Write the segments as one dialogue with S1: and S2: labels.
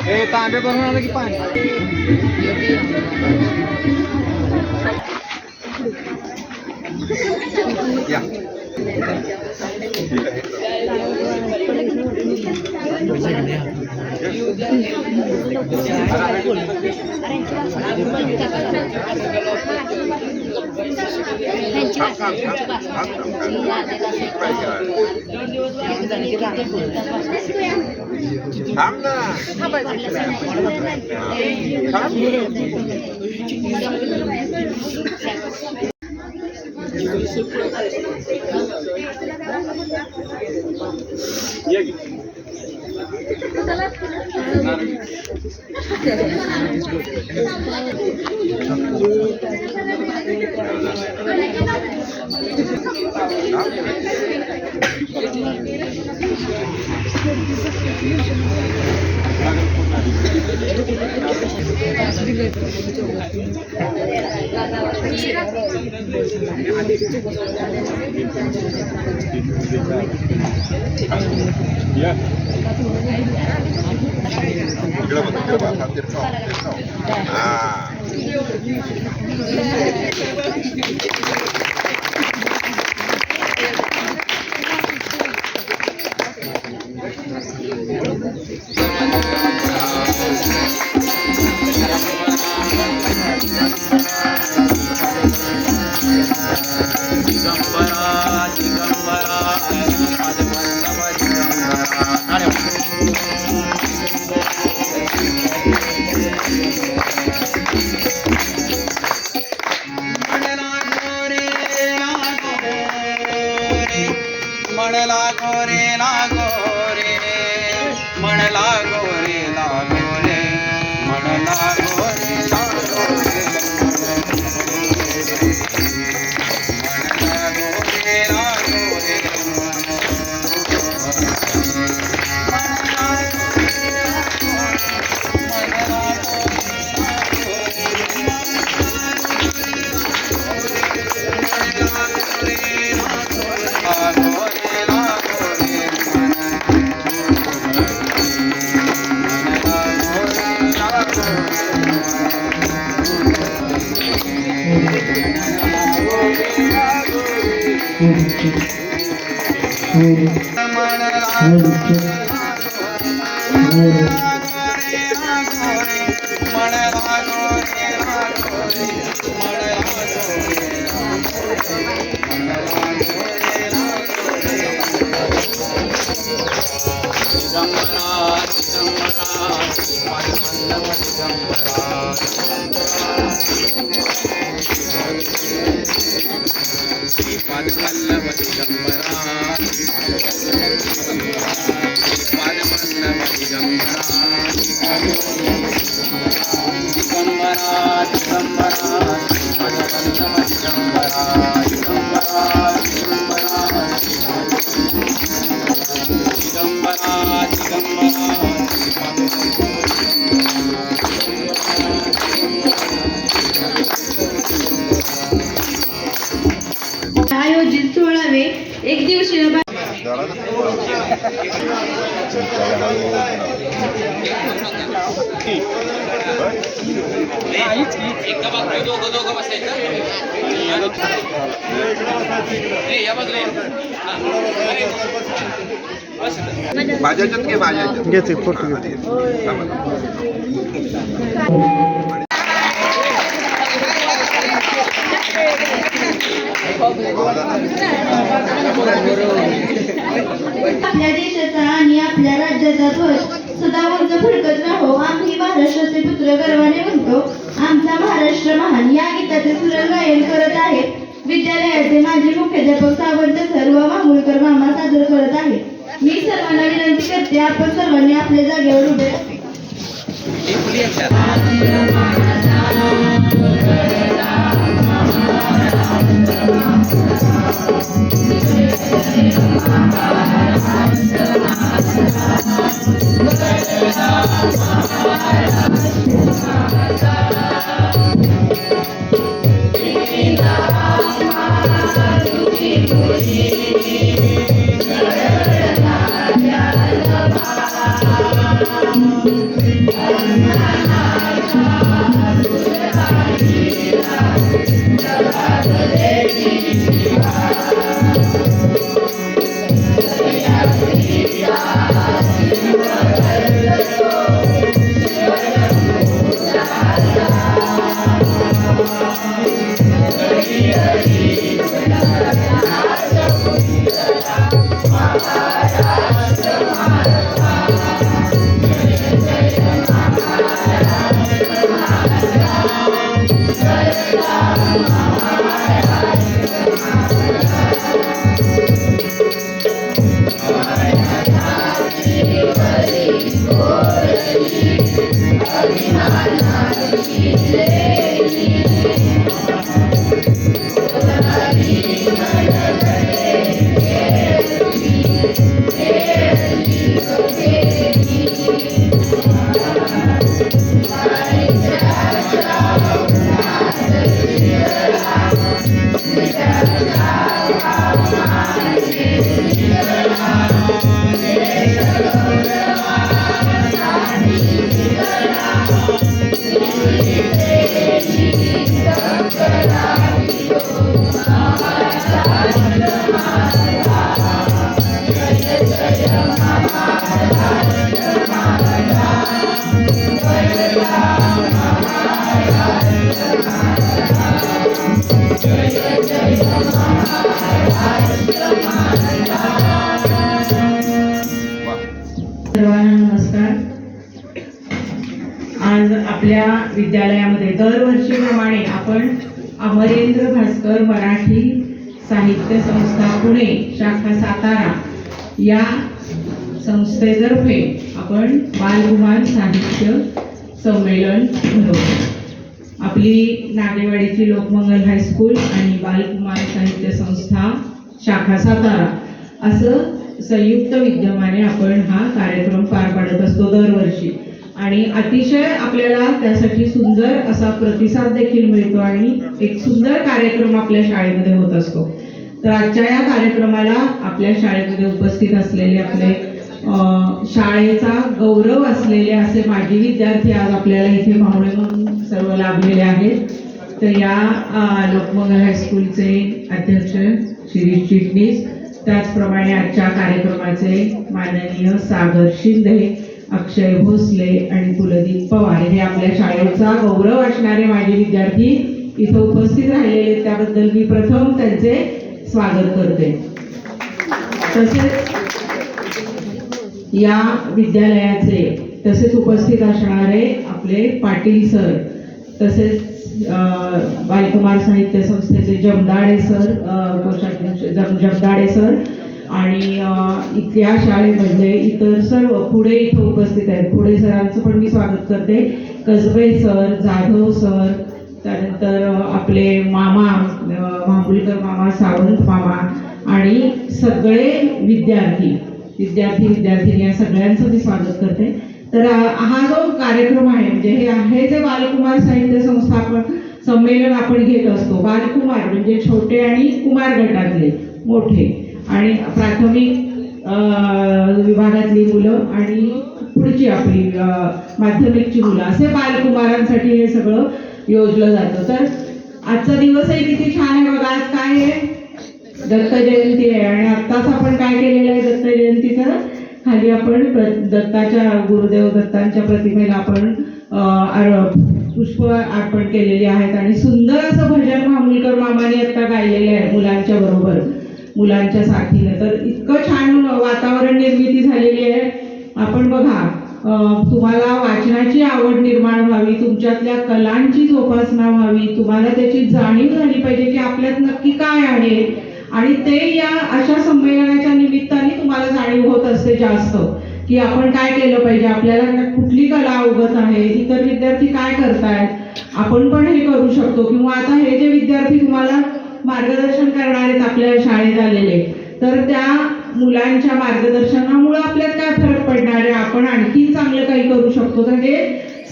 S1: हे तांबे भरून आलं की पाणी या थांब ना
S2: आयोजित 16वे एक दिवसीय
S1: भाज्याच्यात घे भाज्याच्यात घेते फोटो घेते
S2: आपल्या देशाचा आणि आपल्या राज्याचा ध्वज सदा उंच फडकत राहो. आम्ही महाराष्ट्राचे पुत्र गर्वाने म्हणतो, आमचा महाराष्ट्र महान. या गीताचे सुरेल गायन करत आहेत विद्यालयाचे माजी मुख्याध्यापक सावंत सर व मामुलकर मामा सादर करत आहेत. मी सर्वांना विनंती करते, आपण सर्वांनी आपल्या जागेवर उभे राहावे.
S3: Thank you. सर्वांना नमस्कार. आज आपल्या विद्यालयामध्ये दरवर्षीप्रमाणे आपण अमरेंद्र भास्कर मराठी साहित्य संस्था पुणे शाखा सातारा या संस्थेतर्फे आपण बालकुमार साहित्य संमेलन भरवतो. आपली नागेवाडीची लोकमंगल हायस्कूल आणि बालकुमार साहित्य संस्था शाखा सातारा असं संयुक्त विद्यमाने आपण हा कार्यक्रम पार पाडत असतो दरवर्षी आणि अतिशय आपल्याला त्यासाठी सुंदर असा प्रतिसाद देखील मिळतो आणि एक सुंदर कार्यक्रम आपल्या शाळेमध्ये होत असतो. तर आजच्या या कार्यक्रमाला आपल्या शाळेमध्ये उपस्थित असलेले आपले शाळेचा गौरव असलेले असे माजी विद्यार्थी आज आपल्याला इथे पाहुणे म्हणून सर्व लाभलेले आहेत. तर या लोकमंगल हायस्कूलचे अध्यक्ष शिरीष चिटणीस, त्याचप्रमाणे आजच्या कार्यक्रमाचे माननीय सागर शिंदे, अक्षय भोसले आणि कुलदीप पवार हे आपल्या शाळेचा गौरव असणारे माजी विद्यार्थी इथं उपस्थित राहिलेले, त्याबद्दल मी प्रथम त्यांचे स्वागत करते. तसेच या विद्यालयाचे तसेच उपस्थित असणारे आपले पाटील सर, तसेच बालकुमार साहित्य संस्थेचे जमदाडे सर, जमदाडे सर आणि इथल्या शाळेमधले इतर सर्व पुढे इथं उपस्थित आहेत. पुढे सरांचं पण मी स्वागत करते. कसबे सर, जाधव सर, त्यानंतर आपले मामा माहुलकर मामा, सावंत मामा आणि सगळे विद्यार्थी या सगळ्यांचं मी स्वागत करते. तर हा जो कार्यक्रम आहे म्हणजे हे जे बालकुमार साहित्य संस्थापन संमेलन आपण घेत असतो, बालकुमार म्हणजे छोटे आणि कुमार गटातले मोठे आणि प्राथमिक विभागातली मुलं आणि पुढची आपली माध्यमिकची मुलं, असे बालकुमारांसाठी हे सगळं योजलं जातं. तर आजचा दिवसही किती छान आहे बघा. आज काय आहे? दत्त जयंती आहे आणि आत्ताच आपण काय केलेलं आहे दत्त जयंतीचं, खाली आपण दत्ताच्या गुरुदेव दत्तांच्या प्रतिमेला आपण पुष्प अर्पण केलेली आहेत आणि सुंदर असं भजन माहुलकर मामाने आता गायलेलं आहे मुलांच्या बरोबर, मुलांच्या साथीने. तर इतकं छान वातावरण निर्मिती झालेली आहे. आपण बघा, तुम्हाला वाचनाची आवड निर्माण व्हावी, तुमच्यातल्या कलांची जोपासना व्हावी, तुम्हाला त्याची जाणीव झाली पाहिजे की आपल्यात नक्की काय आहे आणि ते या अशा संमेलनाच्या निमित्ताने तुम्हाला जाणीव होत असते जास्त की आपण काय केलं पाहिजे, आपल्याला कुठली कला अवगत आहे, इतर विद्यार्थी काय करतायत, आपण पण हे करू शकतो. किंवा आता हे जे विद्यार्थी तुम्हाला मार्गदर्शन करणार आहेत आपल्या शाळेत आलेले, तर त्या मुलांच्या मार्गदर्शनामुळे आपल्यात काय फरक पडणार आहे, आपण आणखी चांगलं काही करू शकतो. तर हे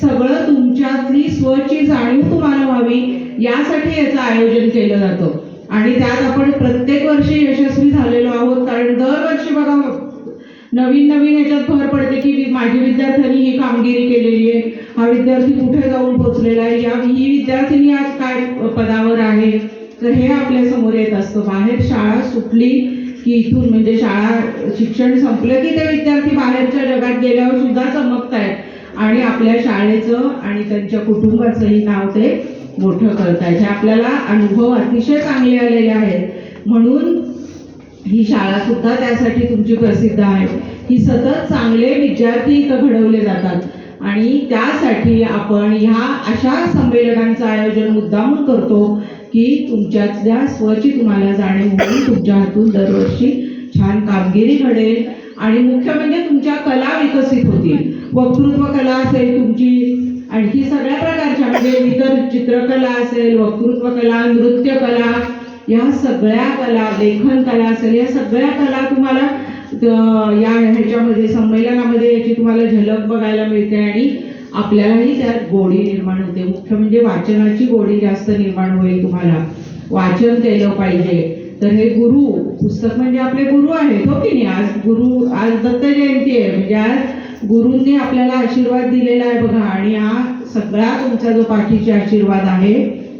S3: सगळं तुमच्यातली स्वची जाणीव तुम्हाला व्हावी यासाठी याचं आयोजन केलं जातं आणि त्यात आपण प्रत्येक वर्षी यशस्वी झालेलो आहोत. कारण दरवर्षी बघा नवीन याच्यात भर पडते की माझी विद्यार्थ्यांनी ही कामगिरी केलेली आहे, हा विद्यार्थी कुठे जाऊन पोहोचलेला आहे, ही विद्यार्थिनी आज काय पदावर आहे. तर हे आपल्या समोर येत असतं. बाहेर शाळा सुटली की इथून म्हणजे शाळा शिक्षण संपलं की ते विद्यार्थी बाहेरच्या जगात गेल्यावर सुद्धा चमकतायत आणि आपल्या शाळेचं आणि त्यांच्या कुटुंबाचंही नाव ते मोठं करतायत. हे आपल्याला अनुभव अतिशय चांगले आलेले आहेत. म्हणून ही शाळा सुद्धा त्यासाठी तुमची प्रसिद्ध आहे की सतत चांगले विद्यार्थी इथं घडवले जातात आणि त्यासाठी आपण ह्या अशा संमेलनांचं आयोजन मुद्दामून करतो की तुमच्यातल्या स्वची तुम्हाला जाणीव होऊन तुमच्या हातून दरवर्षी छान कामगिरी घडेल आणि मुख्य म्हणजे तुमच्या कला विकसित होतील. वक्तृत्व कला असेल तुमची, आणखी सगळ्या प्रकारच्या म्हणजे इतर चित्रकला असेल, वक्तृत्व कला, नृत्य कला, या सगळ्या कला, लेखन कला असेल, या सगळ्या कला तुम्हाला या ह्याच्यामध्ये संमेलनामध्ये याची तुम्हाला झलक बघायला मिळते आणि आपल्यालाही त्यात गोडी निर्माण होते. मुख्य म्हणजे वाचनाची गोडी जास्त निर्माण होईल तुम्हाला. वाचन केलं पाहिजे. तर हे गुरु पुस्तक म्हणजे आपले गुरु आहेत, हो की नाही. आज दत्त जयंती आहे, म्हणजे आज गुरूंनी आपल्याला आशीर्वाद दिलेला आहे बघा. आणि हा सगळा तुमचा जो पाठीचे आशीर्वाद आहे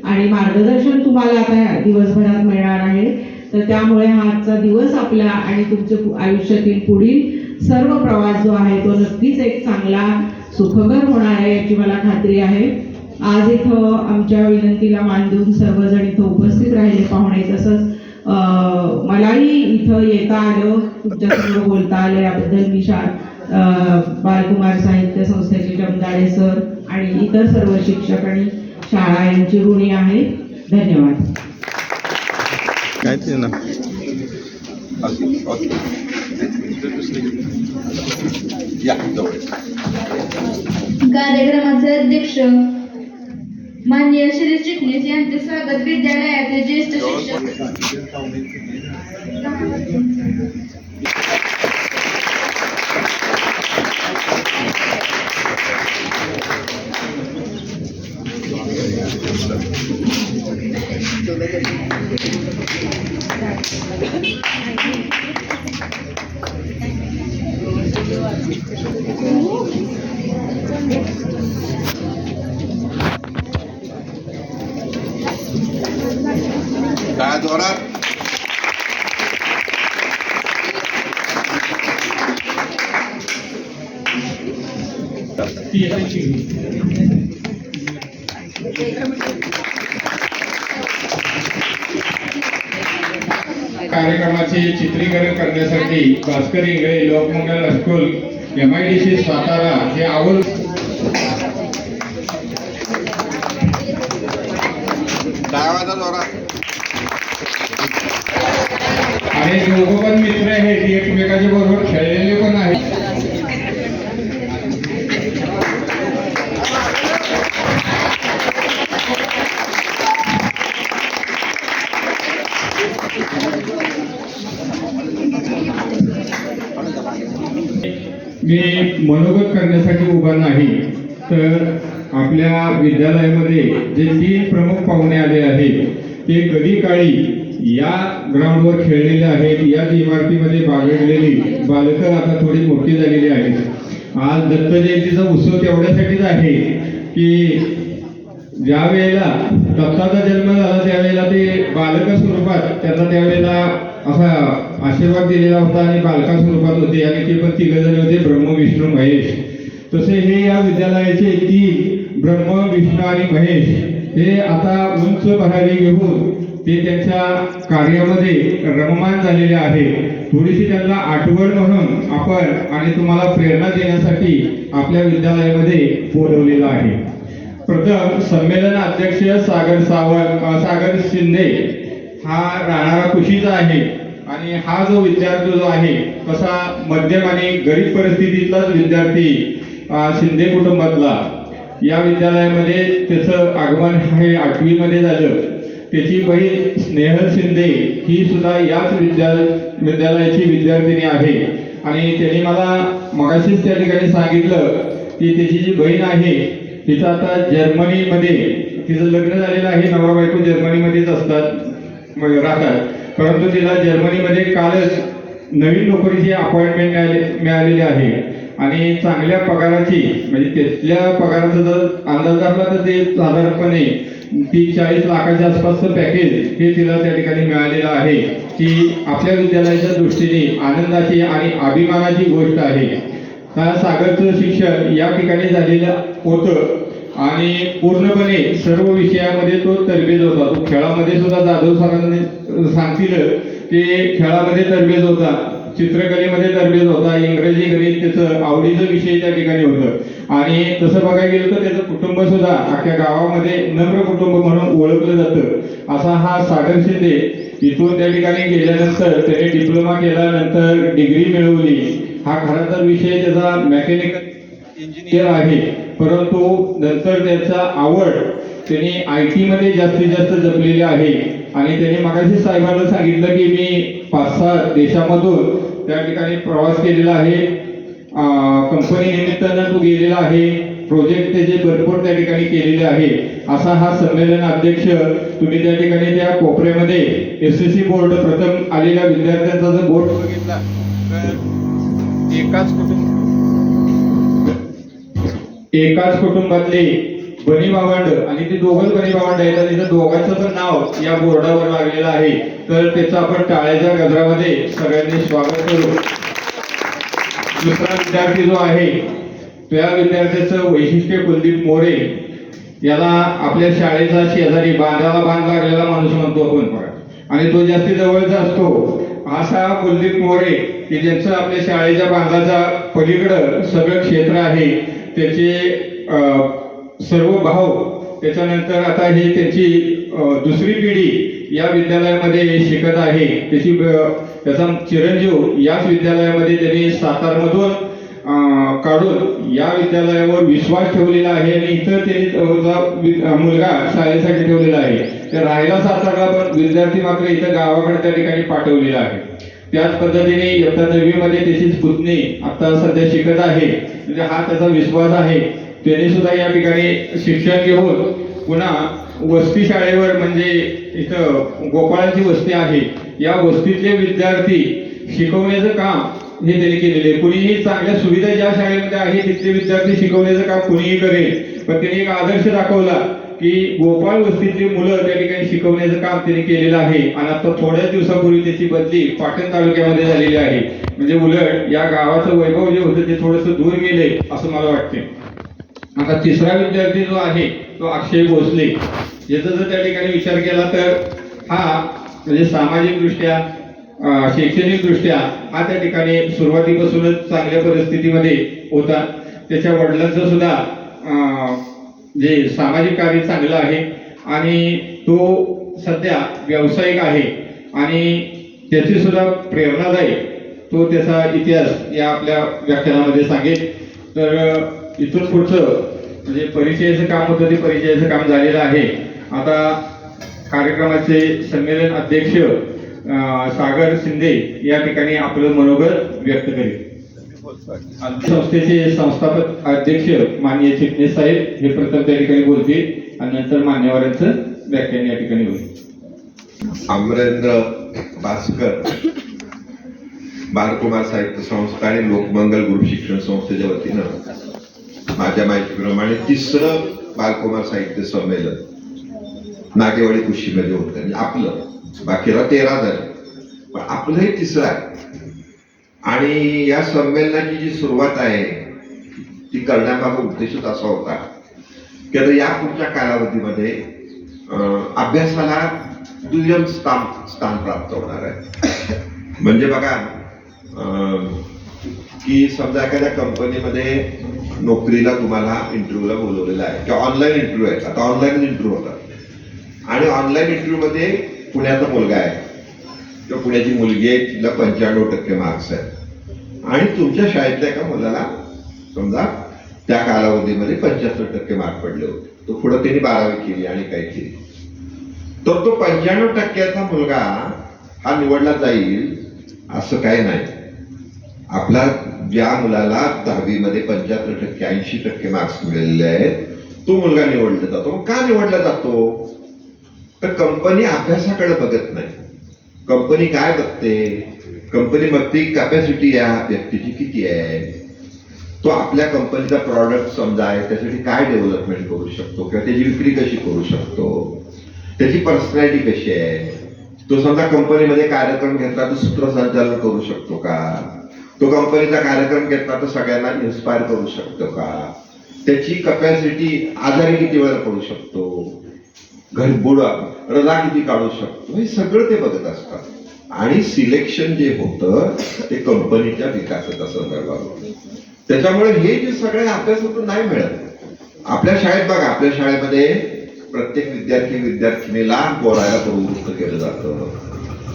S3: आणि मार्गदर्शन तुम्हाला आता दिवसभरात मिळणार आहे. तर त्यामुळे हा आजचा दिवस आपला आणि तुमच्या आयुष्यातील पुढील सर्व प्रवास जो आहे तो नक्कीच एक चांगला सुखकर होणार आहे याची मला खात्री आहे. आज इथं आमच्या विनंतीला मान देऊन सर्वजण इथं उपस्थित राहिले पाहुणे. तसंच मलाही इथं येता आलं, तुमच्यासमोर बोलता आलं, याबद्दल मी बालकुमार साहित्य संस्थेचे जमदाडे सर आणि इतर सर्व शिक्षक आणि शाळा यांची ऋणी आहे. धन्यवाद.
S1: काय ते ना
S2: कार्यक्रमाचे अध्यक्ष माननीय श्री चिटणीस यांचे स्वागत विद्यालयाचे ज्येष्ठ शिक्षक
S1: काय जोरात
S4: कार्यक्रमाचे चित्रीकरण करण्यासाठी भास्कर इंगळे लोकमंगल हायस्कूल MIDC सातारा हे आवड
S1: डावाचा जोरात
S4: आणि दोघं पण मित्र आहेत, एकमेकाच्या बरोबर खेळलेले पण आहेत. मी मनोगत करण्यासाठी उभा नाही, तर आपल्या विद्यालयामध्ये जे 3 प्रमुख पाहुणे आले आहेत ते कधी काळी या ग्राउंडवर खेळलेले आहेत. याच इमारतीमध्ये बागडलेली बालकं आता थोडी मोठी झालेली आहेत. आज दत्त जयंतीचा उत्सव तेवढ्यासाठीच आहे की ज्या वेळेला दत्ताचा जन्म झाला त्यावेळेला ते बालका स्वरूपात त्यांना त्यावेळेला असा आशीर्वाद दिलेला होता आणि बालका स्वरूपात होते आणि ते पण 3 जण होते, ब्रह्म विष्णू महेश. तसे हे या विद्यालयाचे 3 ब्रह्म विष्णू आणि महेश हे आता उंच भरारी घेऊन ते त्यांच्या कार्यामध्ये रममान झालेले आहे. थोडीशी त्यांना आठवण म्हणून आपण आणि तुम्हाला प्रेरणा देण्यासाठी आपल्या विद्यालयामध्ये बोलवलेलं आहे. प्रथम संमेलन अध्यक्ष सागर शिंदे हा राहणारा कुशीचा आहे आणि हा जो विद्यार्थी जो आहे तसा मध्यम आणि गरीब परिस्थितीतलाच विद्यार्थी शिंदे कुटुंबातला. या विद्यालयामध्ये त्याचं आगमन हे 8वी मध्ये झालं. त्याची बहीण स्नेहल शिंदे ही सुद्धा याच विद्यालयाची विद्यार्थिनी आहे आणि त्यांनी मला मगाशीच त्या ठिकाणी सांगितलं की त्याची जी बहीण आहे तिचं आता जर्मनीमध्ये तिचं लग्न झालेलं आहे. नवरा बायको जर्मनीमध्येच राहतात, परंतु तिला जर्मनीमध्ये कालच नवीन नोकरीची अपॉइंटमेंट मिळालेली आहे आणि चांगल्या पगाराची, म्हणजे तिथल्या पगाराचा जर अंदाज धरला तर ते साधारणपणे 30-40 लाखाच्या आसपासचं पॅकेज हे तिला त्या ठिकाणी मिळालेलं आहे. की आपल्या विद्यालयाच्या दृष्टीने आनंदाची आणि अभिमानाची गोष्ट आहे. सागरचं शिक्षण या ठिकाणी झालेलं होतं आणि पूर्णपणे सर्व विषयामध्ये तो तरबेज होता. तो खेळामध्ये सुद्धा जाधव सरांनी सांगतील की खेळामध्ये तरबेज होता, चित्रकलेमध्ये तरबेज होता, इंग्रजी गणित त्याचं आवडीचं विषय त्या ठिकाणी होतं. आणि तसं बघायला गेलं तर त्याचं कुटुंब सुद्धा अख्ख्या गावामध्ये नम्र कुटुंब म्हणून ओळखलं जातं. असा हा सागर शिंदे इथून त्या ठिकाणी गेल्यानंतर त्याने डिप्लोमा केला, नंतर डिग्री मिळवली. हा खरा तर विषय त्याचा मेकॅनिकल इंजिनियर आहे, परंतु नंतर त्याचा आवड त्यांनी IT मध्ये जास्तीत जास्त जपलेली आहे. आणि त्यांनी मगाशी साहेबांना सांगितलं की मी 5-6 देशामधून त्या ठिकाणी प्रवास केलेला आहे, कंपनी निमित्तानं तो गेलेला आहे, प्रोजेक्ट त्याचे भरपूर त्या ठिकाणी केलेले आहे. असा हा संमेलन अध्यक्ष तुम्ही त्या ठिकाणी त्या कोपऱ्यामध्ये SSC बोर्ड प्रथम आलेल्या विद्यार्थ्यांचा जर बोर्ड बघितला तर एकाच कुटुंबातले बनी भावंड आणि ते दोघंच बनी भावंड आहेत आणि तिथं दोघांचं पण नाव या बोर्डावर लागलेलं आहे. तर त्याचं आपण टाळ्याच्या गजरामध्ये सगळ्यांनी स्वागत करू. दुसरा विद्यार्थी जो आहे त्या विद्यार्थ्याचं वैशिष्ट्य कुलदीप मोरे, याला आपल्या शाळेचा शेजारी बांधाला बांध लागलेला माणूस म्हणतो आपण बघा, आणि तो जास्ती जवळचा असतो असा कुलदीप मोरे की ज्यांचं आपल्या शाळेच्या बांधाच्या पलीकडं सगळं क्षेत्र आहे. त्याचे सर्व भाऊ, त्याच्यानंतर आता ही त्यांची दुसरी पिढी या विद्यालयामध्ये शिकत आहे. त्याचा चिरंजीव याच विद्यालयामध्ये त्यांनी सातारमधून काढून या विद्यालयावर विश्वास ठेवलेला आहे आणि इथं त्यांनी मुलगा शाळेसाठी ठेवलेला आहे. तर राहायला सातारला पण विद्यार्थी मात्र इथं गावाकडे त्या ठिकाणी पाठवलेला आहे. त्याच पद्धतीने इयत्ता 9वी मध्ये त्याचीच पुतणी आता सध्या शिकत आहे. म्हणजे हा त्याचा विश्वास आहे. त्याने सुद्धा या ठिकाणी शिक्षण घेऊन पुन्हा वस्ती शाळेवर, म्हणजे इथं गोपाळांची वस्ती आहे, या वस्तीतले विद्यार्थी शिकवण्याचं काम हे त्यांनी केलेले. कुणीही चांगल्या सुविधा ज्या शाळेमध्ये आहे तिथले विद्यार्थी शिकवण्याचं काम कुणीही करेल, पण त्यांनी एक आदर्श दाखवला की गोपाळ वस्तीतली मुलं त्या ठिकाणी शिकवण्याचं काम त्यांनी केलेलं आहे. आणि आता थोड्याच दिवसापूर्वी त्याची बदली पाटण तालुक्यामध्ये झालेली आहे. म्हणजे उलट या गावाचं वैभव जे होतं ते थोडंसं दूर गेले असं मला वाटते. आता तिसरा विद्यार्थी जो आहे तो अक्षय भोसले, याचा जर त्या ठिकाणी विचार केला तर हा म्हणजे सामाजिक दृष्ट्या शैक्षणिक दृष्ट्या हा त्या ठिकाणी सुरुवातीपासूनच चांगल्या परिस्थितीमध्ये होता. त्याच्या वडिलांचं सुद्धा जे सामाजिक कार्य चांगलं आहे आणि तो सध्या व्यावसायिक आहे आणि त्याची सुद्धा प्रेरणादायी तो त्याचा इतिहास या आपल्या व्याख्यानामध्ये सांगेल. तर इथून पुढचं म्हणजे परिचयाचं काम होतं ते परिचयाचं काम झालेलं आहे. आता कार्यक्रमाचे संमेलन अध्यक्ष सागर शिंदे या ठिकाणी आपलं मनोगत व्यक्त करेल. संस्थेचे संस्थापक अध्यक्ष माननीय चिटणीस साहेब हे प्रथम त्या ठिकाणी बोलतील आणि नंतर मान्यवरांचं व्याख्यान या ठिकाणी होईल.
S1: अमरेंद्र भास्कर बालकुमार साहित्य संस्था आणि लोकमंगल ग्रुप शिक्षण संस्थेच्या वतीनं माझ्या माहितीप्रमाणे तिसरं बालकुमार साहित्य संमेलन नागेवाडी कुशीमध्ये होतं. म्हणजे आपलं बाकीला 13 झालं, पण आपलं हे तिसरं आहे. आणि या संमेलनाची जी सुरुवात आहे ती करण्यामागे उद्देशच असा होता की आता या पुढच्या कालावधीमध्ये अभ्यासाला दुय्यम स्थान प्राप्त होणार आहे. म्हणजे बघा की समजा एखाद्या कंपनीमध्ये नोकरीला तुम्हाला इंटरव्ह्यूला बोलवलेलं आहे किंवा ऑनलाईन इंटरव्ह्यू आहे. आता ऑनलाईन इंटरव्ह्यू होता आणि ऑनलाईन इंटरव्ह्यू मध्ये पुण्याचा मुलगा आहे किंवा पुण्याची मुलगी आहे, तिला 95% मार्क्स आहेत आणि तुमच्या शाळेतल्या एका मुलाला समजा त्या कालावधीमध्ये 75% मार्क पडले होते. तो पुढे त्यांनी 12वी केली आणि काय केली, तर तो 95%चा मुलगा हा निवडला जाईल असं काही नाही. आपला ज्या मुलाला 10वी मध्ये 75% 80% मार्क्स मिळालेले आहेत तो मुलगा निवडला जातो. का निवडला जातो तर कंपनी अभ्यासाकडे बघत नाही. कंपनी काय बघते, कंपनी बघते कॅपॅसिटी या व्यक्तीची किती आहे, तो आपल्या कंपनीचा प्रॉडक्ट समजा आहे त्यासाठी काय डेव्हलपमेंट करू शकतो किंवा त्याची विक्री कशी करू शकतो, त्याची पर्सनॅलिटी कशी आहे, तो समजा कंपनीमध्ये कार्यक्रम घेतला तर सूत्रसंचालन करू शकतो का, तो कंपनीचा कार्यक्रम घेतला तर सगळ्यांना इन्स्पायर करू शकतो का, त्याची कॅपॅसिटी आजारी किती वेळा करू शकतो, घरबुडा रजा किती काढू शकतो, हे सगळं ते बघत असतात. आणि सिलेक्शन जे होतं ते कंपनीच्या विकासाच्या संदर्भात होतं. त्याच्यामुळे हे जे सगळे अभ्यासातून नाही मिळत. आपल्या शाळेत बघा, आपल्या शाळेमध्ये प्रत्येक विद्यार्थी विद्यार्थिनीला बोलायला प्रवृत्त केलं जातं,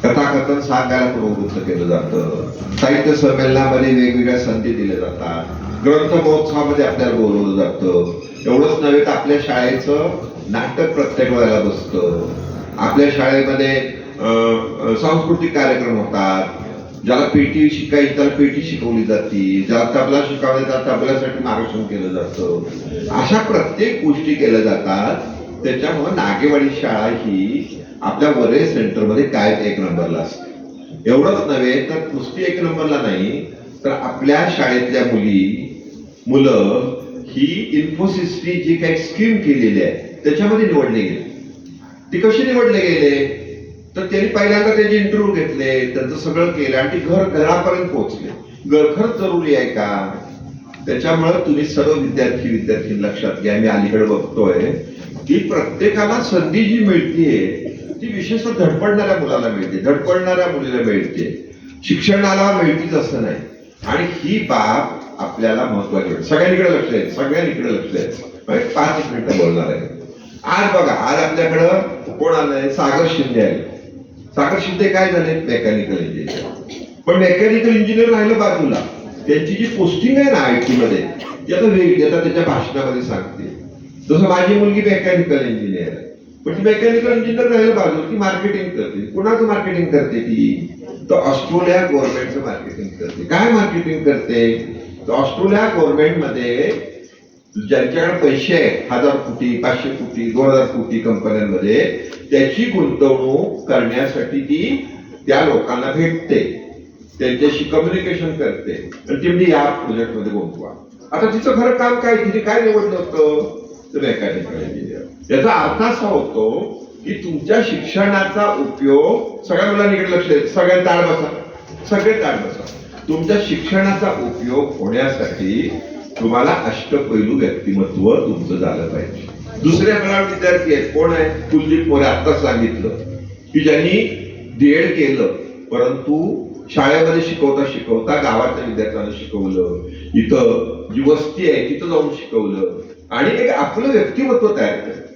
S1: कथाकथन सांगायला प्रवृत्त केलं जातं, साहित्य संमेलनामध्ये वेगवेगळ्या संधी दिल्या जातात, ग्रंथ महोत्सवामध्ये आपल्याला बोलवलं जातं. एवढंच नव्हे तर आपल्या शाळेचं नाटक प्रत्येक वेळेला बसतं. आपल्या शाळेमध्ये सांस्कृतिक कार्यक्रम होतात. ज्याला पेटी शिकायची त्याला पेटी शिकवली जाते, ज्याला तबला शिकवले त्याला तबल्यासाठी मार्गदर्शन केलं जातं. अशा प्रत्येक गोष्टी केल्या जातात त्याच्यामुळे नागेवाडी शाळा ही आपल्या वरळी सेंटरमध्ये काय 1 नंबरला असते. एवढंच नव्हे तर नुसती 1 नंबरला नाही, तर आपल्या शाळेतल्या मुलं ही इन्फोसिसची जी काही स्कीम केलेली आहे त्याच्यामध्ये निवडले गेले. ते कसे निवडले गेले तर त्यांनी पहिल्यांदा त्याचे इंटरव्ह्यू घेतले, त्यांचं सगळं केलं आणि ते घरापर्यंत पोहोचले. घर खरंच जरुरी आहे का? त्याच्यामुळे तुम्ही सर्व विद्यार्थी लक्षात घ्या. मी अलीकडे बघतोय की प्रत्येकाला संधी जी मिळतीये ती विशेषतः धडपडणाऱ्या मुलाला मिळते, धडपडणाऱ्या मुलीला मिळते, शिक्षणाला मिळतीच असं नाही. आणि ही बाब आपल्याला महत्वाची वाटते. सगळ्यांकडे लक्ष आहे, सगळ्यांकडे लक्ष आहे. 5 मिनिटं बोलणार आहे. आज बघा, आज आपल्याकडं कोण आलंय? सागर शिंदे आहे. सागर शिंदे काय झाले? Mechanical engineer. पण मेकॅनिकल इंजिनियर राहिलं बाजूला, त्यांची जी पोस्टिंग आहे ना IT मध्ये ती आता वेगळी, आता त्याच्या भाषणामध्ये सांगते. जसं माझी मुलगी मेकॅनिकल इंजिनियर आहे, पण ती मेकॅनिकल इंजिनियर राहिलं बाजूला, ती मार्केटिंग करते. कुणाचं मार्केटिंग करते ती? तर ऑस्ट्रेलिया गव्हर्नमेंटचं मार्केटिंग करते. काय मार्केटिंग करते? तर ऑस्ट्रेलिया गव्हर्नमेंटमध्ये ज्यांच्याकडे पैसे आहेत 1000 कोटी, 500 कोटी, 2000 कोटी कंपन्यांमध्ये, त्याची गुंतवणूक करण्यासाठी ती त्या लोकांना भेटते, त्यांच्याशी कम्युनिकेशन करते आणि ती म्हणजे या प्रोजेक्टमध्ये गुंतवा. आता तिचं खरं काम काय? तिने काय निवडलं होतं? तर मेकॅनिकल इंजिनियर. याचा अर्थ असा होतो की तुमच्या शिक्षणाचा उपयोग, सगळ्या मुलांकडे लक्ष द्या, सगळ्यात ताळ बसा, सगळे ताळ बसा. तुमच्या शिक्षणाचा उपयोग होण्यासाठी तुम्हाला अष्टपैलू व्यक्तिमत्व तुमचं झालं पाहिजे. दुसरे मला विद्यार्थी आहेत, कोण आहे? कुलदीप मोरे. आता सांगितलं की ज्यांनी DED केलं, परंतु शाळेमध्ये शिकवता गावातल्या विद्यार्थ्यांना शिकवलं, इथं जी वस्ती आहे तिथं जाऊन शिकवलं आणि एक आपलं व्यक्तिमत्व तयार केलं.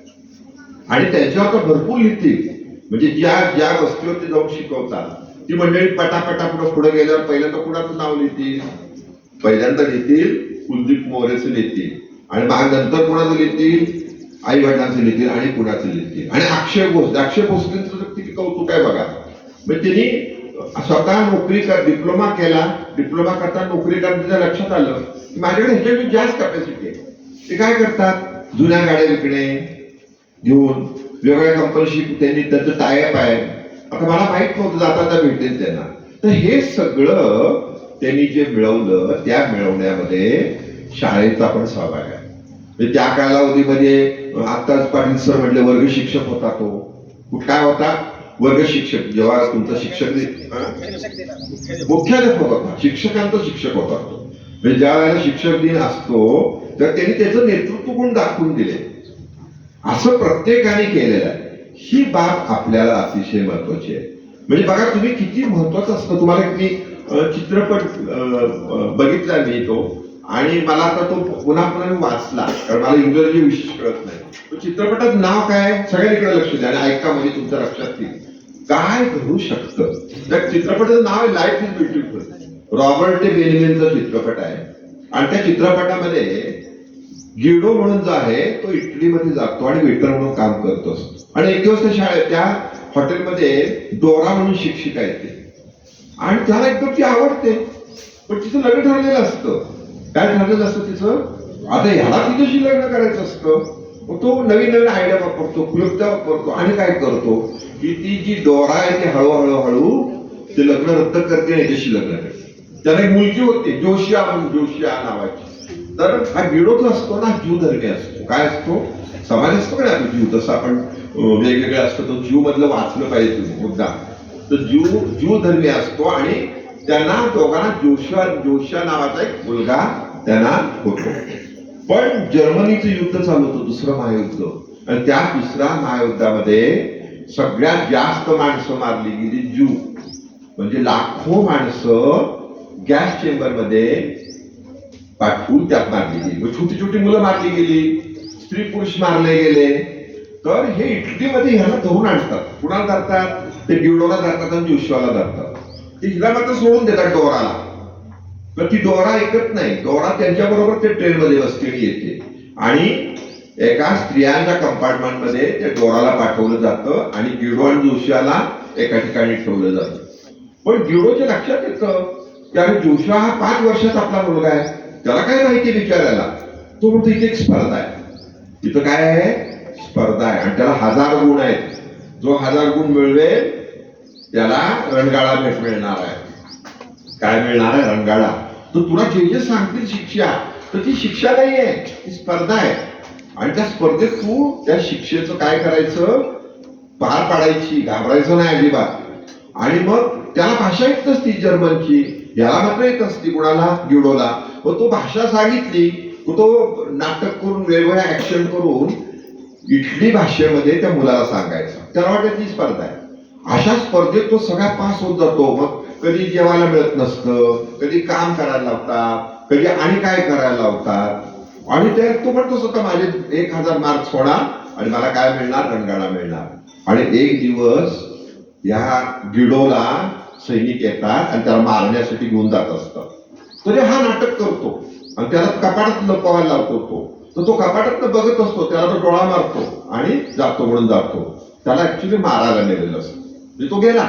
S1: आणि त्यांच्यावर आता भरपूर लिहितील, म्हणजे ज्या वस्तीवर ते जाऊन शिकवतात ती मंडळी पटापटा पुढे गेल्यावर पहिल्यांदा कुणाचं नाव लिहितील? पहिल्यांदा लिहितील कुलदीप मोरेचं लिहितील आणि नंतर कुणाचं लिहितील? आई वडिलांचं लिहितील आणि कुणाचं लिहितील. आणि अक्षय भोसलेंचं किती कौतुक आहे बघा. म्हणजे त्यांनी स्वतः डिप्लोमा केला, डिप्लोमा करताना नोकरी करण्याच्या लक्षात आलं की माझ्याकडे ह्याच्याकडे जास्त कॅपॅसिटी आहे. ते काय करतात? जुन्या गाड्या विकणे घेऊन वेगवेगळ्या कंपनीशी त्यांनी त्यांचं टायअप आहे. आता मला माहित नव्हतं, जाता भेटेल त्यांना. तर हे सगळं त्यांनी जे मिळवलं त्या मिळवण्यामध्ये शाळेचा पण सहभाग आहे. म्हणजे त्या कालावधीमध्ये आत्ताच पाटील सर म्हटले वर्ग शिक्षक होता. तो काय होता? वर्ग शिक्षक. जेव्हा तुमचा शिक्षक मुख्याध्यापक होता, शिक्षकांचा शिक्षक होता तो. म्हणजे ज्या वेळेला शिक्षक दिन असतो तर त्यांनी त्याचं नेतृत्व गुण दाखवून दिले. असं प्रत्येकाने केलेलं आहे. ही बाब आपल्याला अतिशय महत्वाची आहे. म्हणजे बघा, तुम्ही किती महत्वाचं असतं. तुम्हाला मी चित्रपट बघितला मी तो, आणि मला आता तो पुन्हा वाचला, कारण मला इंग्रजी विशेष कळत नाही. तो चित्रपटाचं नाव काय? सगळ्यांकडे लक्ष द्या आणि ऐका, म्हणजे तुमच्या लक्षात येईल काय घडू शकतं. त्या चित्रपटाचं नाव आहे लाईफ इज ब्युटिफुल. रॉबर्ट बेनिमिनचा चित्रपट आहे आणि त्या चित्रपटामध्ये गिडो म्हणून जो आहे तो इटलीमध्ये जातो आणि वेटर म्हणून काम करत असतो. आणि एक दिवस त्या हॉटेलमध्ये डोरा म्हणून शिक्षिका येते आणि त्याला एकदम ती आवडते, पण तिचं लग्न ठरलेलं असतं. काय ठरलेलं असतं तिचं? आता ह्याला तिच्याशी लग्न करायचं असतं. मग तो नवीन आयडिया वापरतो, क्लुप्त्या वापरतो आणि काय करतो की ती जी डोरा आहे ती हळूहळू ते लग्न रद्द करते आणि याच्याशी लग्न करते. त्याला एक मुलगी होती जोशिया नावाची. तर हा गिडो जो असतो ना, जीव धर्मी असतो. काय असतो? समाज असतो का नाही जीव, तसं आपण वेगवेगळे असतो. तो जीव मधलं वाचलं पाहिजे तुम्ही मुद्दा. तर जीव धर्मी असतो आणि त्यांना दोघांना जोशिया नावाचा एक मुलगा त्यांना होतो. पण जर्मनीचं युद्ध चालू होतं, दुसरं महायुद्ध. आणि त्या दुसऱ्या महायुद्धामध्ये सगळ्यात जास्त माणसं मारली गेली जीव. म्हणजे लाखो माणसं गॅस चेंबर मध्ये पाठवून त्यात मारली गेली. छोटी छोटी मुलं मारली गेली, स्त्री पुरुष मारले गेले. तर हे इटलीमध्ये ह्याला धरून आणतात. कुणाला धरतात? ते गिडोला धरतात आणि जोशियाला धरतात. ते हिला मात्र सोडून देतात डोराला. तर ती डोरा ऐकत नाही. डोरा त्यांच्या बरोबर ते ट्रेनमध्ये बसलेली येते आणि एका स्त्रियांच्या कंपार्टमेंटमध्ये त्या डोराला पाठवलं जातं आणि गिडो आणि जोशियाला एका ठिकाणी ठेवलं जातं. पण गिडोच्या लक्षात येतं की अरे जोशिया हा 5 वर्षाचा आपला मुलगा आहे, त्याला काय माहिती विचारायला. तो म्हणतो इथे एक स्पर्धा आहे. तिथं काय आहे? स्पर्धा आहे आणि त्याला 1000 गुण आहेत. जो 1000 गुण मिळवेल त्याला रणगाडा भेट मिळणार आहे. काय मिळणार आहे? रणगाडा. तर तुला जे सांगतील शिक्षा, तर ती शिक्षा नाही आहे, ती स्पर्धा आहे. आणि त्या स्पर्धेत तू त्या शिक्षेचं काय करायचं? पार पाडायची, घाबरायचं नाही अजिबात. आणि मग त्याला भाषा येत असती जर्मनची, याला मात्र येत असती कुणाला? गिडोला. व तो भाषा सांगितली, तो नाटक करून वेगवेगळ्या ऍक्शन करून इटली भाषेमध्ये त्या मुलाला सांगायचं. त्याला वाटत ती स्पर्धा आहे. अशा स्पर्धेत तो सगळा पास होत जातो. मग कधी जेवायला मिळत नसतं, कधी काम करायला लावतात, कधी आणि काय करायला लावतात. आणि ते तो म्हणतो स्वतः माझे 1000 मार्क्स होणार आणि मला काय मिळणार? रणगाडा मिळणार. आणि एक दिवस या गिडोला सैनिक येतात आणि त्याला मारण्यासाठी घेऊन जात असतात. तरी हा नाटक करतो आणि त्याला कपाटात लपवायला लावतो. तो कपाटात बघत असतो, त्याला तो डोळा मारतो आणि जातो म्हणून जातो. त्याला ऍक्च्युली मारायला नेलेलं असतं. म्हणजे तो गेला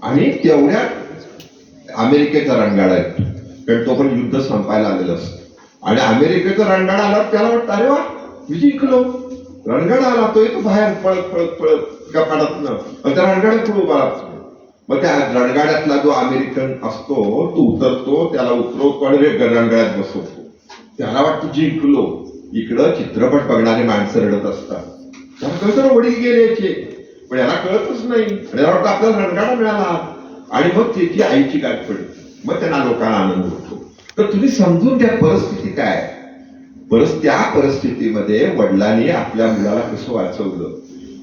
S1: आणि तेवढ्यात अमेरिकेचा रणगाडा येतो, कारण तो पण युद्ध संपायला आलेलं असतं. आणि अमेरिकेचा रणगाडा आला, त्याला वाटतं अरे वा मी जिंकलो, रणगाडा आला. तो येतो बाहेर पळत पळत पळत कपाटातनं, त्या रणगाड्यात पुढे उभा राहतो. मग त्या रणगाड्यातला जो अमेरिकन असतो तो उतरतो, त्याला उतरवतो आणि रणगाड्यात बसवतो. त्याला वाटतं जिंकलो. इकडं चित्रपट बघणारे माणसं रडत असतात. त्याला कळतं वडील गेले याचे, पण याला कळतच नाही. आणि याला वाटतं आपल्याला रणगाडा मिळाला. आणि मग त्याची आईची गाठ पडली. मग त्यांना लोकांना आनंद होतो. तर तुम्ही समजून घ्या परिस्थिती काय. त्या परिस्थितीमध्ये वडिलांनी आपल्या मुलाला कसं वाचवलं,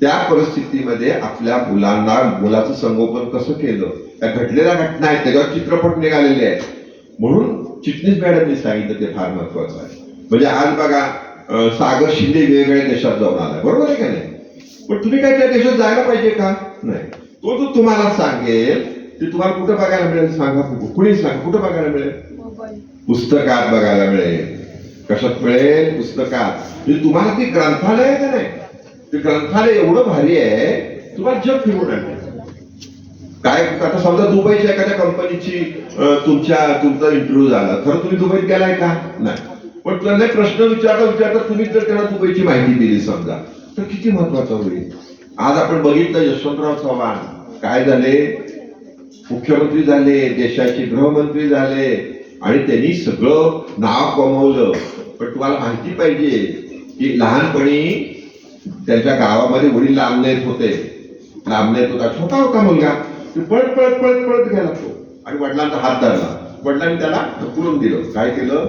S1: त्या परिस्थितीमध्ये आपल्या मुलाचं संगोपन कसं केलं, त्या घडलेल्या घटना आहेत, त्याच्यावर चित्रपट निघालेले आहेत. म्हणून चिटणीस मॅडमनी सांगितलं ते फार महत्वाचं आहे. म्हणजे आज बघा सागर शिंदे वेगवेगळ्या देशात जाऊन आलाय, बरोबर आहे का नाही? पण तुम्ही काय त्या देशात जायला पाहिजे का? नाही. तो जो तुम्हाला सांगेल ते तुम्हाला कुठं बघायला मिळेल? सांगा, कुणी सांगा कुठं बघायला मिळेल? पुस्तकात बघायला मिळेल. कशात मिळेल? पुस्तकात. म्हणजे तुम्हाला ती ग्रंथालय आहे का नाही, ते ग्रंथालय एवढं भारी आहे, तुम्हाला जग फिरून आणते. काय आता समजा दुबईच्या एखाद्या कंपनीची तुमचा इंटरव्ह्यू झाला, खरं तुम्ही दुबईत गेलाय का? नाही. पण त्यांना प्रश्न विचारता तुम्ही जर त्यांना दुबईची माहिती दिली समजा, तर किती महत्वाचं होईल. आज आपण बघितलं यशवंतराव चव्हाण काय झाले, मुख्यमंत्री झाले, देशाचे गृहमंत्री झाले आणि त्यांनी सगळं नाव कमवलं. पण तुम्हाला माहिती पाहिजे की लहानपणी त्यांच्या गावामध्ये वडील लांबणेत होते, लांबणेत होता, छोटा होता मुलगा. पळत पळत पळत पळत गेला तो आणि वडिलांचा हात धरला. वडिलांनी त्याला ढकलून दिलं. काय केलं?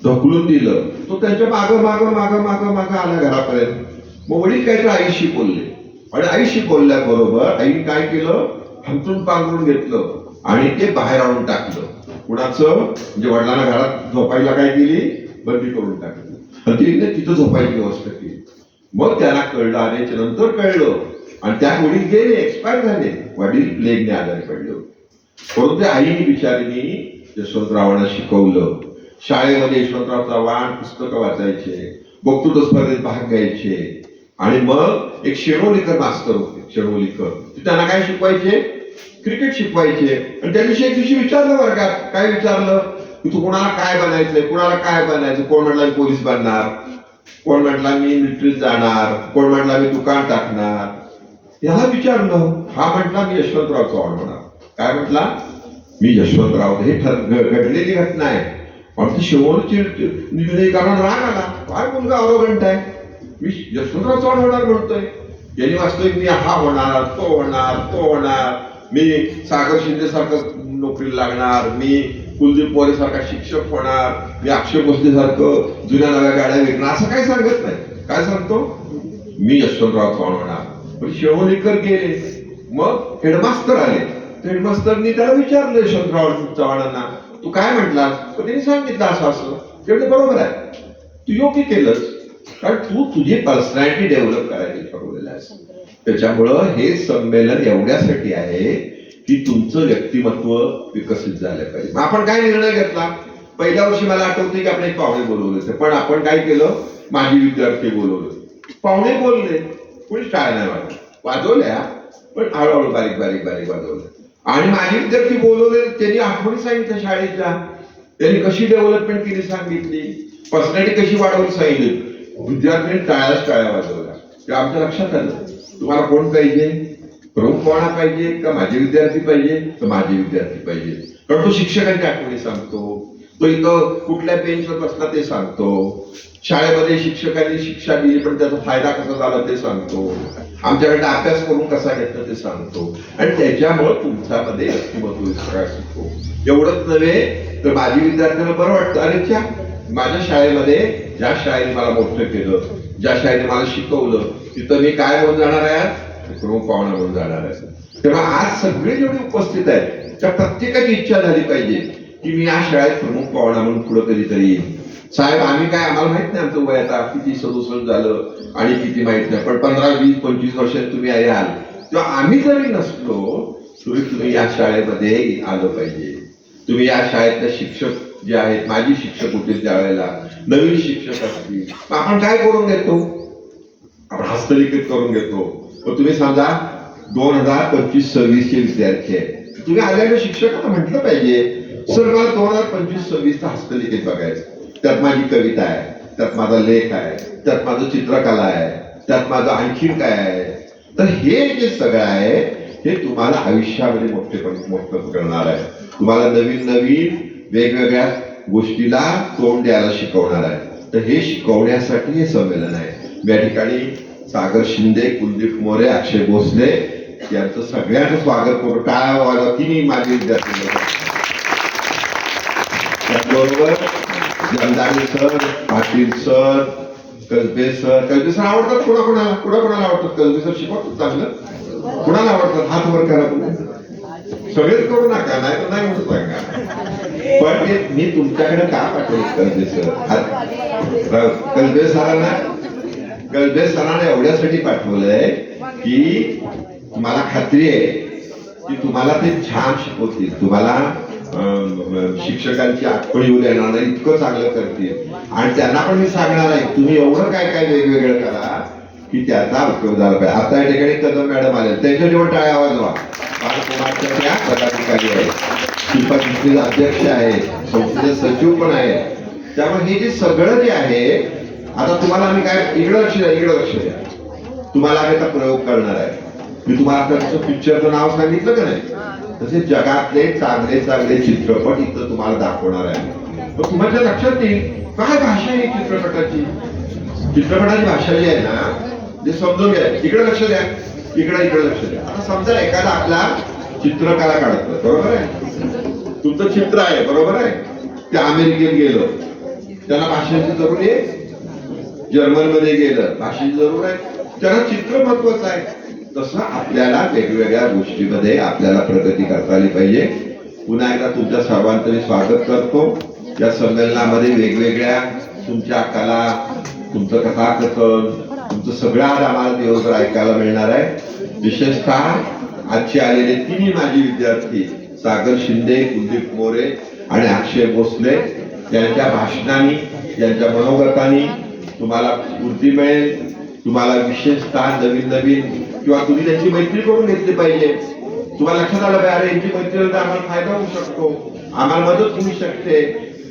S1: ढकलून दिलं. तो त्यांच्या मागं मागं मागं मागं मागं आला घरापर्यंत. मग वडील काहीतरी आईशी बोलले आणि आईशी बोलल्याबरोबर आईने काय केलं? हंतरून पांघरून घेतलं आणि ते बाहेर आणून टाकलं. कुणाचं? म्हणजे वडिलांना घरात झोपायला काय केली? बंदी करून टाकली आणि तिने तिथं झोपायची व्यवस्था केली. मग त्याला कळलं, आणि नंतर कळलं आणि त्या वडील गेले, एक्सपायर झाले. वडील प्लेगने आजारी पडले होते. परंतु आईने बिचारीने यशवंतरावांना शिकवलं. शाळेमध्ये यशवंतराव चव्हाण पुस्तकं वाचायचे, वक्तृत्व स्पर्धेत भाग घ्यायचे. आणि मग एक शेणोलीकर मास्तर होते, शेणोलीकर. त्यांना काय शिकवायचे? क्रिकेट शिकवायचे. आणि त्या दिवशी एक दिवशी विचारलं वर्गात, काय विचारलं की तू कोणाला काय बनायचंय, कुणाला काय बनायचं? कोण म्हटलं मी पोलीस बनणार, कोण म्हटला मी मिलिटरीत जाणार, कोण म्हटला मी दुकान टाकणार. याला विचारलं. हा म्हटला मी यशवंतराव चव्हाण होणार. काय म्हटला? मी यशवंतराव. हे घडलेली घटना आहे. पण ती शेवटची निर्णय कारण राग आला. काय मुलगा अरोगंट आहे, मी यशवंतराव चव्हाण होणार म्हणतोय. यांनी वास्तविक मी हा होणार, तो होणार, तो होणार, मी सागर शिंदे सारखं नोकरीला लागणार, मी कुलदीप मोरे सारखा शिक्षक होणार, मी अक्षय भोसले सारखं जुन्या नव्या गाड्या विकणार, असं काय सांगत नाही. काय सांगतो? मी यशवंतराव चव्हाण होणार. पण शेवणीकर गेले. मग हेडमास्तर आले. हेडमास्टरनी त्याला विचारलं यशवंतराव चव्हाणांना, तू काय म्हटलास? पण त्यांनी सांगितलं असं असं. तेवढं बरोबर आहे, तू योग्य केलंस, कारण तू तुझी पर्सनॅलिटी डेव्हलप करायची ठरवलेलं आहेस. त्याच्यामुळं हे संमेलन एवढ्यासाठी आहे की तुमचं व्यक्तिमत्व विकसित झालं पाहिजे. आपण काय निर्णय घेतला? पहिल्या वर्षी मला आठवते की आपण एक पाहुणे बोलवले होते, पण आपण काय केलं? माझी विद्यार्थी बोलवले. पाहुणे बोलले, कोणी टाळ्या नाही वाजवल्या, पण हळूहळू बारीक बारीक बारीक वाजवल्या. आणि माझी विद्यार्थी बोलवले, त्यांनी आठवणी सांगितल्या शाळेच्या, त्यांनी कशी डेव्हलपमेंट केली सांगितली, पर्सनॅलिटी कशी वाढवली सांगितली. विद्यार्थ्यांनी टाळ्या वाजवल्या. तेव्हा आमच्या लक्षात आलं तुम्हाला कोण पाहिजे, प्रमुख पाहुणा पाहिजे का माझे विद्यार्थी पाहिजे तर माझे विद्यार्थी पाहिजे. कारण तो शिक्षकांच्या आठवणी सांगतो, तो इथं कुठल्या बेंचवर बसला ते सांगतो, शाळेमध्ये शिक्षकांनी शिक्षा दिली पण त्याचा फायदा कसा झाला ते सांगतो, आमच्याकडे अभ्यास करून कसा घेतला ते सांगतो. आणि त्याच्यामुळे तुमच्यामध्ये व्यक्तिमत्व विकास होतो. एवढंच नव्हे तर माझी विद्यार्थ्यांना बरं वाटतं, अरे च्या माझ्या शाळेमध्ये ज्या शाळेने मला मोठं केलं, ज्या शाळेने मला शिकवलं तिथं मी काय म्हणून जाणार आहे, प्रमुख पाहुणा म्हणून जाणार आहे. तेव्हा आज सगळे जेवढे उपस्थित आहेत त्या प्रत्येकाची इच्छा झाली पाहिजे की मी या शाळेत प्रमुख पाहुणा म्हणून पुढे कधीतरी येईन. साहेब आम्ही काय, आम्हाला माहित नाही आमचं वय आता किती 67 झालं आणि किती माहित नाही, पण 15, 20, 25 वर्षात तुम्ही याल तेव्हा आम्ही जरी नसलो तरी तुम्ही या शाळेमध्ये आलं पाहिजे. तुम्ही या शाळेतले शिक्षक जे आहेत, माझी शिक्षक होते त्यावेळेला, नवीन शिक्षक असतील, आपण काय करून घेतो, आपण हस्तलिखित करून घेतो. पण तुम्ही समजा 2025-26 चे विद्यार्थी आहे, तुम्ही आलेल्या शिक्षकांना म्हटलं पाहिजे सर मला 2025-26 हस्तलिखित बघायचं, त्यात माझी कविता आहे, त्यात माझा लेख आहे, त्यात माझं चित्रकला आहे, त्यात माझं आणखीन काय आहे. तर हे जे सगळं आहे हे तुम्हाला आयुष्यामध्ये मोठं करणार आहे. तुम्हाला नवीन नवीन वेगवेगळ्या गोष्टीला तोंड द्यायला शिकवणार आहे. तर हे शिकवण्यासाठी हे संमेलन आहे. या ठिकाणी सागर शिंदे, कुलदीप मोरे, अक्षय भोसले यांचं सगळ्यांचं स्वागत करू. टाळ्या वाजवा तिन्ही माझे विद्यार्थी. त्याचबरोबर जमदानी सर, पाटील सर, कसबे सर आवडतात कोणाकोणाला आवडतात. कसबे सर शिकवतात चांगलं, कुणाला आवडतात हात वर करा. सगळेच करू नका, नाही तर नाही म्हणून सांगा. पण मी तुमच्याकडे का पाठवलं कसबे सर, कसबे सरांना एवढ्यासाठी पाठवलंय की मला खात्री आहे की तुम्हाला ते छान शिकवतील, तुम्हाला शिक्षकांची आठवण येऊ देणार नाही, इतकं चांगलं करतील. आणि त्यांना पण मी सांगणार आहे तुम्ही एवढं काय काय वेगवेगळं करा की त्याचा उपयोग झाला पाहिजे. आता या ठिकाणी कदम मॅडम आले, त्यांच्या जेवढ टाळ्या आवाजवा. बालकुमारच्या त्या पदाधिकारी आहेत, शिल्पा संस्थेचे अध्यक्ष आहेत, संस्थेचे सचिव पण आहेत. त्यामुळे हे जे सगळं जे आहे, आता तुम्हाला आम्ही काय इकडं लक्ष द्या, तुम्हाला आम्ही आता प्रयोग करणार आहे. मी तुम्हाला आता पिक्चरचं नाव सांगितलं का नाही, तसे जगातले चांगले चांगले चित्रपट इथं तुम्हाला दाखवणार आहे. तर तुमच्या लक्षात येईल काय भाषा आहे चित्रपटाची भाषा जी आहे ना, जे समजून घ्या. इकडे लक्ष द्या, इकडे लक्ष द्या. आता समजा एखादा आपला चित्रकला काढतो, बरोबर आहे, तुमचं चित्र आहे, बरोबर आहे, ते अमेरिकेत गेलं, त्यांना भाषेची जरूर आहे, जर्मन मध्ये गेलं भाषेची जरूर आहे, त्यांना चित्र महत्वाचं आहे. तसं आपल्याला वेगवेगळ्या गोष्टीमध्ये आपल्याला प्रगती करता आली पाहिजे. पुन्हा एकदा तुमच्या सर्वांचं मी स्वागत करतो. या संमेलनामध्ये वेगवेगळ्या तुमच्या कला, तुमचं कथाकथन, तुमचं सगळं आज आम्हाला दिवसभर ऐकायला मिळणार आहे. विशेषतः आजचे आलेले तिन्ही माजी विद्यार्थी सागर शिंदे, कुलदीप मोरे आणि अक्षय भोसले यांच्या भाषणांनी, यांच्या मनोगतांनी तुम्हाला स्फूर्ती मिळेल. तुम्हाला विशेषतः नवीन किंवा तुम्ही त्यांची मैत्री करून घेतली पाहिजे. तुम्हाला लक्षात आलं पाहिजे अरे यांची मैत्री तर आम्हाला फायदा होऊ शकतो, आम्हाला मदत होऊ शकते,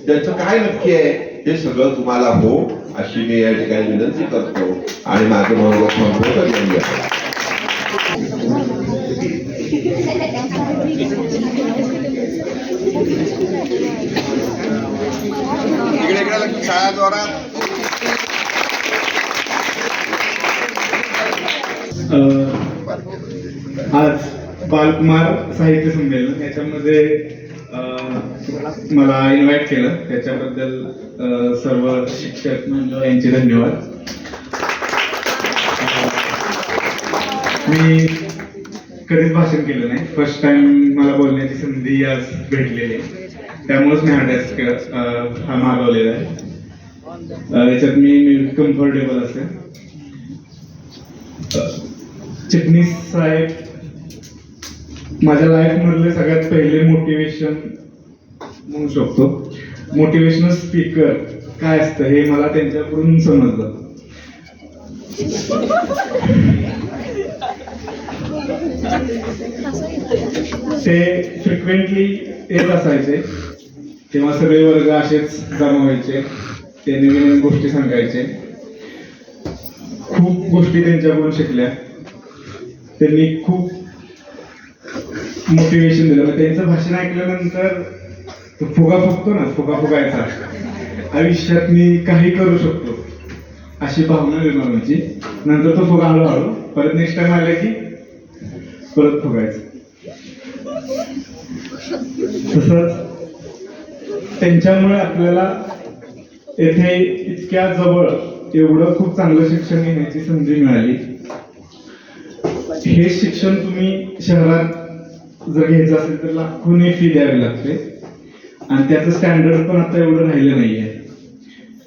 S1: त्यांचं काय नक्की आहे हे सगळं तुम्हाला हो अशी मी या ठिकाणी विनंती करतो आणि माझं मनोगत संपूर्ण घेऊन घ्या.
S5: आज बालकुमार साहित्य संमेलन याच्यामध्ये मला इन्व्हाइट केलं, त्याच्याबद्दल सर्व शिक्षक मंडळ यांचे धन्यवाद. मी कधीच भाषण केलं नाही, फर्स्ट टाइम मला बोलण्याची संधी आज भेटलेली आहे, त्यामुळेच मी हा मागवलेला आहे. याच्यात मी कम्फर्टेबल असेल. चिटणीस साहेब माझ्या लाईफ मधले सगळ्यात पहिले मोटिवेशन म्हणू शकतो. मोटिवेशनल स्पीकर काय असतं हे मला त्यांच्याकडून समजलं. ते फ्रिक्वेंटली येत असायचे, तेव्हा सगळे वर्ग असेच जमा व्हायचे, ते नवीन नवीन गोष्टी सांगायचे. खूप गोष्टी त्यांच्याकडून शिकल्या. त्यांनी खूप मोटिवेशन दिलं. मग त्यांचं भाषण ऐकल्यानंतर तो फुगा फुगतो ना, फुगा फुगायचा, आयुष्यात मी काही करू शकतो अशी भावना निर्माण व्हायची. नंतर तो फुगा हळूहळू परत नेक्स्ट टाइम आला की परत फुगायचं. तसंच त्यांच्यामुळे आपल्याला येथे इतक्या जवळ एवढं खूप चांगलं शिक्षण घेण्याची संधी मिळाली. हे शिक्षण तुम्ही शहरात जर घ्यायचं असेल तर लाखोनी फी द्यावी लागते आणि त्याचं स्टँडर्ड पण आता एवढं राहिलं नाहीये.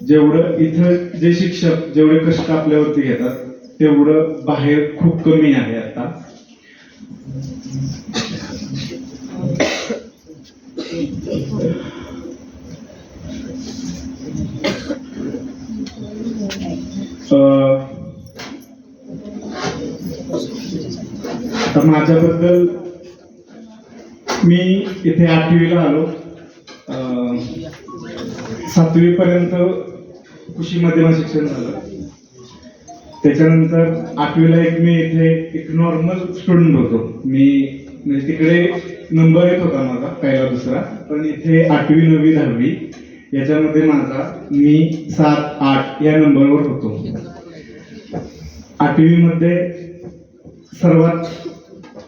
S5: जेवढं इथं जे शिक्षक जेवढे कष्ट आपल्यावरती घेतात तेवढं बाहेर खूप कमी आहे आता. आता माझ्याबद्दल मी इथे 8वीला आलो. 7वी पर्यंत कृषी माध्यम शिक्षण झालं. त्याच्यानंतर 8वीला मी इथे एक नॉर्मल स्टुडंट होतो. मी म्हणजे तिकडे नंबर येत होता माझा पहिला दुसरा, पण इथे 8वी 9वी 10वी याच्यामध्ये मी 7 8 या नंबरवर होतो. 8वी मध्ये सर्वात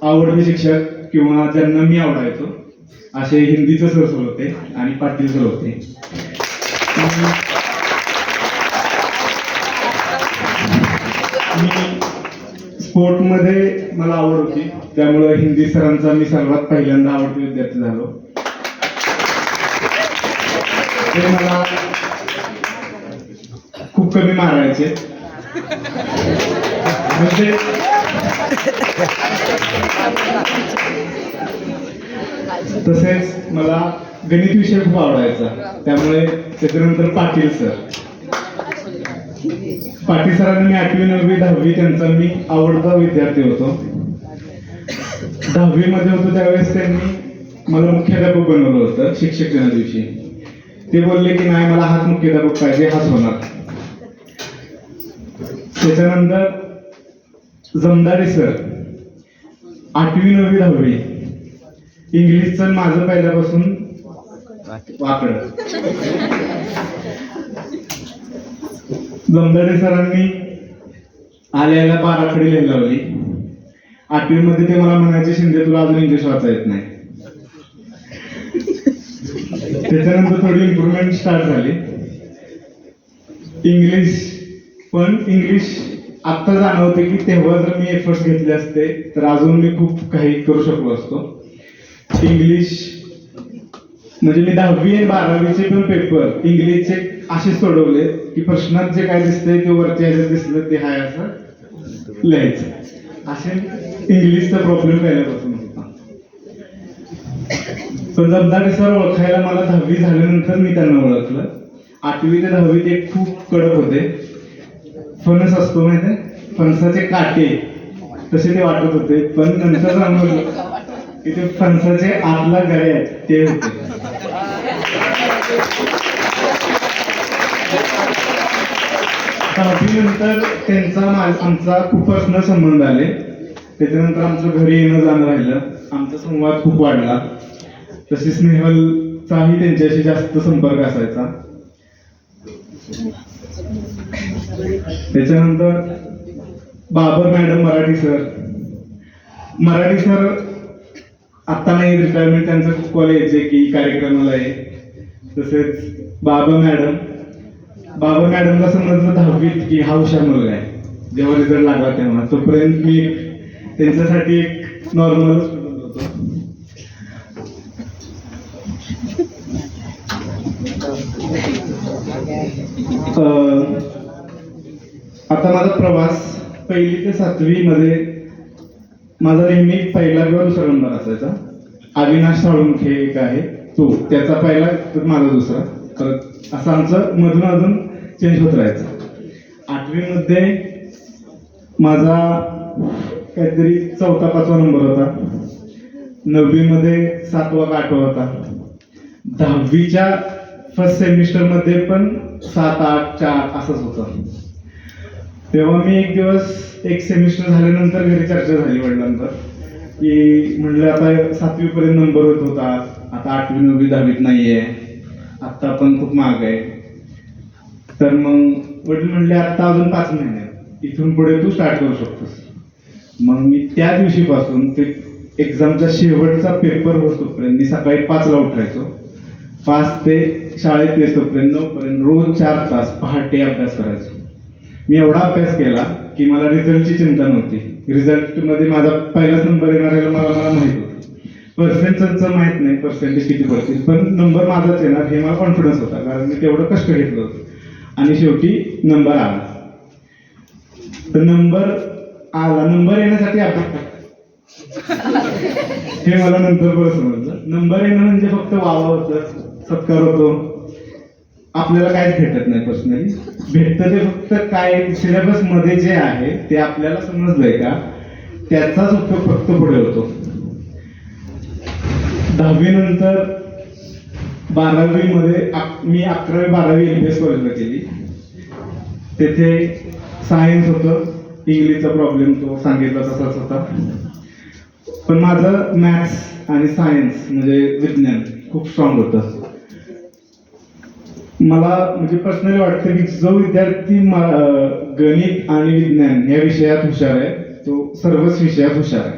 S5: आवडते शिक्षक किंवा ज्यांना मी आवडायचो असे हिंदीचे सर होते आणि पाटील सर होते. स्पोर्टमध्ये मला आवड होती, त्यामुळे हिंदी सरांचा मी सर्वात पहिल्यांदा आवडते विद्यार्थी झालो. ते मला खूप कमी मारायचे. म्हणजे तसेच मला गणित विषय खूप आवडायचा, त्यामुळे त्याच्यानंतर पाटील सरांनी मी 8वी 9वी 10वी त्यांचा मी आवडता विद्यार्थी होतो. 10वी मध्ये होतो त्यावेळेस त्यांनी मला मुख्याध्यापक बनवलं होतं शिक्षक दिना दिवशी. ते बोलले की नाही, मला हाच मुख्याध्यापक पाहिजे, हाच होणार. त्याच्यानंतर जमदारे सर 8वी 9वी 10वी इंग्लिशचं माझं पहिल्यापासून वाकड. जमदारे सरांनी आल्याला 12 खडी लिहायला लावली. 8वी मध्ये ते मला म्हणायचे, शिंदे तुला अजून इंग्लिश वाचा येत नाही. त्याच्यानंतर थोडी इम्प्रुव्हमेंट स्टार्ट झाली. इंग्लिश आत्ता जाणवते की तेव्हा जर मी एफर्ट्स घेतले असते तर अजून मी खूप काही करू शकलो असतो. इंग्लिश म्हणजे मी 10वी आणि 12वीचे पण पेपर इंग्लिशचे असे सोडवले की प्रश्नात जे काय दिसतंय ते वरच्या ह्याच्यात दिसलं ते हाय असं लिहायचं. असे इंग्लिशचा प्रॉब्लेम पहिल्यापासून होता. पण जमदारे सर ओळखायला मला 10वी झाल्यानंतर मी त्यांना ओळखलं. 8वी ते 10वी ते खूप कडक होते. फणस असतो माहिती, फणसाचे काटे तसे ते वाटत होते, पण नंतर जाणवलं की ते फणसाचे आतला गळे आहेत ते होते. नंतर त्यांचा आमचा खूप पर्सनल संबंध आले. त्याच्यानंतर आमचं घरी येणं जाणं राहिलं, आमचा संवाद खूप वाढला. तसेच स्नेहलचाही त्यांच्याशी जास्त संपर्क असायचा. त्याच्यानंतर बाबर मॅडम मराठी सर आता नाही, रिटायरमेंट त्यांचं खूप कॉल यायचे की कार्यक्रमाला आहे. तसेच बाबर मॅडमला समजलं 10वीत की हा हुशार मुलगा आहे. जेव्हा रिझल्ट लागला तेव्हा तोपर्यंत मी त्यांच्यासाठी एक नॉर्मल स्टुडंट होतो. आता माझा प्रवास 1ली ते 7वी मध्ये माझा नेहमी पहिला किंवा दुसरा नंबर असायचा. अविनाश साळुंखे एक आहे तो, त्याचा पहिला तर माझा दुसरा, परत असं आमचं मधून अजून चेंज होत राहायचं. 8वी मध्ये माझा काहीतरी 4था 5वा नंबर होता. 9वी मध्ये 7वा का 8वा होता. 10वीच्या फर्स्ट सेमिस्टर मध्ये पण 7 8 4 असंच होतं. तेव्हा मी एक दिवस एक सेमिस्टर झाल्यानंतर घरी चर्चा झाली वडिलांवर की म्हणलं आता 7वी पर्यंत नंबर होत होता, आता 8वी 9वी 10वीत नाहीये, आता पण खूप महाग आहे. तर मग वडील म्हणले आता अजून 5 महिने इथून पुढे तू स्टार्ट करू शकतोस. मग मी त्या दिवशीपासून ते एक्झामचा शेवटचा पेपर होतोपर्यंत मी सकाळी 5ला उठायचो, 5 ते शाळेत येतोपर्यंत 9 पर्यंत रोज 4 तास पहाटे अभ्यास करायचो. मी एवढा अभ्यास केला की मला रिझल्टची चिंता नव्हती. रिझल्टमध्ये माझा पहिलाच नंबर येणार आहे मला माहित होतं. पर्सेंटेजचं माहित नाही पर्सेंटेज किती पडतील, पण नंबर माझाच येणार हे मला कॉन्फिडन्स होता, कारण मी तेवढं कष्ट घेतलं होतं आणि शेवटी नंबर आला. तर नंबर येण्यासाठी अभ्यास हे मला नंतर बरं समजलं. नंबर येणं म्हणजे फक्त वाव होतं, सत्कार होतो, आपल्याला काहीच भेटत नाही. पर्सनली भेटतं ते फक्त काय सिलेबस मध्ये जे आहे ते आपल्याला समजलंय का त्याचाच उपयोग फक्त पुढे होतो. 10वी नंतर 12वी मध्ये मी 11वी 12वी LBS कॉलेजला केली. तेथे सायन्स होतं, इंग्लिशचा प्रॉब्लेम तो सांगितला तसाच होता, पण माझं मॅथ्स आणि सायन्स म्हणजे विज्ञान खूप स्ट्रॉंग होतं. मला म्हणजे पर्सनली वाटतं की जो विद्यार्थी गणित आणि विज्ञान या विषयात हुशार आहे तो सर्वच विषयात हुशार आहे.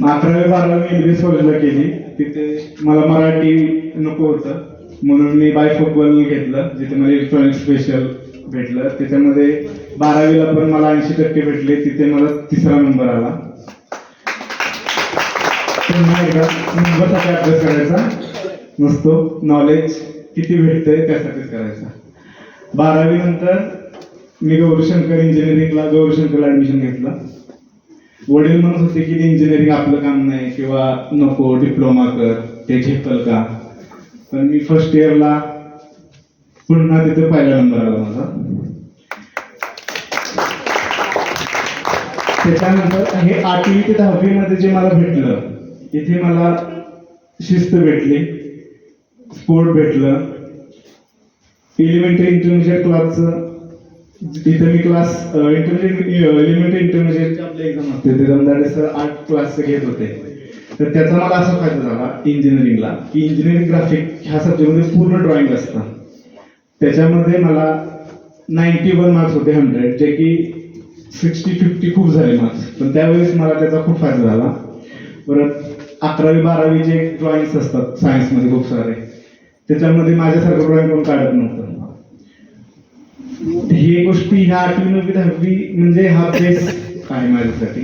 S5: अकरावी 12वी LBS कॉलेजला केली. तिथे मला मराठी नको होतं म्हणून मी बायफोकल घेतलं, जिथे मला इलेक्ट्रॉनिक स्पेशल भेटलं. त्याच्यामध्ये 12वीला पण मला 80% भेटले, तिथे मला 3रा नंबर आला. पुन्हा एकदा नंबरसाठी अभ्यास करायचा नसतो, नॉलेज किती भेटतंय त्यासाठीच करायचा. 12वी नंतर मी गौरीशंकर गौरीशंकरला ऍडमिशन घेतलं. वडील म्हणत होते की इंजिनिअरिंग आपलं काम नाही किंवा नको, डिप्लोमा कर, ते झेपल का. पण मी फर्स्ट इयरला पुन्हा तिथे पहिला नंबर आला माझा. त्याच्यानंतर हे 8वी ते 10वी मध्ये जे मला भेटलं, इथे मला शिस्त भेटली, स्पोर्ट भेटलं. एलिमेंटरी इंटरमिजिएट क्लासचं तिथे मी क्लास एलिमेंटरी इंटरमिजिएटचे आपले एक्झाम असते त्याच्यामध्ये सर 8 क्लास घेत होते. तर त्याचा मला असा फायदा झाला इंजिनिअरिंगला की इंजिनिअरिंग ग्राफिक ह्या सब्जेक्टमध्ये पूर्ण ड्रॉइंग असतं. त्याच्यामध्ये मला 91 मार्क्स होते 100, जे की 60-50 खूप झाले मार्क्स, पण त्यावेळेस मला त्याचा खूप फायदा झाला. परत 11वी 12वी जे ड्रॉइंग्स असतात सायन्समध्ये खूप सारे, त्याच्यामध्ये माझ्यासारखं ड्रॉइंग कोण काढत नव्हतं. ही गोष्टी ह्या 8वी 9वी 10वी म्हणजे हा बेस आहे माझ्यासाठी.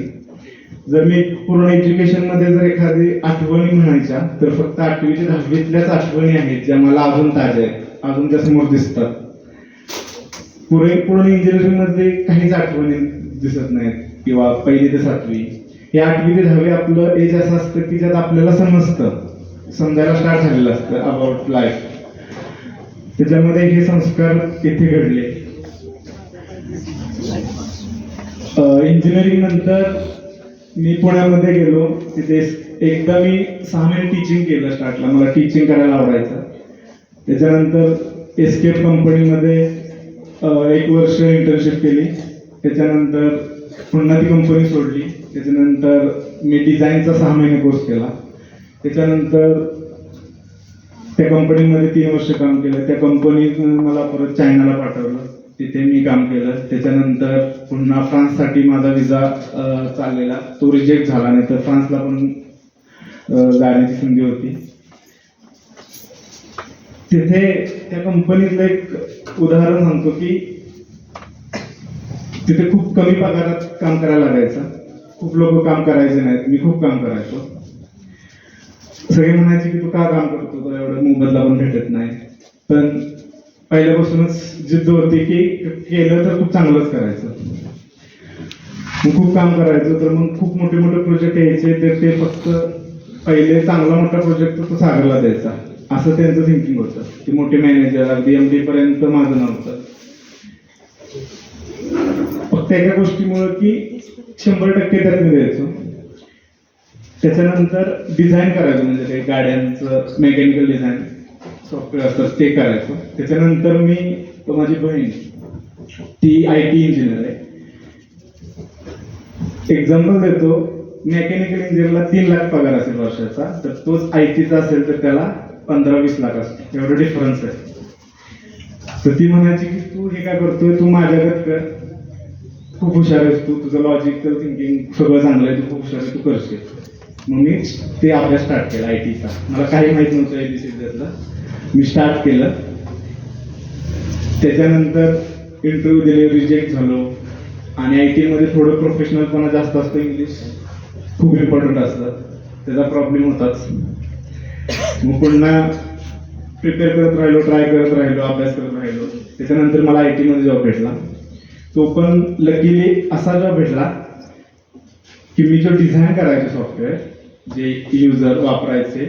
S5: जर मी पूर्ण एज्युकेशन मध्ये जर एखादी आठवणी म्हणायच्या तर फक्त 8वी ते 10वीतल्याच आठवणी आहेत ज्या मला अजून ताज्या आहेत, अजून त्या समोर दिसतात. पूर्ण इंजिनिअरिंग मध्ये काहीच आठवणी दिसत नाहीत किंवा 1ली ते 7वी. हे 8वी ते 10वी आपलं एज असं असतं की ज्यात आपल्याला समजायला स्टार्ट झालेलं असतं अबाउट लाईफ. त्याच्यामध्ये हे संस्कार इथे घडले. इंजिनिअरिंग नंतर मी पुण्यामध्ये गेलो. तिथे एकदा मी 6 महिने टीचिंग केलं स्टार्टला, मला टीचिंग करायला आवडायचं. त्याच्यानंतर एस्केप कंपनीमध्ये 1 वर्ष इंटर्नशिप केली. त्याच्यानंतर पुन्हा ती कंपनी सोडली. त्याच्यानंतर मी डिझाईनचा 6 महिने कोर्स केला. त्याच्यानंतर त्या कंपनीमध्ये 3 वर्ष काम केलं. त्या कंपनीनं मला परत चायनाला पाठवलं, तिथे मी काम केलं. त्याच्यानंतर पुन्हा फ्रान्ससाठी माझा विजा चाललेला, तो रिजेक्ट झाला, नाही तर फ्रान्सला पण जाण्याची संधी होती. तिथे त्या कंपनीतलं एक उदाहरण सांगतो की तिथे खूप कमी पगारात काम करायला लागायचं. खूप लोक काम करायचे नाहीत, मी खूप काम करायचो. सगळे म्हणायचे की तू का काम करतो, तुला एवढं मोबदला पण भेटत नाही. पण पहिल्यापासूनच जिद्द होती की केलं तर खूप चांगलंच करायचं. मग खूप काम करायचं, तर मग खूप मोठे मोठे प्रोजेक्ट यायचे, तर ते फक्त पहिले चांगला मोठा प्रोजेक्ट तो सागरला द्यायचा, असं त्यांचं थिंकिंग होतं. ते मोठे मॅनेजर अगदी MD पर्यंत माझं नव्हतं. फक्त एका गोष्टीमुळे की 100% त्यात मी द्यायचो. त्याच्यानंतर डिझाईन करायचो, म्हणजे काही गाड्यांचं मेकॅनिकल डिझाईन. सॉफ्टवेअर असतात ते करायचो. त्याच्यानंतर मी माझी बहीण ती IT इंजिनियर आहे. एक्झाम्पल देतो, मेकॅनिकल इंजिनियरला 3 लाख पगार असेल वर्षाचा, तर तोच ITचा असेल तर त्याला 15-20 लाख असतो. एवढं डिफरन्स आहे. तर ती म्हणायची की तू हे काय करतोय, तू माझ्याकडे कर, खूप हुशार आहेस तू, तुझं लॉजिकल थिंकिंग सगळं चांगलं आहे, तू खूप हुशार आहे, तू करशील. मग मी ते अभ्यास स्टार्ट केला ITचा. मला काही माहित नव्हतं ABCDला. मी स्टार्ट केलं. त्याच्यानंतर इंटरव्ह्यू दिले, रिजेक्ट झालो. आणि IT मध्ये थोडं प्रोफेशनलपणा जास्त असतं, इंग्लिश खूप इम्पॉर्टंट असतं, त्याचा प्रॉब्लेम होताच. मग पुन्हा प्रिपेअर करत राहिलो, ट्राय करत राहिलो, अभ्यास करत राहिलो. त्याच्यानंतर मला IT मध्ये जॉब भेटला. तो पण लकीली असा जॉब भेटला की मी जो डिझाईन करायचो सॉफ्टवेअर, जे युजर वापरायचे,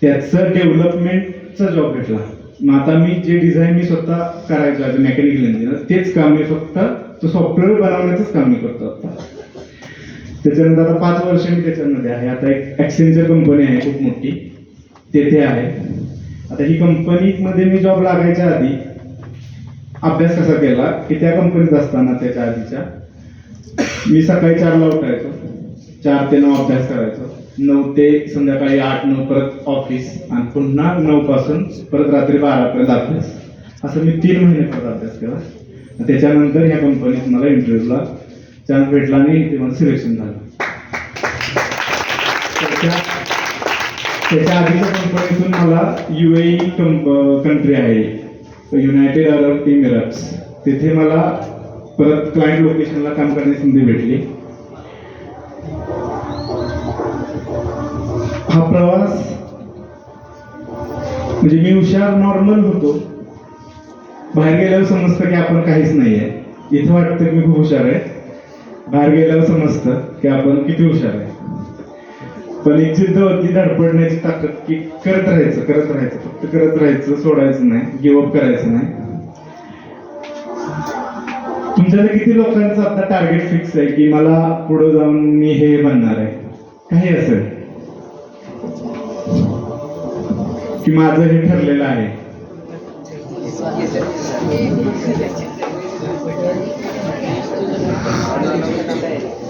S5: त्याचं डेव्हलपमेंटचा जॉब भेटला. मग आता मी जे डिझाईन मी स्वतः करायचो ॲज अ मेकॅनिकल इंजिनियर, तेच काम मी फक्त तो सॉफ्टवेअर बनवण्याचंच काम मी करतो आता. त्याच्यानंतर आता 5 वर्ष मी त्याच्यामध्ये आहे. आता एक ॲक्सेंचर कंपनी आहे खूप मोठी, तेथे आहे. आता ही कंपनीमध्ये मी जॉब लागायच्या आधी अभ्यास कसा केला की त्या कंपनीत असताना त्याच्या आधीच्या मी सकाळी 4ला उठायचो, 4 ते 9 अभ्यास करायचो, 9 ते संध्याकाळी 8-9 परत ऑफिस, आणि पुन्हा 9 पासून परत रात्री 12 पर्यंत अभ्यास. असं मी 3 महिने परत अभ्यास केला. त्याच्यानंतर ह्या कंपनीत मला इंटरव्ह्यूला चान्स भेटला आणि ते मला सिलेक्शन झालं. त्याच्या आधीच्या कंपनीतून मला UAE कंट्री आहे, युनायटेड अरब इमिरेट्स, तिथे मला परत क्लायंट लोकेशनला काम करण्याची संधी भेटली. हा प्रवास म्हणजे मी हुशार नॉर्मल होतो, बाहेर गेल्यावर समजतं की आपण काहीच नाही आहे. इथं वाटतं की मी खूप हुशार आहे, बाहेर गेल्यावर समजतं की आपण किती हुशार आहे. पण एक जिद्द होती, धडपडण्याची ताकद, की करत राहायचं, फक्त करत राहायचं, सोडायचं नाही, गिव्हअप करायचं नाही. तुमच्याकडे किती लोकांचं आता टार्गेट फिक्स आहे की मला पुढे जाऊन मी हे बनणार आहे, काही असेल की माझं हे ठरलेलं आहे.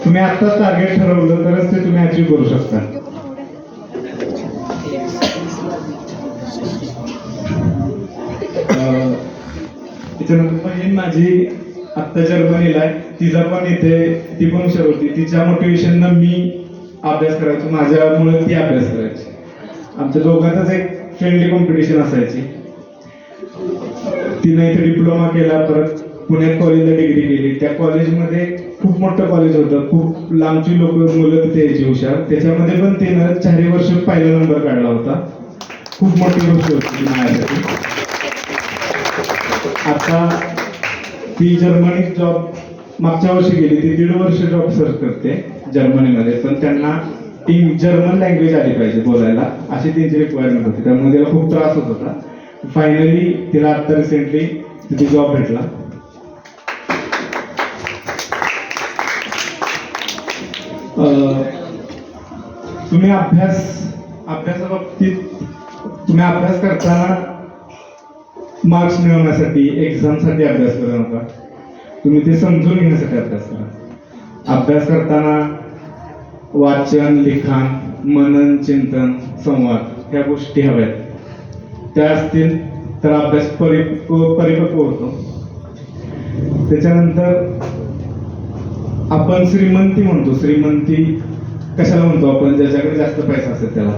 S5: तुम्ही आता टार्गेट ठरवलं तरच ते तुम्ही अचीव्ह करू शकता. त्याच्यानंतर बहीण माझी आत्ता जर्मनीला आहे, तिचा पण इथे, ती पण हुशार होती. तिच्या मोटिवेशननं मी अभ्यास करायचो, माझ्यामुळे ती अभ्यास करायची. आमच्या दोघांतच एक फ्रेंडली कॉम्पिटिशन असायची. तिने इथे डिप्लोमा केला, परत पुण्यात कॉलेजला डिग्री केली. त्या कॉलेजमध्ये खूप मोठं कॉलेज होतं, खूप लांबची मुलं तिथे यायची हुशार. त्याच्यामध्ये पण तिनं 4 वर्ष पहिला नंबर काढला होता. खूप मोठी गोष्ट होती माझ्यासाठी. आता ती जर्मनीत जॉब मागच्या वर्षी गेली, ती 1.5 वर्ष जॉब सर्च करते जर्मनीमध्ये. पण त्यांना जर्मन लँग्वेज आली पाहिजे बोलायला, अशी त्यांची रिक्वायरमेंट होती. त्यामुळे तिला खूप त्रास होत होता. फायनली तिला आता रिसेंटली तिथे जॉब भेटला. तुम्ही अभ्यासाबाबतीत तुम्ही अभ्यास करताना मार्क्स मिळवण्यासाठी, एक्झामसाठी अभ्यास करू नका. तुम्ही ते समजून घेण्यासाठी अभ्यास करा. अभ्यास करताना वाचन, लिखाण, मनन, चिंतन, संवाद ह्या गोष्टी हव्यात. त्या असतील तर अभ्यास परिपक्व होतो. त्याच्यानंतर आपण श्रीमंती म्हणतो, श्रीमंती कशाला म्हणतो आपण, ज्याच्याकडे जास्त पैसा असेल त्याला.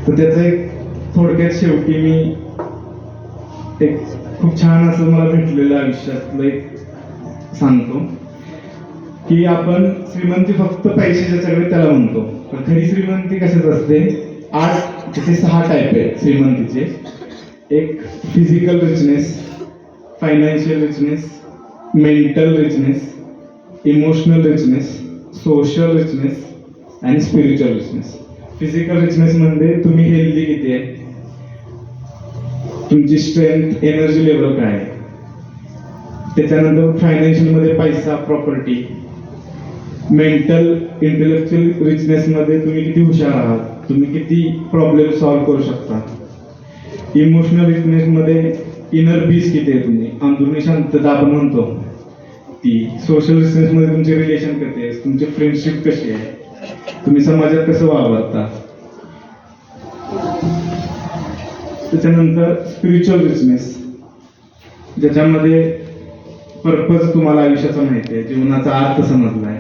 S5: तर त्याचं एक थोडक्यात शेवटी मी एक खूप छान असं मला भेटलेलं आयुष्यातलं एक सांगतो की आपण श्रीमंती फक्त पैसे ज्याच्याकडे त्याला म्हणतो, पण खरी श्रीमंती कशाच असते. 6 टाईप आहे श्रीमंतीचे. एक physical richness, financial richness, mental richness, emotional richness, social richness आणि स्पिरिच्युअल रिचनेस. फिजिकल रिचनेस म्हणजे तुम्ही हेल्दी किती आहे, तुमची स्ट्रेंथ, एनर्जी लेवल काय आहे. त्याच्यानंतर फायनान्शियल मध्ये पैसा, प्रॉपर्टी. मेंटल इंटेलेक्च्युअल रिचनेस मध्ये तुम्ही किती हुशार आहात, तुम्ही किती प्रॉब्लेम सॉल्व्ह करू शकता. इमोशनल रिचनेसमध्ये इनर पीस किती आहे, तुम्ही अंतर्गत शांतता आपण म्हणतो ती. सोशल रिचनेसमध्ये तुमचे रिलेशन कसे आहे, तुमची फ्रेंडशिप कशी आहे, तुम्ही समाजात कसं वावरता. त्याच्यानंतर स्पिरिच्युअल रिचनेस, ज्याच्यामध्ये पर्पज तुम्हाला आयुष्याचा माहिती आहे, जीवनाचा अर्थ समजला आहे,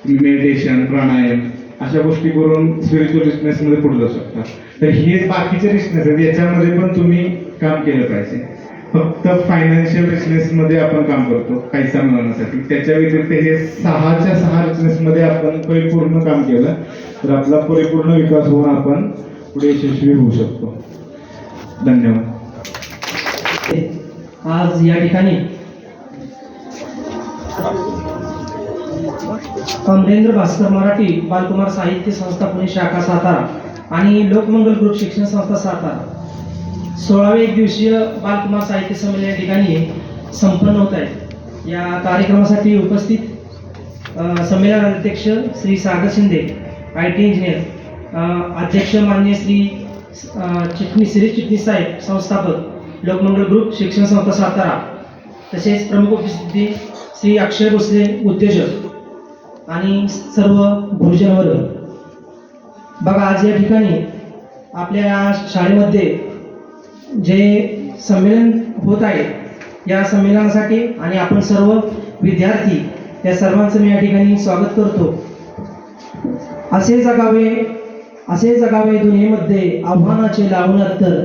S5: तुम्ही मेडिटेशन, प्राणायाम अशा गोष्टी करून स्पिरिच्युअल रिचनेसमध्ये पुढे जाऊ शकता. तर हे बाकीचे रिचनेस आहेत, याच्यामध्ये पण तुम्ही काम केलं पाहिजे. फक्त फायनान्शियल रिचनेसमध्ये आपण काम करतो पैसा मिळवण्यासाठी, त्याच्या व्यतिरिक्त हे 6च्या 6 रिचनेसमध्ये आपण परिपूर्ण काम केलं तर आपला परिपूर्ण विकास होऊन आपण पुढे यशस्वी होऊ शकतो. धन्यवाद.
S6: आज या ठिकाणी अमरेंद्र भास्कर मराठी बालकुमार साहित्य संस्था पुणे शाखा सातारा आणि लोकमंगल ग्रुप शिक्षण संस्था सातारा 16वे एक दिवसीय बालकुमार साहित्य संमेलन या ठिकाणी संपन्न होत आहे. या कार्यक्रमासाठी उपस्थित संमेलन अध्यक्ष श्री सागर शिंदे IT इंजिनियर, अध्यक्ष माननीय श्री चिटणीस साहेब संस्थापक लोकमंगल ग्रुप शिक्षण संस्था सातारा, तसेच प्रमुख उपस्थिती श्री अक्षय भोसले उद्योजक आणि सर्व गुरुजनवर्ग. बघा, आज या ठिकाणी आपल्या या शाळेमध्ये जे संमेलन होत आहे या संमेलनासाठी आणि आपण सर्व विद्यार्थी या सर्वांचं मी या ठिकाणी स्वागत करतो. असे जगावे दुनियेमध्ये आव्हानाचे लावून तर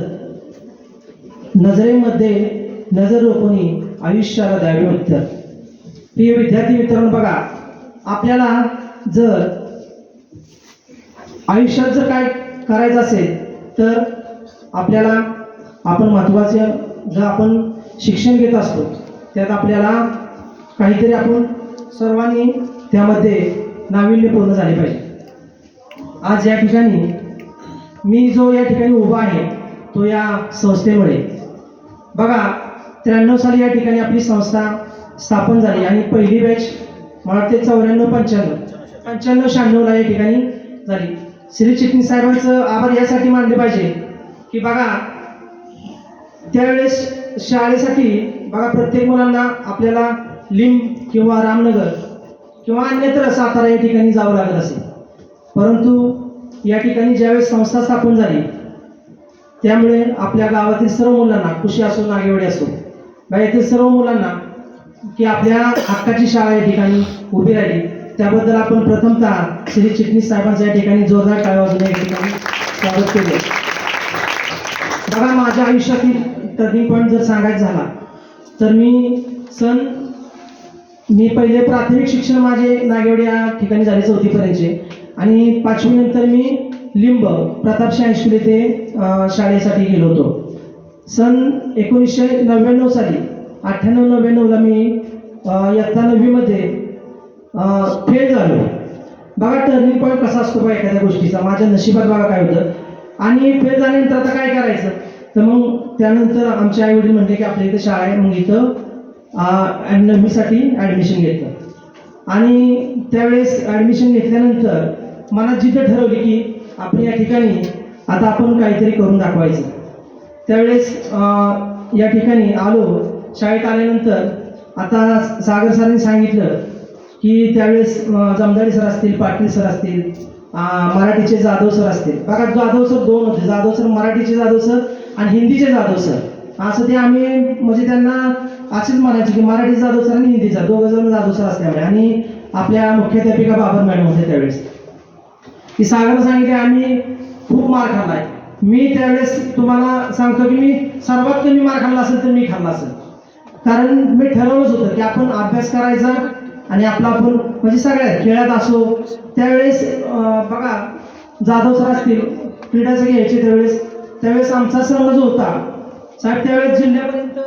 S6: नजरेमध्ये नजर रोखून आयुष्याला द्यावे उत्तर. प्रिय विद्यार्थी मित्रांनो, बघा, आपल्याला जर आयुष्यात जर काय करायचं असेल तर आपल्याला आपण महत्त्वाचं जर आपण शिक्षण घेत असतो त्यात आपल्याला काहीतरी आपण सर्वांनी त्यामध्ये नाविन्यपूर्ण झाले पाहिजे. आज या ठिकाणी मी जो या ठिकाणी उभा आहे तो या संस्थेमुळे. बघा, 93 साली या ठिकाणी आपली संस्था स्थापन झाली आणि पहिली बॅच मला वाटते 95-96ला या ठिकाणी झाली. श्री चिटणीस साहेबांचं आभार यासाठी मानले पाहिजे की बघा, त्यावेळेस शाळेसाठी बघा प्रत्येक मुलांना आपल्याला लिंब किंवा रामनगर किंवा अन्यत्र सातारा या ठिकाणी जावं लागत असेल. परंतु या ठिकाणी ज्यावेळेस संस्था स्थापन झाली त्यामुळे आपल्या गावातील सर्व मुलांना, कुशी असो नागेवाडी असो, येथील सर्व मुलांना की आपल्या हक्काची शाळा या ठिकाणी उभी राहिली. त्याबद्दल आपण प्रथमतः श्री चिटणीस साहेबांचं या ठिकाणी जोरदार टाळ्या वाजवून या ठिकाणी स्वागत केले. बघा, माझ्या आयुष्यातील टर्निंग पॉईंट जर सांगायचं झाला तर मी पहिले प्राथमिक शिक्षण माझे नागेवाडी या ठिकाणी झाले 4थीपर्यंतचे आणि 5वी नंतर मी लिंब प्रतापशाह हायस्कूल येथे शाळेसाठी गेलो होतो. सन 1999 साली 98-99ला मी इयत्ता 9वीमध्ये फेल झालो. बघा, टर्निंग पॉईंट कसा असतो बघा एखाद्या गोष्टीचा. माझ्या नशिबात बघा काय होतं. आणि फेल झाल्यानंतर आता काय करायचं, तर मग त्यानंतर आमचे आई वडील म्हणले की आपल्या इथं शाळा आहे, मग इथं 9वीसाठी ॲडमिशन घेतलं. आणि त्यावेळेस ॲडमिशन घेतल्यानंतर मनात जिद्द ठरवली की आपण या ठिकाणी आता आपण काहीतरी करून दाखवायचं. त्यावेळेस या ठिकाणी आलो. शाळेत आल्यानंतर आता सागर सरांनी सांगितलं की त्यावेळेस जमदाडे सर असतील, पाटील सर असतील, मराठीचे जाधव सर असतील. बघा, जाधव सर 2 होते. जाधव सर मराठीचे जाधव सर आणि हिंदीचे जाधव सर, असं ते आम्ही म्हणजे त्यांना असेच म्हणायचे की मराठी जाधव सर आणि हिंदीचा 2 जण जाधव सर असल्यामुळे. आणि आपल्या मुख्याध्यापिका बाबर मॅडम होते त्यावेळेस. की सागरनं सांगितले आम्ही खूप मार खाल्लाय. मी त्यावेळेस तुम्हाला सांगतो की मी सर्वात कमी मार खाल्ला असेल तर मी खाल्ला असेल. कारण मी ठरवलंच होतं की आपण अभ्यास करायचा आणि आपला आपण म्हणजे सगळ्यात खेळात असो. त्यावेळेस बघा, जाधव सर असतील क्रीडाचं घ्यायचे त्यावेळेस आमचा संघ जो होता साहेब, त्यावेळेस जिल्ह्यापर्यंत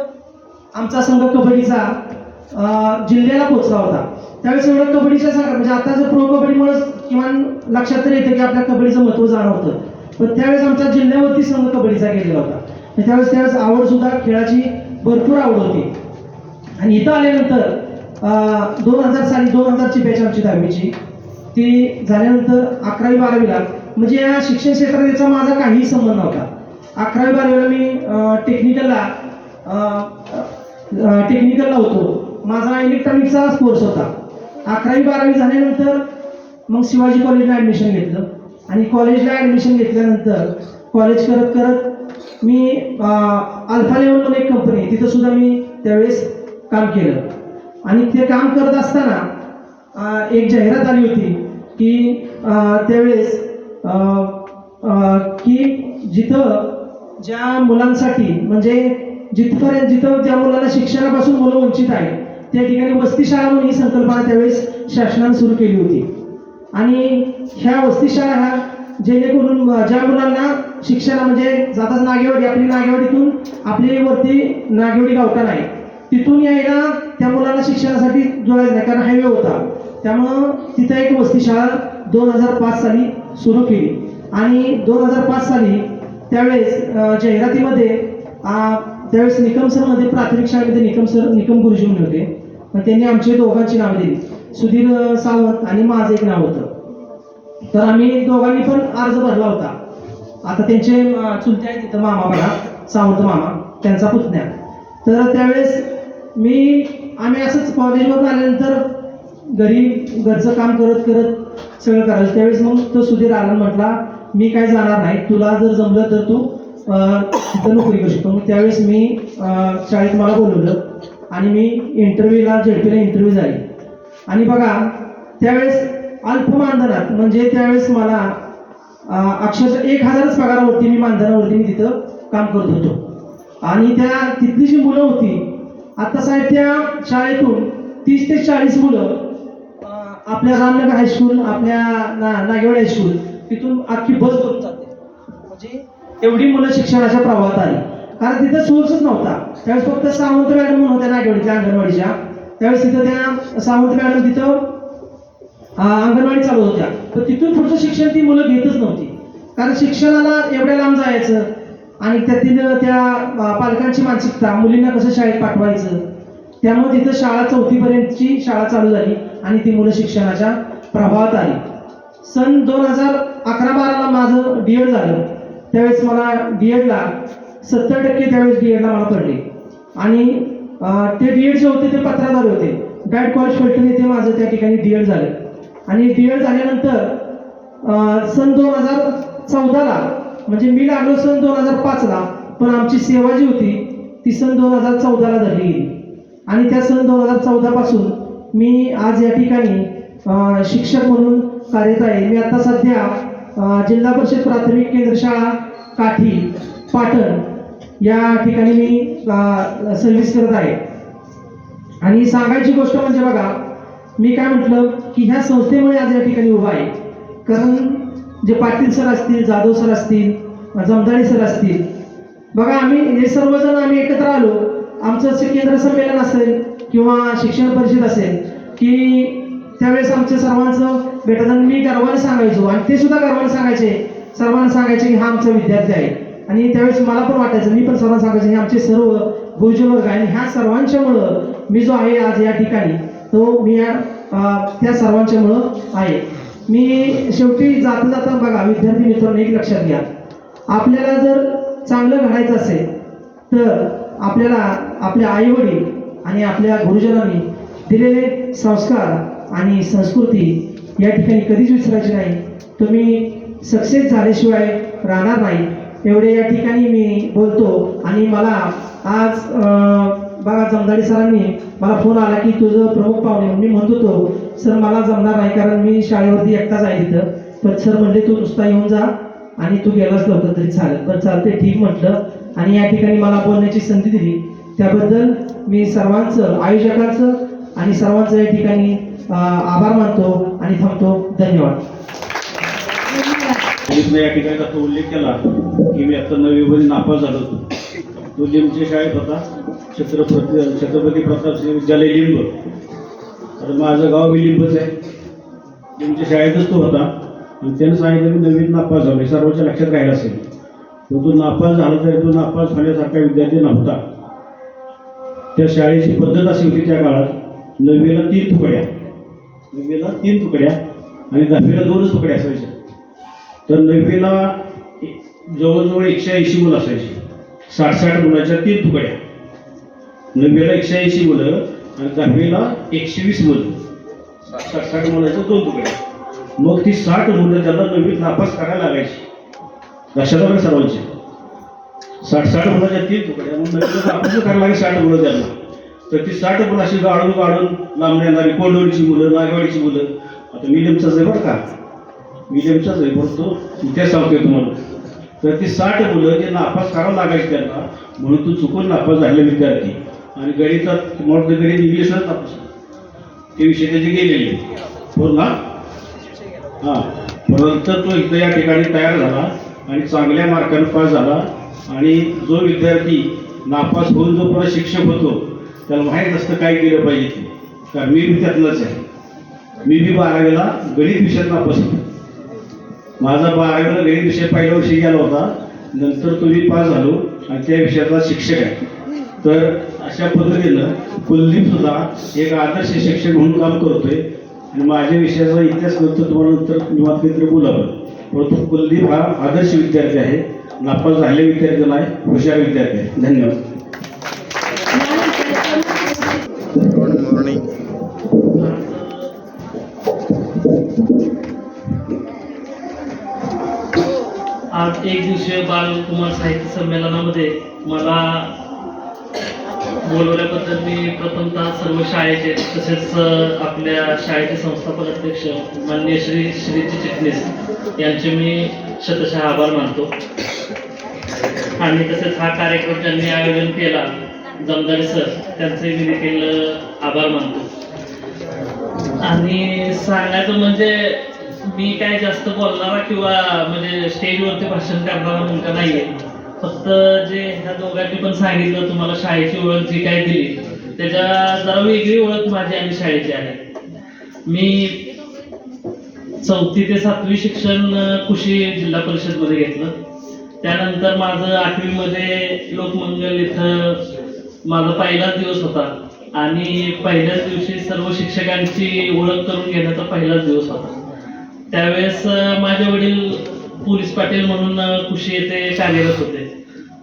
S6: आमचा संघ कबड्डीचा जिल्ह्याला पोहोचला होता. त्यावेळेस एवढं कबड्डीच्या संघ म्हणजे आता जर प्रो कबड्डीमुळे किमान लक्षात तरी येतं की आपल्या कबड्डीचं महत्त्व जाणवतं. पण त्यावेळेस आमच्या जिल्ह्यावरती संघ कबड्डीचा गेलेला होता. त्यावेळेस आवड सुद्धा खेळाची भरपूर आवड होती. आणि इथं आल्यानंतर 2000 साली 2000ची बॅच आमची 10वीची ती झाल्यानंतर 11वी 12वीला म्हणजे या शिक्षण क्षेत्रात याचा माझा काहीही संबंध नव्हता. 11वी-12वीला मी टेक्निकलला होतो. माझा इलेक्ट्रॉनिक्सचा कोर्स होता. 11वी-12वी झाल्यानंतर मग शिवाजी कॉलेजला ॲडमिशन घेतलं आणि कॉलेजला ॲडमिशन घेतल्यानंतर कॉलेज करत करत मी अल्फा लेवल म्हणून एक कंपनी आहे, तिथं सुद्धा मी त्यावेळेस काम केलं. आणि ते काम करत असताना एक जाहिरात आली होती की त्यावेळेस की जिथं ज्या मुलांसाठी म्हणजे जिथं ज्या मुलांना शिक्षणापासून मुलं वंचित आहे त्या ठिकाणी वसती शाळा म्हणून ही संकल्पना त्यावेळेस शासनाने सुरू केली होती. आणि ह्या वसती शाळा ह्या जेणेकरून ज्या मुलांना शिक्षण म्हणजे जाताच नागेवाडी, आपली नागेवाडीतून आपली वरती नागेवाडी गावठाण आहे, तिथून यायला त्या मुलांना शिक्षणासाठी जोडायचं नाही कारण हायवे होता. त्यामुळं तिथं एक वसती शाळा 2005 साली सुरू केली. आणि 2005 साली त्यावेळेस जाहिरातीमध्ये त्यावेळेस निकम सरमध्ये प्राथमिक शाळेमध्ये निकम गुरुजी म्हणून होते. मग त्यांनी आमची दोघांची नावं दिली, सुधीर सावंत आणि माझं एक नाव होतं. तर आम्ही दोघांनी पण अर्ज भरला होता. आता त्यांचे चुलते आहेत तिथं मामा बघा, सावंत मामा, त्यांचा पुतण्या. तर त्यावेळेस आम्ही असंच कॉलेजवरून आल्यानंतर घरचं काम करत करत सगळं करायचं. त्यावेळेस मग तो सुधीर आला म्हटला मी काय जाणार नाही, तुला जर जमलं तर तू तिथं नोकरी करू शकतो. मग त्यावेळेस मी शाळेत मला बोलवलं आणि मी इंटरव्ह्यूला झेडपीला इंटरव्ह्यू झाली. आणि बघा त्यावेळेस अल्प मानधनात म्हणजे त्यावेळेस मला अक्षरशः 1000च पगारावरती मी मानधनावरती मी तिथं काम करत होतो. आणि तिथली जी मुलं होती आता साहेब त्या शाळेतून 30 ते 40 मुलं आपल्या रामनगर हायस्कूल, आपल्या नागेवाडी हायस्कूल तिथून अख्खी बस करून जाते. म्हणजे एवढी मुलं शिक्षणाच्या प्रवाहात आली कारण तिथं सोर्सच नव्हता. त्यावेळेस फक्त सावंत मॅडम म्हणून होत्या नागेवाडीच्या अंगणवाडीच्या. त्यावेळेस तिथं त्या सावंत मॅडम तिथं अंगणवाडी चालू होत्या. तर तिथून पुढचं शिक्षण ती मुलं घेतच नव्हती कारण शिक्षणाला एवढ्या लांब जायचं आणि त्यातील त्या पालकांची मानसिकता मुलींना कसं शाळेत पाठवायचं. त्यामुळे तिथं शाळा 4थीपर्यंतची शाळा चालू झाली आणि ती मुलं शिक्षणाच्या प्रभावात आली. सन 2011-12ला माझं D.Ed झालं. त्यावेळेस मला D.Edला 70% त्यावेळेस D.Edला मला पडले. आणि ते D.Ed जे होते ते पत्राद्वारे होते. डायट कॉलेज फलटण येथे माझं त्या ठिकाणी D.Ed झालं. आणि D.Ed झाल्यानंतर सन 2014ला म्हणजे मी लागलो सन 2005ला, पण आमची सेवा जी होती ती सन 2014ला धरली गेली. आणि त्या सन 2014 पासून मी आज या ठिकाणी शिक्षक म्हणून कार्यरत आहे. मी आता सध्या जिल्हा परिषद प्राथमिक केंद्र शाळा काठी पाटण या ठिकाणी मी सर्व्हिस करत आहे. आणि सांगायची गोष्ट म्हणजे बघा मी काय म्हटलं की ह्या संस्थेमुळे आज या ठिकाणी उभा आहे. कारण जे पाटील सर असतील, जाधव सर असतील, जमदाडे सर असतील, बघा आम्ही हे सर्वजण आम्ही एकत्र आलो. आमचं केंद्र संमेलन असेल किंवा शिक्षण परिषद असेल की त्यावेळेस आमच्या सर्वांचं भेटायचं. मी गर्वाने सांगायचो आणि ते सुद्धा गर्वाने सांगायचे, सर्वांना सांगायचे की हा आमचा विद्यार्थी आहे. आणि त्यावेळेस मला पण वाटायचं, मी पण सर्वांना सांगायचं हे आमचे सर्व गुरुजन वर्ग आहे. आणि ह्या सर्वांच्यामुळं मी जो आहे आज या ठिकाणी तो मी त्या सर्वांच्यामुळं आहे. मी शेवटी जाता बघा विद्यार्थी मित्रांनो एक लक्षात घ्या, आपल्याला जर चांगलं घडायचं असेल तर आपल्याला आपल्या आईवडील आणि आपल्या गुरुजनांनी दिलेले संस्कार आणि संस्कृती या ठिकाणी कधीच विसरायची नाही. तुम्ही सक्सेस झाल्याशिवाय राहणार नाही एवढे या ठिकाणी मी बोलतो. आणि मला आज बघा जमदाडे सरांनी मला फोन आला की तुझं प्रमुख पाहुणे. मी म्हणतो तो सर मला जमणार नाही कारण मी शाळेवरती एकटाच आहे तिथं. पण सर म्हणले तू नुसता येऊन जा आणि तू गेलास लवकर तरी चालेल. पण चालते ठीक म्हटलं आणि या ठिकाणी मला बोलण्याची संधी दिली त्याबद्दल मी सर्वांचं आयोजकांचं आणि सर्वांचं या ठिकाणी आभार मानतो आणि थांबतो. धन्यवाद.
S7: या ठिकाणी आता उल्लेख केला की मी आता 9वी नापास झालो होतो. तो लिंबच्या शाळेत होता, छत्रपती प्रताप विद्यालय लिंब. तर माझं गाव बी लिंबच आहे. लिंबच्या शाळेतच तो होता. आणि त्यानं सांगितलं मी 9वीत नापास झालो. सर्वांच्या लक्षात राहिला असेल. तो नापास झाला तरी तो नापास होण्यासारखा विद्यार्थी नव्हता. त्या शाळेची पद्धत अशी होती त्या काळात, 9वीला 3 तुकड्या, 9वीला 3 तुकड्या आणि 10वीला 2च तुकड्या असायच्या. तर 9वीला जवळजवळ 180 मुलं असायची. 60-60 मुलाच्या 3 तुकड्या. 9वीला 180 मुलं आणि 10वीला 120 मुलं. 60-60 मुलाच्या 2 तुकड्या. मग ती 60 मुलं ज्यांना 9वीत नापास करायला लागायची. लक्षात आलं सर्वांचे. 60-60 मुलाच्या 3 तुकड्या. मग 9वीला नापास करायला लागेल 60 मुलं त्यांना. तर ती 60 मुलं अशी गाडून लांब येणारी कोंडवलीची मुलं, नागवाडीची मुलं. आता विलियमचाच आहे बरं का, विलियमचाच आहे बोलतो इतिहास सांगतोय तुम्हाला. तर ती 60 मुलं जे नापास करावं लागायची त्यांना, म्हणून तू चुकून नापास झालेले विद्यार्थी आणि गणितात मोठं गणित इंग्लिशच नापास, ते विषय त्याचे गेलेले हो ना. हां, परंतु तो इथं या ठिकाणी तयार झाला आणि चांगल्या मार्काने पास झाला. आणि जो विद्यार्थी नापास होऊन जो परत शिक्षक होतो त्याला माहीत असतं काय केलं पाहिजे ते. कारण मी त्यातलंच आहे. मी 12वीला गणित विषयात नापास होतो. माझा 12वीला गणित विषय पहिल्या वर्षी गेला होता. नंतर तो मी पास झालो आणि त्या विषयाचा शिक्षक आहे. तर अशा पद्धतीनं कुलदीप सुद्धा एक आदर्श शिक्षक म्हणून काम करतोय. आणि माझ्या विषयाचा इतिहास नंतर तुम्हाला नंतर निवांत काहीतरी बोलावं. परंतु कुलदीप हा आदर्श विद्यार्थी आहे. नापास झालेल्या विद्यार्थी नाही, हुशार विद्यार्थी आहे. धन्यवाद.
S8: आज 1 दिवसीय बालकुमार साहित्य संमेलनामध्ये मला बोलवल्याबद्दल मी प्रथमतः सर्व शाळेचे तसेच आपल्या शाळेचे संस्थापक अध्यक्ष माननीय श्रीजी चिटणीस यांचे मी शतशः आभार मानतो. आणि तसेच हा कार्यक्रम ज्यांनी आयोजन केला जमदारे सर, त्यांचे मी देखील आभार मानतो. आणि सांगायचं म्हणजे मी काय जास्त बोलणारा किंवा म्हणजे स्टेजवरती भाषण करणारा मुलगा नाहीये. फक्त जे ह्या दोघांनी पण सांगितलं तुम्हाला शाळेची ओळख जी काय दिली त्याच्या जरा वेगळी ओळख माझी आणि शाळेची आहे. मी 4वी ते 7वी शिक्षण कुशी जिल्हा परिषदमध्ये घेतलं. त्यानंतर माझं 8वी मध्ये लोकमंगल इथं माझा पहिलाच दिवस होता आणि पहिल्याच दिवशी सर्व शिक्षकांची ओळख करून घेण्याचा पहिलाच दिवस होता. त्यावेळेस माझे वडील पोलीस पाटील म्हणून कुशी येथे कार्यरत होते.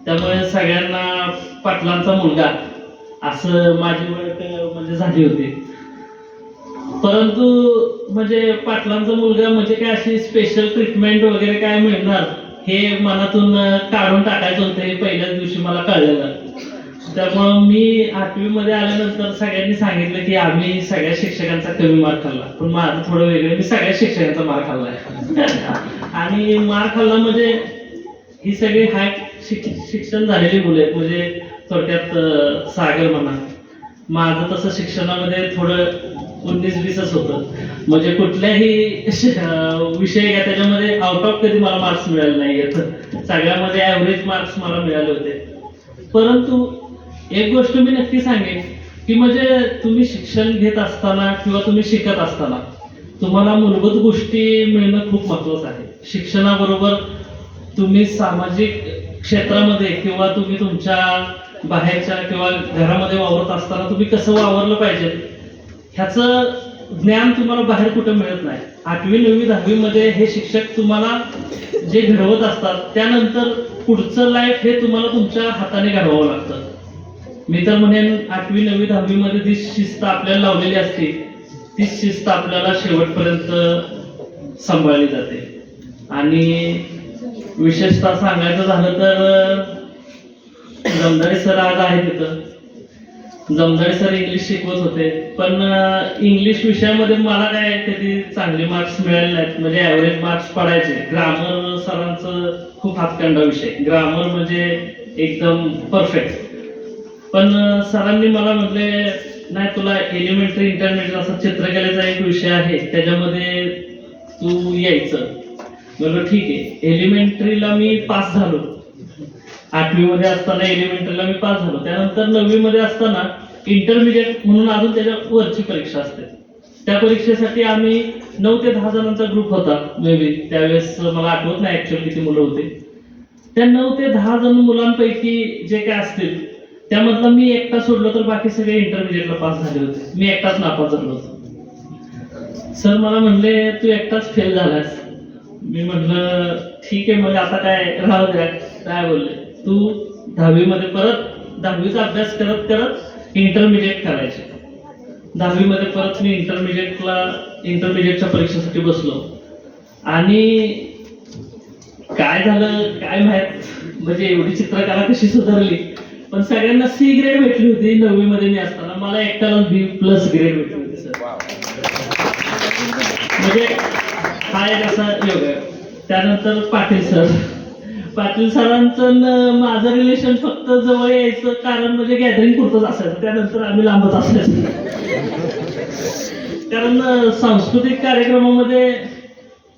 S8: त्यामुळे सगळ्यांना पाटलांचा मुलगा असं माझी ओळख म्हणजे झाली होती. परंतु म्हणजे पाटलांचा मुलगा म्हणजे काय अशी स्पेशल ट्रीटमेंट वगैरे काय मिळणार हे मनातून काढून टाकायचं होतं. हे पहिल्याच दिवशी मला कळलेलं. त्यामुळं मी 8वी मध्ये आल्यानंतर सगळ्यांनी सांगितलं की आम्ही सगळ्या शिक्षकांचा कमी मार्क खाल्ला. पण माझं थोडं वेगळं, मी सगळ्या शिक्षकांचा मार्क खाल्लाय. आणि मार्क खाल्ला म्हणजे ही सगळी हाय शिक्षण झालेली मुलं आहेत. म्हणजे थोडक्यात सागर म्हणा, माझं तसं शिक्षणामध्ये थोडं 19-20च होतं. म्हणजे कुठल्याही विषय घ्या त्याच्यामध्ये आउट ऑफ कधी मला मार्क्स मिळाले नाही आहेत. सगळ्यामध्ये ॲव्हरेज मार्क्स मला मिळाले होते. परंतु एक गोष्ट मी नक्की सांगेन की म्हणजे तुम्ही शिक्षण घेत असताना किंवा तुम्ही शिकत असताना तुम्हाला मूलभूत गोष्टी मिळणं खूप महत्त्वाचं आहे. शिक्षणाबरोबर तुम्ही सामाजिक क्षेत्रामध्ये किंवा तुम्ही तुमच्या बाहेरच्या किंवा घरामध्ये वावरत असताना तुम्ही कसं वावरलं पाहिजे ह्याचं ज्ञान तुम्हाला बाहेर कुठं मिळत नाही. 8वी, 9वी, 10वी मध्ये हे शिक्षक तुम्हाला जे घडवत असतात त्यानंतर पुढचं लाईफ हे तुम्हाला तुमच्या हाताने घडवावं लागतं. मी तर म्हणेन 8वी, 9वी, 10वी मध्ये जी शिस्त आपल्याला लावलेली असते तीच शिस्त आपल्याला शेवटपर्यंत सांभाळली जाते. आणि विशेषतः सांगायचं झालं तर जमदारे सर आज आहे तिथं. जमदारे सर इंग्लिश शिकवत होते. पण इंग्लिश विषयामध्ये मला काय कधी चांगले मार्क्स मिळाले नाहीत. म्हणजे ॲव्हरेज मार्क्स पडायचे. ग्रामर सरांचं खूप हातखंडा विषय. ग्रामर म्हणजे एकदम परफेक्ट. पण सरांनी मला म्हटले नाही तुला एलिमेंटरी इंटरमिडिएट असा चित्रकलेचा एक विषय आहे त्याच्यामध्ये तू यायचं. म्हटलं ठीक आहे. एलिमेंटरीला मी पास झालो. 8वी मध्ये असताना एलिमेंटरीला मी पास झालो. त्यानंतर 9वी मध्ये असताना इंटरमिडिएट म्हणून अजून त्याच्या वरची परीक्षा असते. त्या परीक्षेसाठी आम्ही 9 ते 10 जणांचा ग्रुप होता मे बी. त्यावेळेस मला आठवत नाही ऍक्च्युअली किती मुलं होते. त्या 9 ते 10 जण मुलांपैकी जे काय असतील त्यामधला मी एकटा सोडलो तर बाकी सगळे इंटरमिडिएटला पास झाले होते. मी एकटाच नापास झालो होतो. सर मला म्हणले तू एकटाच फेल झालास. मी म्हटलं ठीक आहे, मग आता काय राहू द्या. काय बोलले, तू 10वीमध्ये परत 10वीचा अभ्यास करत करत इंटरमिजिएट करायचे. 10वीमध्ये परत मी इंटरमिजिएटच्या परीक्षेसाठी बसलो आणि काय झालं काय माहित, म्हणजे एवढी चित्रकला कशी सुधारली. पण सगळ्यांना C ग्रेड भेटली होती 9वीमध्ये मी असताना, मला एकट्याला B+ ग्रेड भेटली होती सर. म्हणजे हा एक असा योग आहे. त्यानंतर पाटील सरांचं माझं रिलेशन फक्त जवळ यायचं कारण म्हणजे गॅदरिंग पुरतंच असायचं, त्यानंतर आम्ही लांबच असायचो. कारण सांस्कृतिक कार्यक्रमामध्ये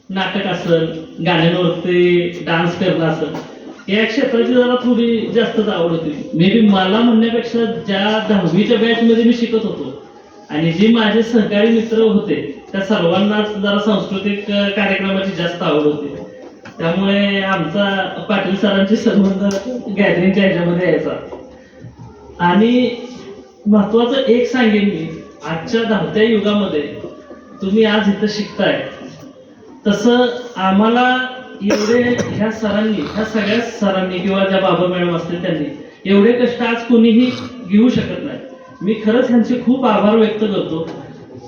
S8: नाटक असेल, गाण्यांवरती डान्स करणं असेल, या क्षेत्राची जरा थोडी जास्तच आवड होती. मे बी मला म्हणण्यापेक्षा ज्या 10वीच्या बॅचमध्ये मी शिकत होतो आणि जे माझे सहकारी मित्र होते त्या सर्वांनाच जरा सांस्कृतिक कार्यक्रमाची जास्त आवड होती. त्यामुळे आमचा पाटील सरांचे संबंध गॅदरिंगच्या ह्याच्यामध्ये यायचा. आणि महत्वाचं एक सांगेन मी, आजच्या धावत्या युगामध्ये तुम्ही आज इथं शिकताय, तसं आम्हाला एवढे ह्या सगळ्या सरांनी किंवा ज्या बाबा मॅडम असतील त्यांनी एवढे कष्ट आज कोणीही घेऊ शकत नाही. मी खरंच ह्यांचे खूप आभार व्यक्त करतो.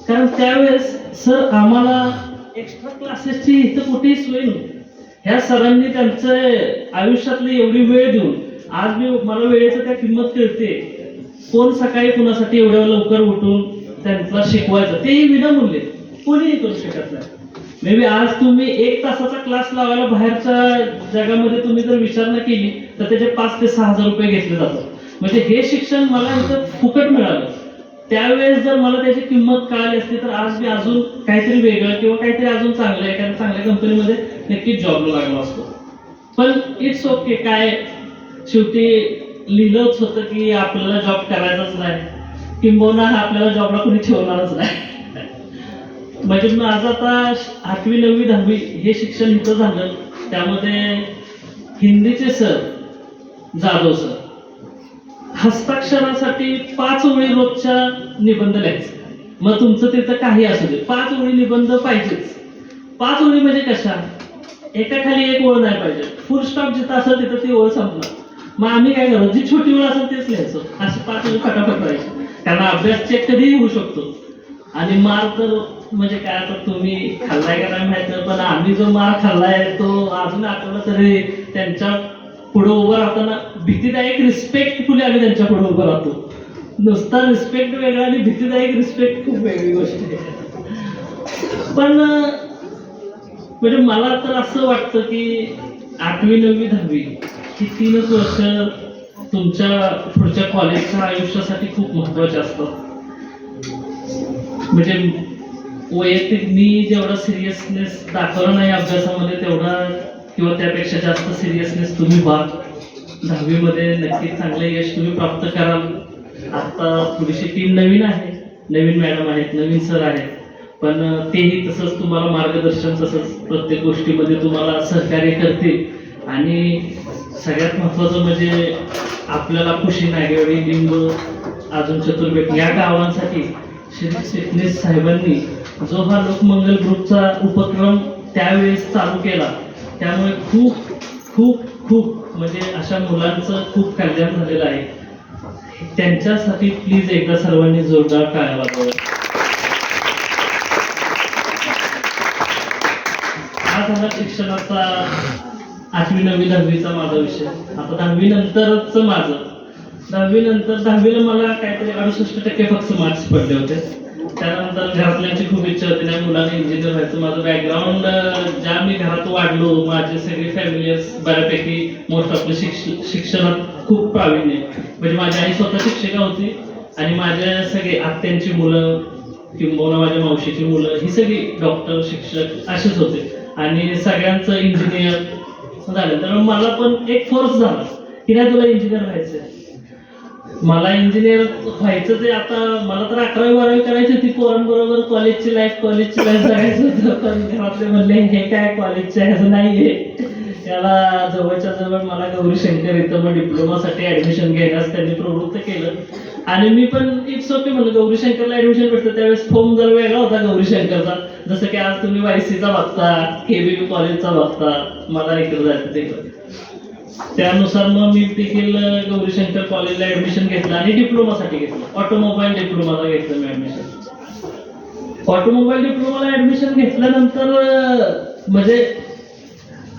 S8: कारण त्यावेळेस सर आम्हाला एक्स्ट्रा क्लासेसची इथं कुठेही सोय नव्हती. ह्या सरांनी त्यांचं आयुष्यातली एवढी वेळ देऊन आज मला वेळेचं त्या किंमत कळते. कोण सकाळी कुणासाठी एवढ्या लवकर उठून त्यांना शिकवायचं, तेही विनामूल्य, कोणीही करू शकत नाही. मे बी आज तुम्ही 1 तासाचा क्लास लावायला बाहेरच्या जगामध्ये तुम्ही जर विचारणा केली तर त्याचे 5 ते 6 हजार रुपये घेतले जातात. म्हणजे हे शिक्षण मला इथं फुकट मिळालं. त्यावेळेस जर मला त्याची किंमत कळाली असती तर आज मी अजून काहीतरी वेगळं किंवा काहीतरी अजून चांगलं एखाद्या चांगल्या कंपनीमध्ये नक्कीच जॉबला लागलो असतो. पण इट्स ओके, काय शेवटी लिहिलंच होतं की आपल्याला जॉब करायचाच नाही, किंबहुना आपल्याला जॉबला कोणी ठेवणारच नाही. म्हणजे माझं आता 8वी 9वी 10वी हे शिक्षण इथं झालं. त्यामध्ये हिंदीचे सर जाधव सर हस्ताक्षरासाठी 5 ओळी रोजच्या निबंध लिहायचे. मग तुमचं तिथं काही असू दे, 5 ओळी निबंध पाहिजेच. 5 ओळी म्हणजे कशा, एका खाली एक ओळ नाही पाहिजे, फुल स्टॉप जिथं असेल तिथं ती ओळ संपणार. मग आम्ही काय करतो, जी छोटी ओळ असेल तेच लिहायचो. असे 5 ओळी फटाफट राहायचे, कारण अभ्यास चेक कधीही होऊ शकतो. आणि मार तर म्हणजे काय, आता तुम्ही खाल्लाय का नाही माहित नाही, पण आम्ही जो मार खाल्लाय तो अजून आठवला तरी त्यांच्या पुढे उभं राहताना भीतीदायक रिस्पेक्टफुली आम्ही त्यांच्या पुढे उभं राहतो. नुसता रिस्पेक्ट वेगळा आणि भीतीदायक रिस्पेक्ट खूप वेगळी गोष्ट आहे. पण म्हणजे मला तर असं वाटतं की 8वी 9वी 10वी ही 3च वर्ष तुमच्या पुढच्या कॉलेजच्या आयुष्यासाठी खूप महत्वाचे असतात. म्हणजे वैयक्तिक मी जेवढा सिरियसनेस दाखवला नाही अभ्यासामध्ये तेवढा किंवा त्यापेक्षा जास्त सिरियसनेस तुम्ही व्हा. 10वीमध्ये नक्कीच चांगलं यश तुम्ही प्राप्त कराल. आता थोडीशी टीम नवीन आहे, नवीन मॅडम आहेत, नवीन सर आहेत, पण तेही तसंच तुम्हाला मार्गदर्शन तसंच प्रत्येक गोष्टीमध्ये तुम्हाला सहकार्य करतील. आणि सगळ्यात महत्त्वाचं म्हणजे आपल्याला कुशी नागेवाडी लिंब अजून चतुर्वेद या गावांसाठी श्री चिटणीस साहेबांनी जो हा लोकमंगल ग्रुपचा उपक्रम त्यावेळेस चालू केला, त्यामुळे खूप खूप खूप म्हणजे अशा मुलांचं खूप कल्याण झालेलं आहे. त्यांच्यासाठी प्लीज एकदा सर्वांनी जोरदार टाळ्या वाजवा. हा झाला शिक्षणाचा 8वी 9वी 10वीचा माझा विषय. आता 10वी नंतरच माझं 10वीला मला काहीतरी 68% फक्त मार्क्स पडले होते. त्यानंतर घरातल्यांची खूप इच्छा होती, नाही मुलांनी इंजिनियर व्हायचं. माझं बॅकग्राऊंड ज्या मी घरात वाढलो, माझे सगळे फॅमिलीज बऱ्यापैकी मोस्ट ऑफली शिक्षणात खूप प्रावीण्य. म्हणजे माझी आई स्वतः शिक्षिका होती आणि माझ्या सगळे आत्यांची मुलं किंबहुना माझ्या मावशीची मुलं ही सगळी डॉक्टर शिक्षक असेच होते आणि सगळ्यांचं इंजिनियर झालं. तर मला पण एक फोर्स झाला की नाही तुला इंजिनियर व्हायचं. मला इंजिनियर व्हायचं ते आता मला तर 11वी 12वी करायची होती. पोरांबरोबर कॉलेजची लाईफ जगायचं होतं. पण घरातले म्हणले हे काय कॉलेजचं ह्याचं नाही आहे, त्याला जवळच्या जवळ मला गौरीशंकर इथं मग डिप्लोमासाठी ऍडमिशन घेण्यास त्यांनी प्रवृत्त केलं. आणि मी पण इट्स ओके म्हणलं, गौरीशंकरला ऍडमिशन भेटतं त्यावेळेस फॉर्म जरा वेगळा होता गौरीशंकरचा. जसं की आज तुम्ही वायसीचा बघता, केबीबी कॉलेजचा बघता, मला इकडे जायचं तिकडे. त्यानुसार मग मी देखील गौरीशंकर कॉलेजला ऍडमिशन घेतलं आणि डिप्लोमासाठी घेतलं. ऑटोमोबाईल डिप्लोमाला घेतलं मी ऍडमिशन. ऑटोमोबाईल डिप्लोमाला ऍडमिशन घेतल्यानंतर म्हणजे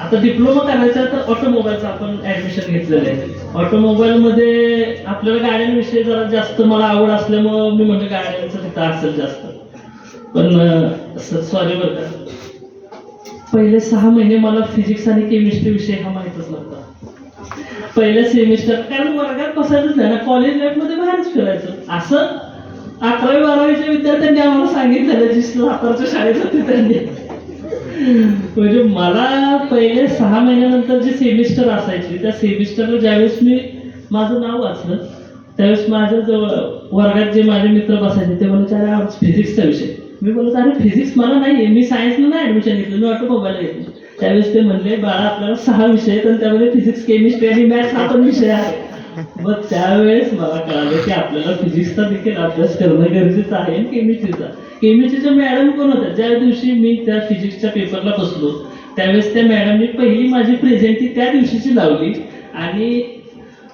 S8: आता डिप्लोमा करायचा तर ऑटोमोबाईलचं आपण ऍडमिशन घेतलेलं आहे. ऑटोमोबाईलमध्ये आपल्याला गाड्यांविषयी जरा जास्त मला आवड असल्यामुळं मी म्हणजे गाड्यांचं तिथं असेल जास्त. पण सॉरी बरं का, पहिले 6 महिने मला फिजिक्स आणि केमिस्ट्री विषय हा माहीतच नव्हता. पहिल्या सेमिस्टर, कारण वर्गात बसायचंच नाही ना, कॉलेज लाईफमध्ये बाहेरच फिरायचं. असं 11वी 12वीच्या विद्यार्थ्यांनी आम्हाला सांगितलेलं, जी सातारच्या शाळेत होते त्यांनी. म्हणजे मला पहिले 6 महिन्यानंतर जी सेमिस्टर असायची, त्या सेमिस्टरला ज्यावेळेस मी माझं नाव वाचलं त्यावेळेस माझ्या जवळ वर्गात जे माझे मित्र बसायचे ते बोलायचे, अरे आज फिजिक्सचा विषय. मी बोलतो अरे फिजिक्स मला नाही आहे, मी सायन्सला नाही ऍडमिशन घेतलं, मी ऑटोमोबाईलला घेतलं. त्यावेळेस ते म्हणले, बाळा आपल्याला 6 विषय आहेत आणि त्यामध्ये फिजिक्स केमिस्ट्री आणि मॅथ्स हा पण विषय आहे. मग त्यावेळेस मला कळालं की आपल्याला फिजिक्सचा देखील अभ्यास करणं गरजेचं आहे आणि केमिस्ट्रीचा. केमिस्ट्रीच्या मॅडम कोण होत्या? ज्या दिवशी मी त्या फिजिक्सच्या पेपरला बसलो त्यावेळेस त्या मॅडमनी पहिली माझी प्रेझेंटी त्या दिवशीची लावली. आणि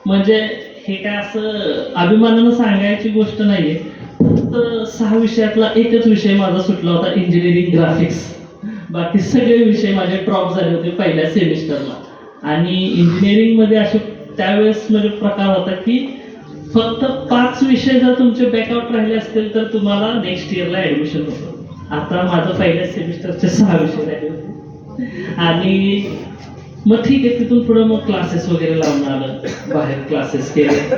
S8: म्हणजे हे काय असं अभिमानानं सांगायची गोष्ट नाहीये, फक्त 6 विषयातला एकच विषय माझा सुटला होता, इंजिनिअरिंग ग्राफिक्स. बाकी सगळे विषय माझे ड्रॉप झाले होते पहिल्या सेमिस्टरला. आणि इंजिनिअरिंगमध्ये असे त्यावेळेस म्हणजे प्रकार होता की फक्त 5 विषय जर तुमचे बॅकआउट राहिले असतील तर तुम्हाला नेक्स्ट इयरला ऍडमिशन होतं. आता माझं पहिल्या सेमिस्टरचे 6 विषय राहिले होते. आणि मग ठीक आहे, तिथून पुढे मग क्लासेस वगैरे लावून आलं, बाहेर क्लासेस केले.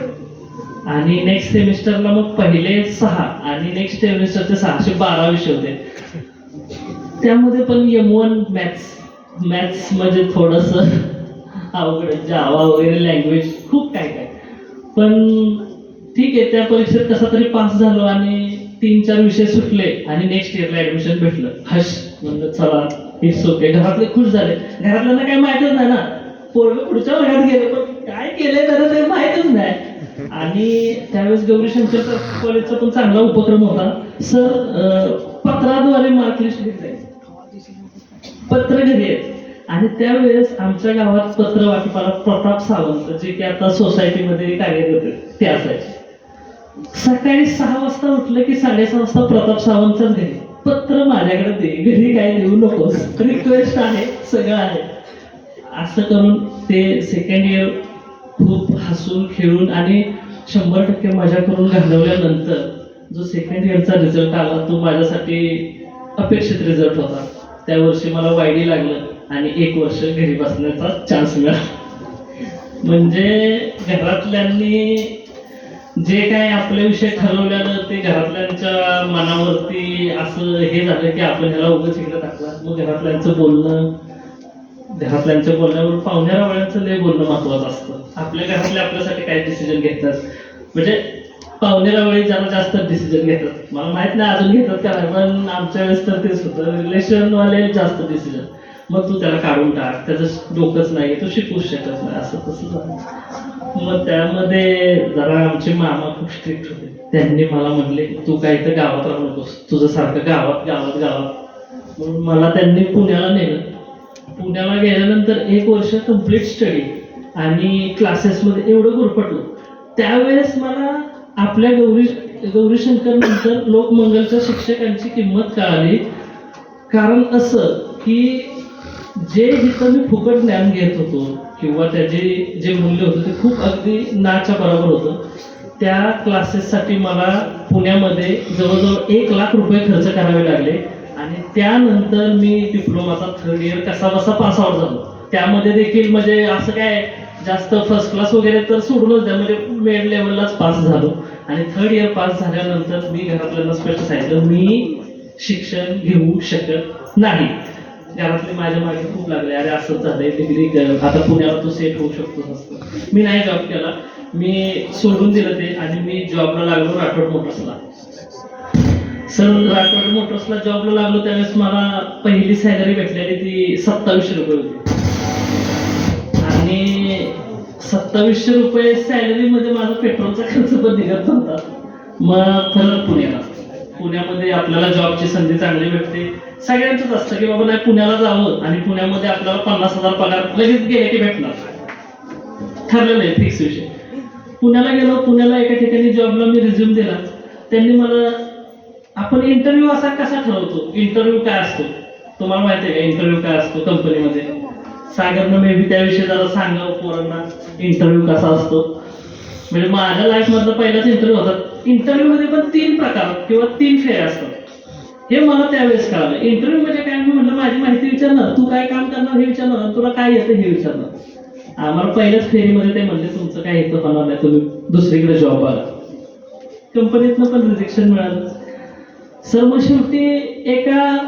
S8: आणि नेक्स्ट सेमिस्टरला मग पहिले 6 आणि नेक्स्ट सेमिस्टरचे 6 असे 12 विषय होते. त्यामध्ये पण M1 मॅथ्स म्हणजे थोडंसं अवघड, जावा वगैरे लँग्वेज खूप काय काय. पण ठीक आहे, त्या परीक्षेत कसा तरी पास झालो आणि 3-4 विषय सुटले आणि नेक्स्ट इयरला ऍडमिशन भेटलं. हश म्हणलं चला इट्स ओके. घरातले खुश झाले. घरातल्यांना काही माहितच नाही ना, पोरगं पुढच्या वर्गात गेले पण काय केलंय त्याला ते माहितच नाही. आणि त्यावेळेस गौरीशंकर कॉलेजचा पण चांगला उपक्रम होता. सर पत्राद्वारे मार्कलिस्ट लिहित पत्र घरी आहेत. आणि त्यावेळेस आमच्या गावात पत्र वाटपाला प्रताप सावंत, जे की आता सोसायटीमध्ये कार्यरत होते, ते असायचे. सकाळी 6 वाजता उठलं की 6:30 वाजता प्रताप सावंतच घरी, पत्र माझ्याकडे दे, घरी काय देऊ नकोस, रिक्वेस्ट आहे, सगळं आहे. असं करून ते सेकंड इयर खूप हसून खेळून आणि 100% मजा करून घालवल्यानंतर जो सेकंड इयरचा रिझल्ट आला तो माझ्यासाठी अपेक्षित रिझल्ट होता. त्या वर्षी मला वायडी लागलं आणि 1 वर्ष घरी बसण्याचा चान्स मिळाला. म्हणजे घरातल्यांनी जे काय आपल्या विषय ठरवलेलं ते घरातल्यांच्या मनावरती असं हे झालं की आपण ह्याला उगाच इकडे टाकला. मग घरातल्यांचं बोलण्यावर पाहुण्यारावळ्यांचं लय बोलणं महत्वाचं असतं. आपल्या घरातले आपल्यासाठी काय डिसिजन घेतात, म्हणजे पाहुण्यारावळी जरा जास्त डिसिजन घेतात. मला माहित नाही अजून घेतात का नाही, पण आमच्या वेळेस तर तेच होतं, रिलेशनवाले जास्त डिसिजन. मग तू त्याला काढून टाक, त्याचं डोकंच नाही, तू शिकूच शकत नाही, असं तसं झालं. मग त्यामध्ये जरा आमचे मामा खूप स्ट्रिक्ट होते. त्यांनी मला म्हणले तू काय तर गावात राहू नकोस, तुझं सारखं गावात. म्हणून मला त्यांनी पुण्याला नेलं. पुण्याला गेल्यानंतर 1 वर्ष कम्प्लीट स्टडी आणि क्लासेसमध्ये एवढं गुरफटलो. त्यावेळेस मला आपल्या गौरीशंकर नंतर लोकमंगलच्या शिक्षकांची किंमत कळाली. कारण असं की जे जिथं मी फुकट ज्ञान घेत होतो किंवा त्याचे जे मूल्य होतं ते खूप अगदी नाच्या बरोबर होतं. त्या क्लासेससाठी मला पुण्यामध्ये जवळजवळ 1 लाख रुपये खर्च करावे लागले. आणि त्यानंतर मी डिप्लोमाचा 3rd इयर कसा बसा पास आउट झालो. त्यामध्ये देखील म्हणजे असं काय जास्त फर्स्ट क्लास वगैरे तर सोडूनच द्या, म्हणजे मिड लेवललाच पास झालो. आणि 3rd इयर पास झाल्यानंतर मी घरातल्यांना स्पष्ट सांगितलं मी शिक्षण घेऊ शकत नाही. घरातले माझ्या मागे खूप लागले, अरे असंच झालंय, डिग्री कर, आता पुण्याला तू सेट होऊ शकतो असतं. मी नाही जॉब केला, मी सोडून दिलं ते आणि मी जॉबला लागलो राठोड मोटर्सला. सर राठोड मोटर्सला जॉबला लागलो त्यावेळेस मला पहिली सॅलरी भेटलेली ती 2700 रुपये होती. 2700 रुपये सॅलरीमध्ये माझा पेट्रोलचा खर्च पण निघत नव्हता. मग परत पुण्यामध्ये आपल्याला जॉबची संधी चांगली भेटते. सगळ्यांचंच असतं की बाबा नाही पुण्याला जावं आणि पुण्यामध्ये आपल्याला 50,000 पगार लगेच गेले की भेटणार, ठरलेलं आहे फिक्स विषय. पुण्याला गेलो, पुण्याला एका ठिकाणी जॉबला मी रिझ्यूम दिला. त्यांनी मला, आपण इंटरव्ह्यू असा कसा ठरवतो, इंटरव्ह्यू काय असतो तुम्हाला माहिती आहे का, इंटरव्ह्यू काय असतो कंपनीमध्ये? सागरनं मे बी त्याविषयी जरा सांगावं पोरांना इंटरव्ह्यू कसा असतो. म्हणजे माझ्या लाईफ मधला पहिलाच इंटरव्ह्यू होता. इंटरव्ह्यू मध्ये पण 3 प्रकार किंवा 3 फेऱ्या असतात, हे मला त्यावेळेस कळालं. इंटरव्ह्यू म्हणजे काय, मी म्हटलं माझी माहिती विचारणार, तू काय काम करणार हे विचारणार, तुला काय येतं हे विचारणार. आम्हाला पहिल्याच फेरीमध्ये ते म्हणले तुमचं काय येतं होणार नाही, तुम्ही दुसरीकडे जॉब बघा. कंपनीतनं पण रिजेक्शन मिळालं. सर मग शेवटी एका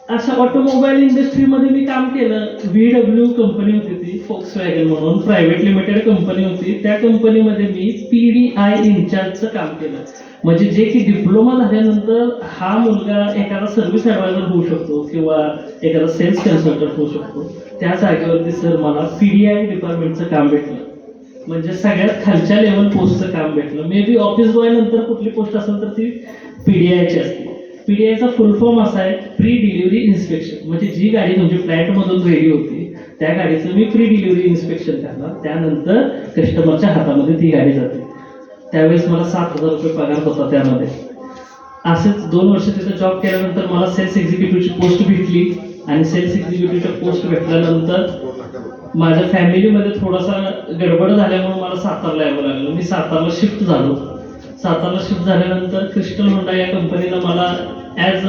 S8: अशा ऑटोमोबाईल इंडस्ट्रीमध्ये मी काम केलं. VW कंपनी होती ती, फोक्सवॅगन म्हणून प्रायव्हेट लिमिटेड कंपनी होती. त्या कंपनीमध्ये मी PDI इन्चार्जचं काम केलं. म्हणजे जे की डिप्लोमा झाल्यानंतर हा मुलगा एखादा सर्व्हिस ॲडवायझर होऊ शकतो किंवा एखादा सेल्स कन्सल्टंट होऊ शकतो. त्या जागेवरती सर मला PDI डिपार्टमेंटचं काम भेटलं. म्हणजे सगळ्यात खालच्या लेवल पोस्टचं काम भेटलं. मे बी ऑफिस बॉय नंतर कुठली पोस्ट असेल तर ती PDIची असते. PDIचा फुल फॉर्म असा आहे, प्री डिलिव्हरी इन्स्पेक्शन. म्हणजे जी गाडी तुमची प्लॅन्टमधून रेडी होती त्या गाडीचं मी प्री डिलिव्हरी इन्स्पेक्शन करणार, त्यानंतर कस्टमरच्या हातामध्ये ती गाडी जाते. त्यावेळेस मला 7,000 रुपये पगार होता त्यामध्ये. असेच 2 वर्ष तिथे जॉब केल्यानंतर मला सेल्स एक्झिक्युटिव्हची पोस्ट भेटली आणि सेल्स एक्झिक्युटिव्हच्या पोस्ट भेटल्यानंतर माझ्या फॅमिलीमध्ये थोडासा गडबड झाल्यामुळे मला सातारला यावं लागलं. मी सातारला शिफ्ट झालो. सातारला शिफ्ट झाल्यानंतर क्रिस्टल होंडा या कंपनीनं मला ॲज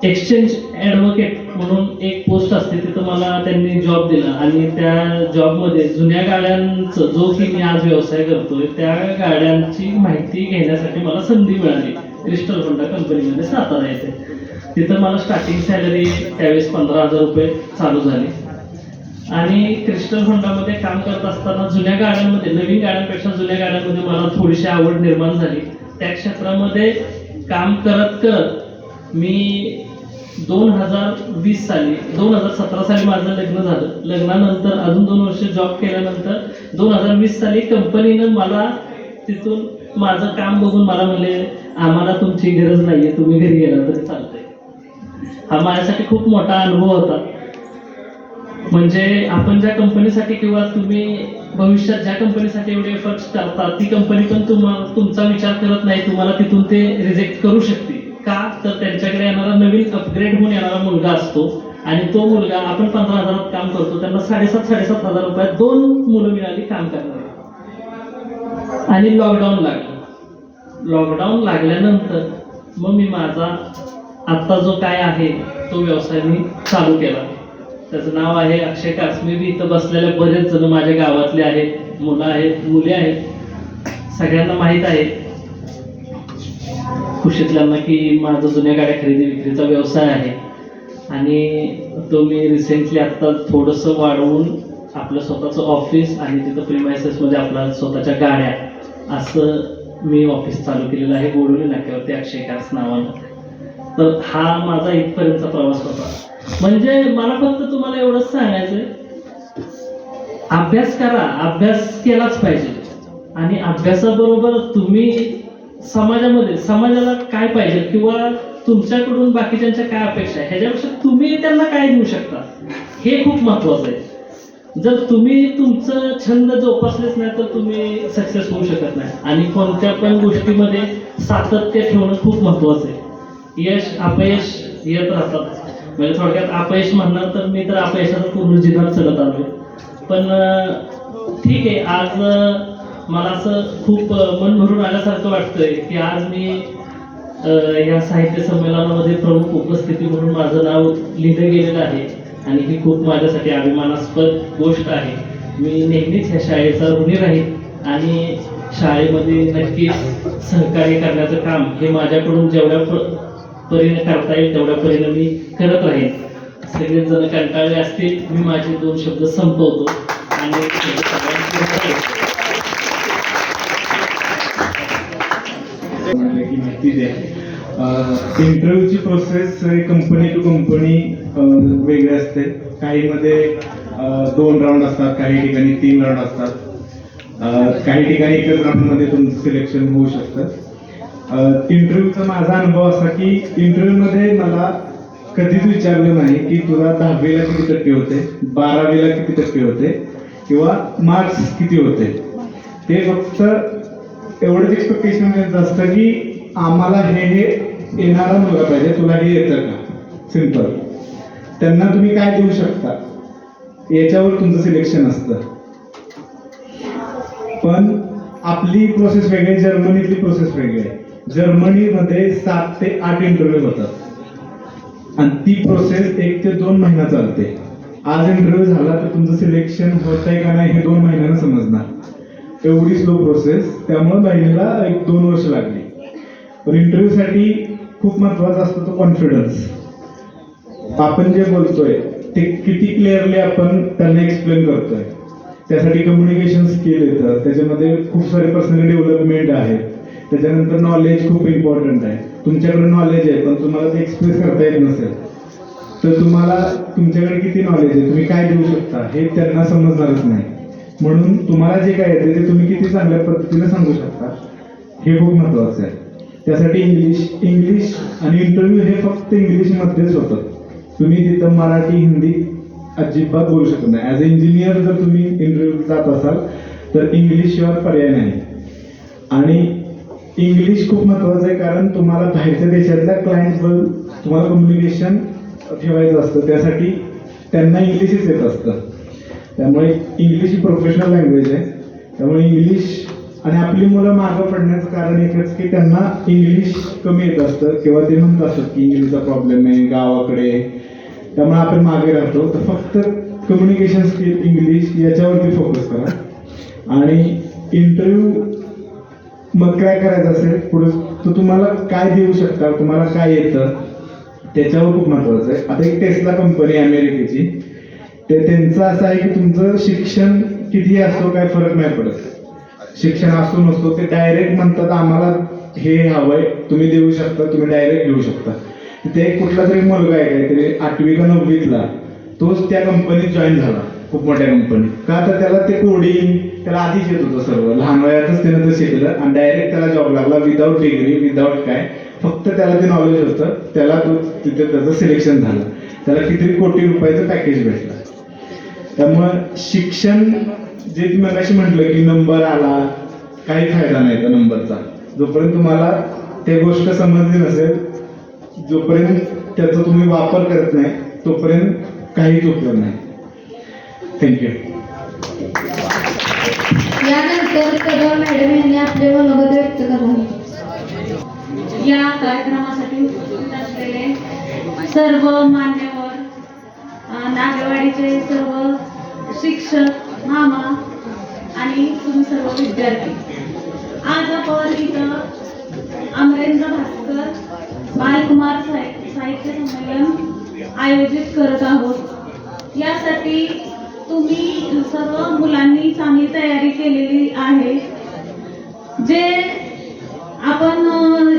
S8: एक्सचेंज ॲडव्होकेट म्हणून एक पोस्ट असते, तिथं मला त्यांनी जॉब दिला. आणि त्या जॉबमध्ये जुन्या गाड्यांचं, जो की मी आज व्यवसाय करतोय त्या गाड्यांची माहिती घेण्यासाठी मला संधी मिळाली क्रिस्टल होंडा कंपनीमध्ये सातारा येते. तिथं मला स्टार्टिंग सॅलरी त्यावेळेस 15,000 रुपये चालू झाली. आणि क्रिस्टल होंडामध्ये काम करत असताना जुन्या गाड्यांमध्ये, नवीन गाड्यांपेक्षा जुन्या गाड्यांमध्ये मला थोडीशी आवड निर्माण झाली. त्या क्षेत्रामध्ये काम करत करत मी 2017 साली माझं लग्न झालं. लग्नानंतर अजून 2 वर्ष जॉब केल्यानंतर 2020 साली कंपनीनं मला तिथून माझं काम बघून मला म्हणले आम्हाला तुमची गरज नाहीये, तुम्ही घरी गेला तरी चालतंय. हा माझ्यासाठी खूप मोठा अनुभव होता. म्हणजे आपण ज्या कंपनीसाठी किंवा तुम्ही भविष्यात ज्या कंपनीसाठी एवढे एफर्ट्स करता ती कंपनी पण तुमचा विचार करत नाही, तुम्हाला तिथून ते रिजेक्ट करू शकते. का तर त्यांच्याकडे येणारा नवीन अपग्रेड होऊन येणारा मुलगा असतो आणि तो मुलगा, आपण 15,000 काम करतो, त्यांना 7,500 रुपयात 2 मुलं मिळाली काम करणार. आणि लॉकडाऊन लागलं. लॉकडाऊन लागल्यानंतर मग मी माझा आत्ता जो काय आहे तो व्यवसाय मी चालू केला. त्याचं नाव आहे अक्षय कास. मी बी इथं बसलेले बरेच जण माझ्या गावातले आहेत, मुलं आहेत, मुली आहेत, सगळ्यांना माहीत आहे कुशीतल्यांना की माझा जुन्या गाड्या खरेदी विक्रीचा व्यवसाय आहे. आणि तो मी रिसेंटली आत्ता थोडंसं वाढवून आपलं स्वतःचं ऑफिस आणि तिथं प्रिमायसेसमध्ये आपल्या स्वतःच्या गाड्या असं मी ऑफिस चालू केलेलं आहे गोडोली नाक्यावरती अक्षय कास नावानं. तर हा माझा इथपर्यंतचा प्रवास होता. म्हणजे मला फक्त तुम्हाला एवढंच सांगायचंय, अभ्यास करा, अभ्यास केलाच पाहिजे. आणि अभ्यासाबरोबर तुम्ही समाजाला काय पाहिजे किंवा तुमच्याकडून बाकीच्यांच्या काय अपेक्षा आहे ह्याच्यापेक्षा तुम्ही त्यांना काय देऊ शकता हे खूप महत्वाचं आहे. जर तुम्ही तुमचं छंद जोपासलेच नाही तर तुम्ही सक्सेस होऊ शकत नाही. आणि कोणत्या पण गोष्टीमध्ये सातत्य ठेवणं खूप महत्वाचं आहे. यश अपयश येत राहतात. म्हणजे थोडक्यात अपयश म्हणणार तर मी तर अपयशाचं पूर्ण जीवनात चढत आलोय. पण ठीक आहे, आज मला असं खूप मन भरून आल्यासारखं वाटतंय की आज मी या साहित्य संमेलनामध्ये प्रमुख उपस्थिती म्हणून माझं नाव लिहिलं गेलेलं आहे. आणि ही खूप माझ्यासाठी अभिमानास्पद गोष्ट आहे. मी नेहमीच ह्या शाळेचा ऋणी राहील आणि शाळेमध्ये नक्कीच सहकार्य करण्याचं काम हे माझ्याकडून जेवढ्या परीने करता येईल तेवढ्या परीने मी करत राहील. सगळेच जण कंटाळले असतील, मी माझे 2 शब्द संपवतो आणि
S5: की माहिती द्या. इंटरव्ह्यूची प्रोसेस कंपनी टू कंपनी वेगळी असते. काहीमध्ये 2 राऊंड असतात, काही ठिकाणी 3 राऊंड असतात, काही ठिकाणी एकच राऊंडमध्ये तुमचं सिलेक्शन होऊ शकतं. इंटरव्ह्यूचा माझा अनुभव असा की इंटरव्ह्यूमध्ये मला कधीच विचारलं नाही की तुला 10वीला किती टक्के होते, 12वीला किती टक्के होते किंवा मार्क्स किती होते. ते फक्त एवढंच एक्सपेक्टेशन त्यांचं असतं की आम्हाला हे येणारा मुलगा पाहिजे, तुला हे येतं का, सिंपल. त्यांना तुम्ही काय देऊ शकता याच्यावर तुमचं सिलेक्शन असतं. पण आपली प्रोसेस वेगळी आहे, जर्मनीतली प्रोसेस वेगळी आहे. जर्मनीमध्ये 7 ते 8 इंटरव्ह्यू होतात आणि ती प्रोसेस 1 ते 2 महिना चालते. आज इंटरव्ह्यू झाला तर तुमचं सिलेक्शन होत आहे का नाही हे 2 महिन्यानं समजणार. एवढी स्लो प्रोसेस, त्यामुळे बहिणीला 1-2 वर्ष लागली. पण इंटरव्ह्यूसाठी खूप महत्वाचा असतो तो कॉन्फिडन्स. आपण जे बोलतोय ते किती क्लिअरली आपण त्यांना एक्सप्लेन करतोय. त्यासाठी कम्युनिकेशन स्किल येतं, त्याच्यामध्ये खूप सारे पर्सनल डेव्हलपमेंट आहेत. त्याच्यानंतर नॉलेज खूप इम्पॉर्टंट आहे. तुमच्याकडे नॉलेज आहे पण तुम्हाला ते एक्सप्रेस करता येत नसेल तर तुम्हाला तुमच्याकडे किती नॉलेज आहे, तुम्ही काय देऊ शकता हे त्यांना समजणारच नाही. म्हणून तुम्हाला जे काय येते ते तुम्ही किती चांगल्या पद्धतीने सांगू शकता हे खूप महत्वाचं आहे. त्यासाठी इंग्लिश आणि इंटरव्ह्यू हे फक्त इंग्लिशमध्येच होतं. तुम्ही तिथं मराठी हिंदी अजिबात बोलू शकत नाही. ॲज अ इंजिनियर जर तुम्ही इंटरव्ह्यू जात असाल तर इंग्लिशशिवाय पर्याय नाही. आणि इंग्लिश खूप महत्वाचं आहे कारण तुम्हाला बाहेरच्या देशातल्या क्लायंट्सबरोबर तुम्हाला कम्युनिकेशन ठेवायचं असतं. त्यासाठी त्यांना इंग्लिशच येत असतं. त्यामुळे इंग्लिश ही प्रोफेशनल लँग्वेज आहे. त्यामुळे इंग्लिश आणि आपली मुलं मागं पडण्याचं कारण एकच की त्यांना इंग्लिश कमी येत असतं किंवा ते म्हणत असतात की इंग्लिशचा प्रॉब्लेम आहे गावाकडे, त्यामुळे आपण मागे राहतो. तर फक्त कम्युनिकेशन स्किल इंग्लिश याच्यावरती फोकस करा. आणि इंटरव्ह्यू मग काय करायचं असेल पुढे तर तुम्हाला काय देऊ शकता, तुम्हाला काय येतं त्याच्यावर खूप महत्वाचं आहे. आता एक टेस्ला कंपनी आहे अमेरिकेची, ते त्यांचं असं आहे की तुमचं शिक्षण किती असो काय फरक नाही पडत. शिक्षण असो नसतो ते डायरेक्ट म्हणतात आम्हाला हे हवंय, तुम्ही देऊ शकता, तुम्ही डायरेक्ट घेऊ शकता. ते कुठला तरी मुलगा आहे काहीतरी 8वी का 9वीतला, तोच त्या कंपनीत जॉईन झाला, खूप मोठ्या कंपनीत. का तर त्याला ते कोडिंग त्याला आधीच येत होतं सर्व, लहान वयातच त्यानं ते शिकलं आणि डायरेक्ट त्याला जॉब लागला विदाऊट डिग्री, विदाऊट काय, फक्त त्याला ते नॉलेज होतं. त्याला तो तिथे त्याचं सिलेक्शन झालं, त्याला किती कोटी रुपयाचं पॅकेज भेटलं. त्यामुळं शिक्षण जे तुम्ही मगाशी म्हटलं की नंबर आला काही फायदा नाही त्या नंबरचा. जोपर्यंत तुम्हाला ते गोष्ट समजली नसेल, जोपर्यंत त्याचा तुम्ही वापर करत नाही तोपर्यंत काहीच उपयोग नाही. थँक्यू.
S2: यानंतर कदम मॅडम यांनी आपले मनोगत व्यक्त करावे.
S9: या कार्यक्रमासाठी उपस्थित असलेले सर्व मान्यवर, नागेवाडीचे सर्व शिक्षक मामा आणि तुम्ही सर्व विद्यार्थी, आज आपण इथं अमरेंद्र भास्कर बालकुमार साहित्य संमेलन आयोजित करत आहोत. यासाठी तुम्ही सर्व मुलांनी चांगली तयारी केलेली आहे. जे आपण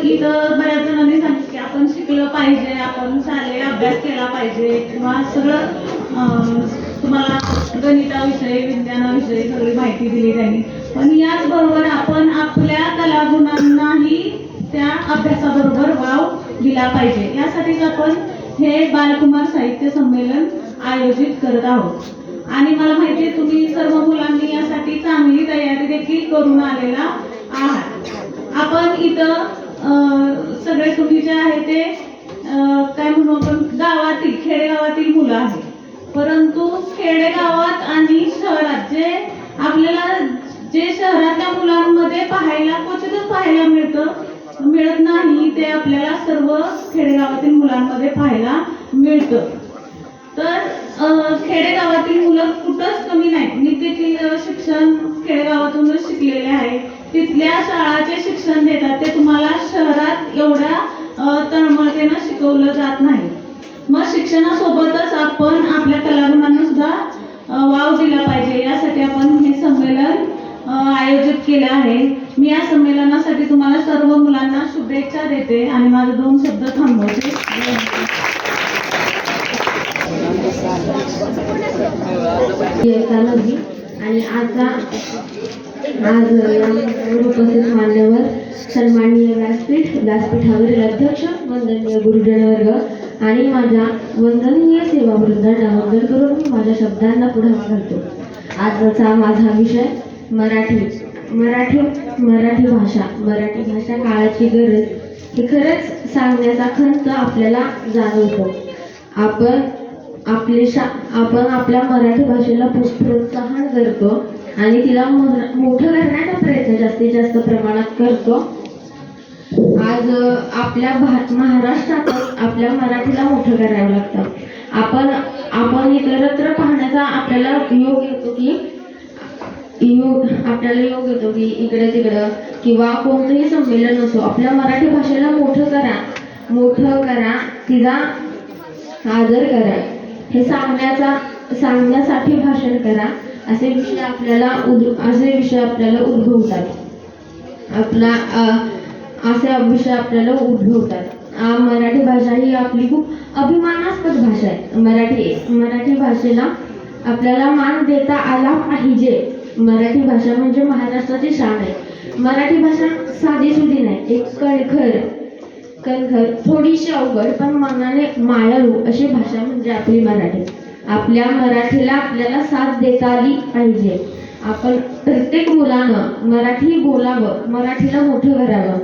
S9: इथं बऱ्याच जणांनी सांगितलं की आपण शिकलं पाहिजे, आपण शालेय अभ्यास केला पाहिजे किंवा सगळं तुम्हाला गणिताविषयी विज्ञानाविषयी सगळी माहिती दिली त्यांनी. पण याचबरोबर आपण आपल्या कलागुणांनाही त्या अभ्यासाबरोबर वाव दिला पाहिजे. यासाठीच आपण हे बालकुमार साहित्य संमेलन आयोजित करत आहोत. आणि मला माहिती आहे तुम्ही सर्व मुलांनी यासाठी चांगली तयारी देखील करून आलेला आहात. आपण इथं सगळे तुम्ही जे आहे ते काय म्हणू आपण गावातील खेडेगावातील मुलं आहेत. परंतु खेडेगावात आणि शहरात जे आपल्याला जे शहरातल्या मुलांमध्ये क्वचितच पाहायला मिळत नाही ते आपल्याला सर्व खेडेगावातील मुलांमध्ये पाहायला मिळतं. तर खेडेगावातील मुलं कुठंच कमी नाहीत. मी देखील शिक्षण खेडेगावातूनच शिकलेले आहे. तिथल्या शाळाचे शिक्षण देतात ते तुम्हाला शहरात एवढ्या तळमळतेनं शिकवलं जात नाही. मग शिक्षणासोबतच आपण आपल्या कलागुणांना सुद्धा वाव दिला पाहिजे. यासाठी आपण हे संमेलन आयोजित केले आहे. मी या संमेलनासाठी तुम्हाला सर्व मुलांना शुभेच्छा देते आणि माझे 2 शब्द थांबवते.
S2: इयत्ता 9वी आणि आज उपस्थित मान्यवर सन्माननीय व्यासपीठावरील अध्यक्ष, वंदनीय गुरुजन वर्ग आणि माझ्या वंदनीय सेवावृंदांना वंदन करून मी माझ्या शब्दांना पुढे घालतो. आजचा माझा विषय मराठी भाषा काळाची गरज ही खरंच सांगण्याचा खंत आपल्याला जाणवतो. आपण आपल्या मराठी भाषेला प्रोत्साहन करतो आणि तिला मोठं करण्याचा प्रयत्न जास्तीत जास्त प्रमाणात करतो. आज आपल्या महाराष्ट्रात आपल्या मराठीला मोठं करावं लागतं. आपण इतरत्र पाहण्याचा आपल्याला योग येतो की इकडे तिकडं किंवा कोणतंही संमेलन असो, आपल्या मराठी भाषेला मोठं करा, तिचा आदर करा, हे सांगण्यासाठी भाषण करा, असे विषय आपल्याला उद्भवतात. मराठी भाषा ही आपली खूप अभिमानास्पद भाषा आहे. मराठी भाषेला आपल्याला मान देता आला पाहिजे. मराठी भाषा म्हणजे महाराष्ट्राची शान आहे. मराठी भाषा साधीसुधी नाही, एक कणखर थोडीशी अवघड पण मनाने मायाळू अशी भाषा म्हणजे आपली मराठी. आपल्या मराठीला आपल्याला साथ देता आली पाहिजे. आपण प्रत्येक मुलानं मराठी बोलावं, मराठीला मोठं करावं,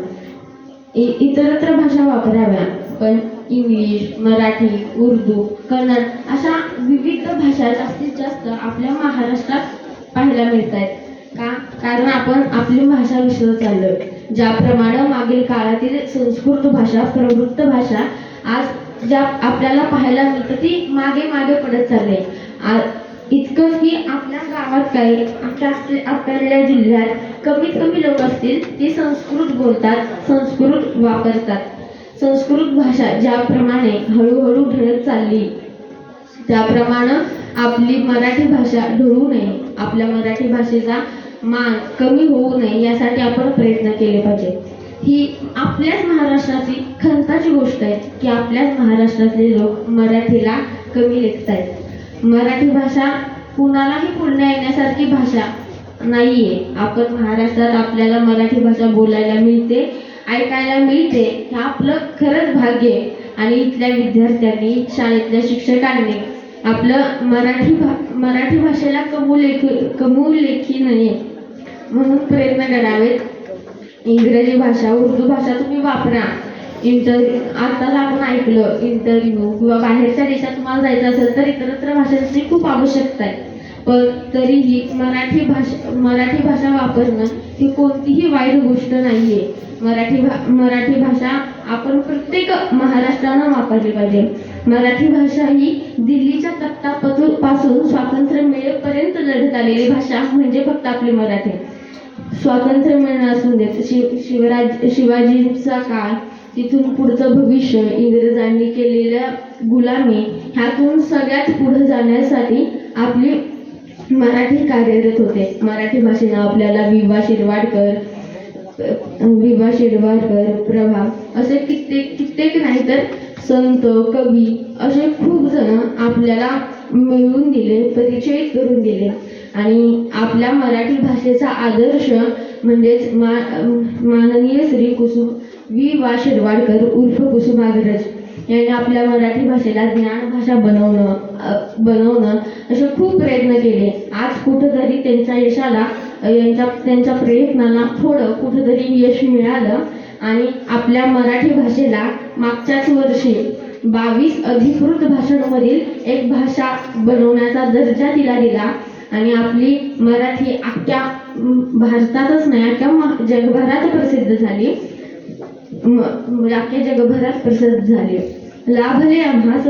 S2: इतरत्र भाषा वापराव्या, पण इंग्लिश, मराठी, उर्दू, कन्नड अशा विविध भाषा जास्तीत जास्त आपल्या महाराष्ट्रात पाहायला मिळत आहेत. कारण आपण आपली भाषा विसरत चाललोय. ज्याप्रमाणे मागील काळातील संस्कृत भाषा, प्रवृत्त भाषा आज ज्या आपल्याला पाहायला मिळतं ती मागे पडत चालले. इतकंच की आपल्या गावात काही आपल्या जिल्ह्यात कमीत कमी लोक असतील ते संस्कृत बोलतात, संस्कृत वापरतात. संस्कृत भाषा ज्याप्रमाणे हळूहळू ढळत चालली त्याप्रमाणे आपली मराठी भाषा ढळू नये, आपल्या मराठी भाषेचा मान कमी होऊ नये यासाठी आपण प्रयत्न केले पाहिजे. ही आपल्याच महाराष्ट्राची खंताची गोष्ट आहे की आपल्याच महाराष्ट्रातले लोक मराठीला कमी लेखत आहेत. मराठी भाषा कुणालाही बोलण्या येण्यासारखी भाषा नाहीये. आपण महाराष्ट्रात आपल्याला मराठी भाषा बोलायला मिळते, ऐकायला मिळते, हे आपलं खरंच भाग्य आहे. आणि इथल्या विद्यार्थ्यांनी, शाळेतल्या शिक्षकांनी आपलं मराठी भाषेला कमवू लेखी नये म्हणून प्रयत्न करावेत. इंग्रजी भाषा, उर्दू भाषा तुम्ही वापरा. आताच आपण ऐकलं इंटरव्ह्यू किंवा बाहेरच्या देशात तुम्हाला जायचं असेल तर इतरत्र भाषांची खूप आवश्यकता आहे. पण तरीही मराठी भाषा वापरणं ही कोणतीही वाईट गोष्ट नाहीये. मराठी भाषा आपण प्रत्येक महाराष्ट्रानं वापरली पाहिजे. मराठी भाषा ही दिल्लीच्या तख्तापासून स्वातंत्र्य मिळेपर्यंत लढत आलेली भाषा म्हणजे फक्त आपली मराठी. स्वातंत्र्य मिळणं असून देत, शिवाजींचा काळ, तिथून पुढचं भविष्य, इंग्रजांनी केलेल्या गुलामी, ह्यातून सगळ्यात पुढे जाण्यासाठी आपली मराठी कार्यरत होते. मराठी भाषेनं आपल्याला विवा शिरवाडकर, प्रभा असे कित्येक नाही तर संत, कवी असे खूप जण आपल्याला मिळवून दिले, परिचय करून दिले. आणि आपल्या मराठी भाषेचा आदर्श म्हणजेच माननीय श्री वि. वा. शिरवाडकर उर्फ कुसुमाग्रज यांनी आपल्या मराठी भाषेला ज्ञान भाषा बनवणं असे खूप प्रयत्न केले. आज कुठंतरी त्यांच्या यशाला, त्यांच्या प्रयत्नाला थोडं कुठंतरी यश मिळालं आणि आपल्या मराठी भाषेला मागच्याच वर्षी 22 अधिकृत भाषांमधील एक भाषा बनवण्याचा दर्जा तिला दिला. आणि आपली मराठी अख्ख्या भारतातच नाही, अख्ख्या जगभरात प्रसिद्ध झाली. अख्ख्या जगभरात प्रसिद्ध झाली. लाभले आम्हास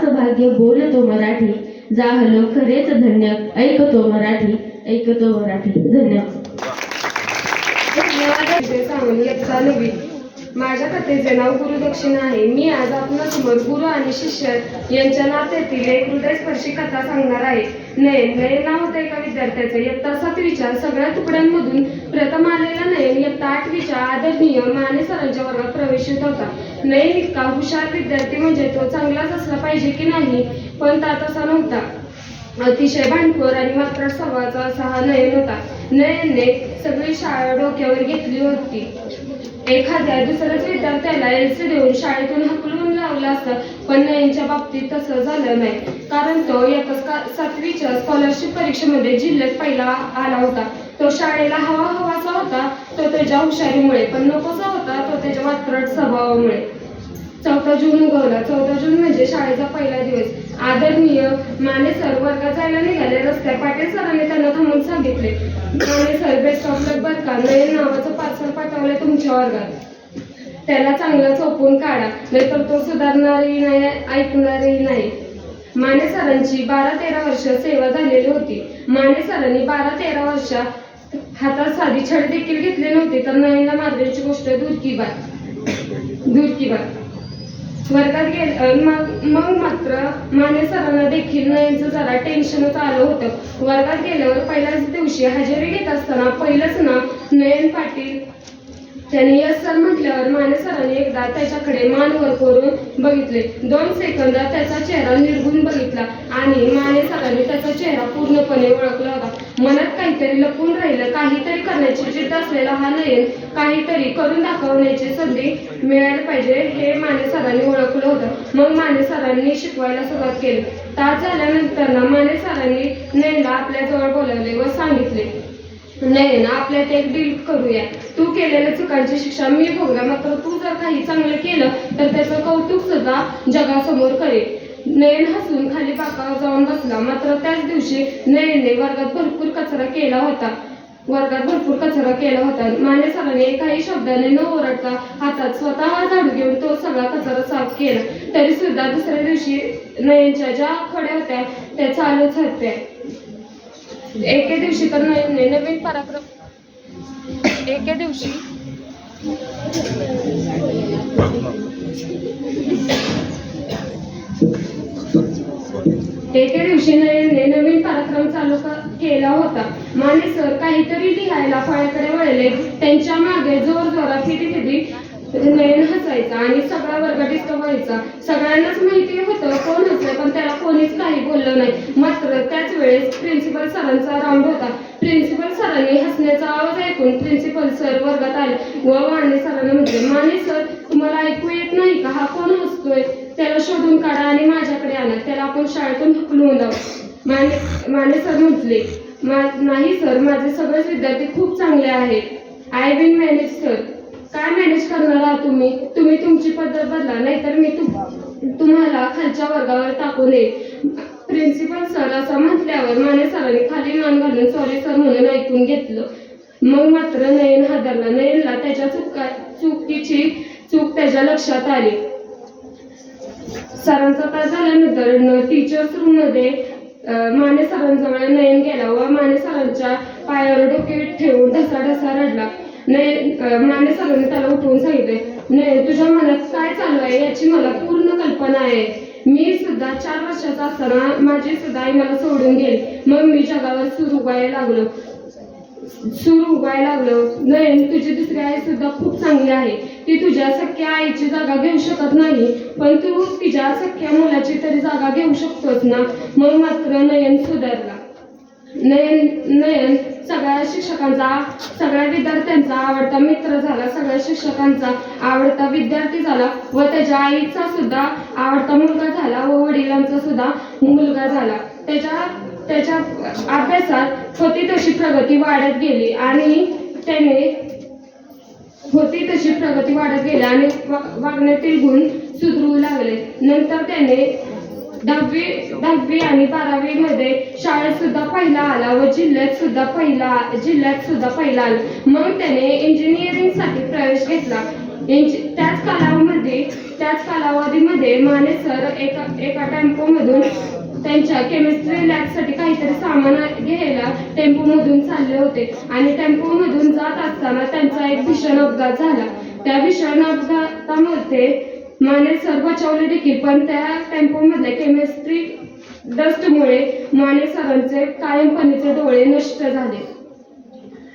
S2: भाग्य बोलतो मराठी, जाहलो खरेच धन्य, ऐकतो मराठी. धन्यवाद.
S10: सांगली इयत्ता 9वी माझ्या कथेचे नाव गुरुदक्षिणा आहे. मी आज आपल्यासमोर गुरु आणि शिष्य यांच्या नात्यातील एक हृदयस्पर्शी कथा सांगणार आहे. नयन नाव होतं एका विद्यार्थ्याचं. इयत्ता 7वीच्या सगळ्या तुकड्यांमधून प्रथम आलेला नयन इयत्ता 8वीच्या आदरणीय माने सरांच्या वर्गात प्रवेशित होता. नयन इतका हुशार विद्यार्थी म्हणजे तो चांगलाच असला पाहिजे की नाही, पण ता तसा नव्हता. अतिशय भांडखोर आणि मात्र स्वभावाचा असा हा नयन होता. नयनने सगळी शाळा डोक्यावर घेतली होती. एखाद्या दुसऱ्याच विद्यार्थ्याला एलसी देऊन शाळेतून हाकलून लावलं असतं, पण नयनच्या बाबतीत तसं झालं नाही. कारण तो इयत्ता 7वीच्या स्कॉलरशिप परीक्षेमध्ये जिल्ह्यात पहिला आला होता. तो शाळेला हवासा होता तो त्याच्या हुशारीमुळे, पण नकोसा होता तो त्याच्या वात्रट स्वभावामुळे. 14 जून उगवला. 14 जून म्हणजे शाळेचा पहिला दिवस. आदरणीय माने सर वर्गात जायला निघाले. रस्त्यात पाटील सरांनी त्यांना थांबून सांगितले, माने सर बेस्ट ऑफ लक बरं का, नयन नावाचं पार्सल पाठवलंय तुमच्या वर्गात, त्याला चांगलं चोपून काढा, नाहीतर तो सुधारणारही नाही ऐकणारही नाही. माने सरांची 12-13 वर्ष सेवा झालेली होती. माने सरांनी 12-13 वर्षात हातात साधी छडी देखील घेतली नव्हती, तर नयनला मारण्याची गोष्ट दूर की बात. वर्गात मग मात्र माने सरांना देखील नयनचं जरा टेन्शनच आलं होतं. वर्गात गेल्यावर पहिल्याच दिवशी हजेरी घेत असताना पहिलंच नाव नयन पाटील. त्याने यस सर म्हटल्यावर माने सरांनी एकदा त्याच्याकडे मान वर करून बघितले. 2 सेकंदात त्याचा चेहरा निर्गुण बघितला आणि माने सरांनी त्याचा चेहरा पूर्णपणे ओळखला होता. मनात काहीतरी लपून राहिलं. काहीतरी करण्याची जिद्द असलेला हा नयन काहीतरी करून दाखवण्याची संधी मिळायला पाहिजे हे माने सरांनी ओळखलं होतं. मग माने सरांनी शिकवायला सुरुवात केली. तास झाल्यानंतर माने सरांनी नयनला आपल्या जवळ बोलावले व सांगितले, नयन आपल्यात एक डील करूया. तू केलेल्या चुकांची शिक्षा मी भोगल्या, मात्र तू जर काही चांगलं केलं तर त्याचं कौतुक सुद्धा जगासमोर करेल. नयन हसून खाली बाकावर जाऊन बसला. मात्र त्याच दिवशी नयनने वर्गात भरपूर कचरा केला होता. माने सरांनी एकाही शब्दाने न ओरडता हातात स्वतः झाडू घेऊन तो सगळा कचरा साफ केला. तरी सुद्धा दुसऱ्या दिवशी नयनच्या ज्या खोड्या होत्या त्या चालूच होत्या. एके दिवशी तर नयनने नवीन पराक्रम चालू केला होता. माने सर काहीतरी लिहायला फळ्याकडे वळले. त्यांच्या मागे जोरात फिटी नयन हसायचा आणि सगळा वर्ग डिस्टर्ब व्हायचा. सगळ्यांनाच माहिती होतं कोण हसलं, पण त्याला कोणीच काही बोललं नाही. मात्र त्याच वेळेस प्रिन्सिपल सरांचा राऊंड होता. प्रिन्सिपल सरांनी हसण्याचा आवाज ऐकून प्रिन्सिपल सर वर्गात आले व माने सरांना म्हटले, माने सर तुम्हाला ऐकू येत नाही का? हा कोण हसतोय? त्याला शोधून काढा आणि माझ्याकडे आणा. त्याला आपण शाळेतून हकलून लावू. माने सर म्हटले, नाही सर, माझे सगळेच विद्यार्थी खूप चांगले आहेत. I will manage sir. काय मॅनेज करणार आहात तुम्ही तुमची पद्धत बदला, नाहीतर मी तुम्हाला खालच्या वर्गावर टाकून येईल. प्रिन्सिपल सर असं म्हटल्यावर माने सरांनी खाली मान घालून सॉरी सर म्हणून ऐकून घेतलं. मग मात्र नयन हादरला. नयनला त्याच्या चुकीची चूक त्याच्या लक्षात आली. सरांचा तास झाल्यानंतर टीचर्स रूम मध्ये माने सरांजवळ नयन गेला व माने सरांच्या पायावर डोके ठेवून ढसा रडला. माने सरांनी त्याला उठवून सांगितले, नयन तुझ्या मनात काय चालू आहे याची मला पूर्ण कल्पना आहे. मी सुद्धा 4 वर्षाचा असताना माझी सुद्धा आई मला सोडून गेली. मग मी जगावर सुरू उगायला लागलो. नयन तुझी दुसरी आई सुद्धा खूप चांगली आहे. ती तुझ्या सख्या आईची जागा घेऊ शकत नाही, पण तू तिच्या सख्या मुलाची तरी जागा घेऊ शकतोस ना. मग मात्र नयन सुधारला. नयन सगळ्या शिक्षकांचा, सगळ्या विद्यार्थ्यांचा आवडता मित्र झाला. सगळ्या शिक्षकांचा आवडता विद्यार्थी झाला व त्याच्या आईचा सुद्धा आवडता मुलगा झाला व वडिलांचा सुद्धा मुलगा झाला. त्याच्या अभ्यासात होती तशी प्रगती वाढत गेली आणि वागण्यातील गुण सुधरू लागले. नंतर त्याने 10वी आणि 12वी मध्ये शाळेत सुद्धा पहिला आला व जिल्ह्यात सुद्धा पहिला आला. मग त्याने इंजिनिअरिंग साठी प्रवेश घेतला. त्याच कालावधीमध्ये माने सर एका टेम्पोमधून त्यांच्या केमिस्ट्री लॅबसाठी काहीतरी सामान घ्यायला टेम्पोमधून चालले होते आणि टेम्पोमधून जात असताना त्यांचा एक भीषण अपघात झाला. त्या भीषण अपघातामध्ये माने सर बचावले देखील, पण त्या टेम्पोमधल्या केमिस्ट्री डस्टमुळे माने सरांचे कायमपणीचे डोळे नष्ट झाले.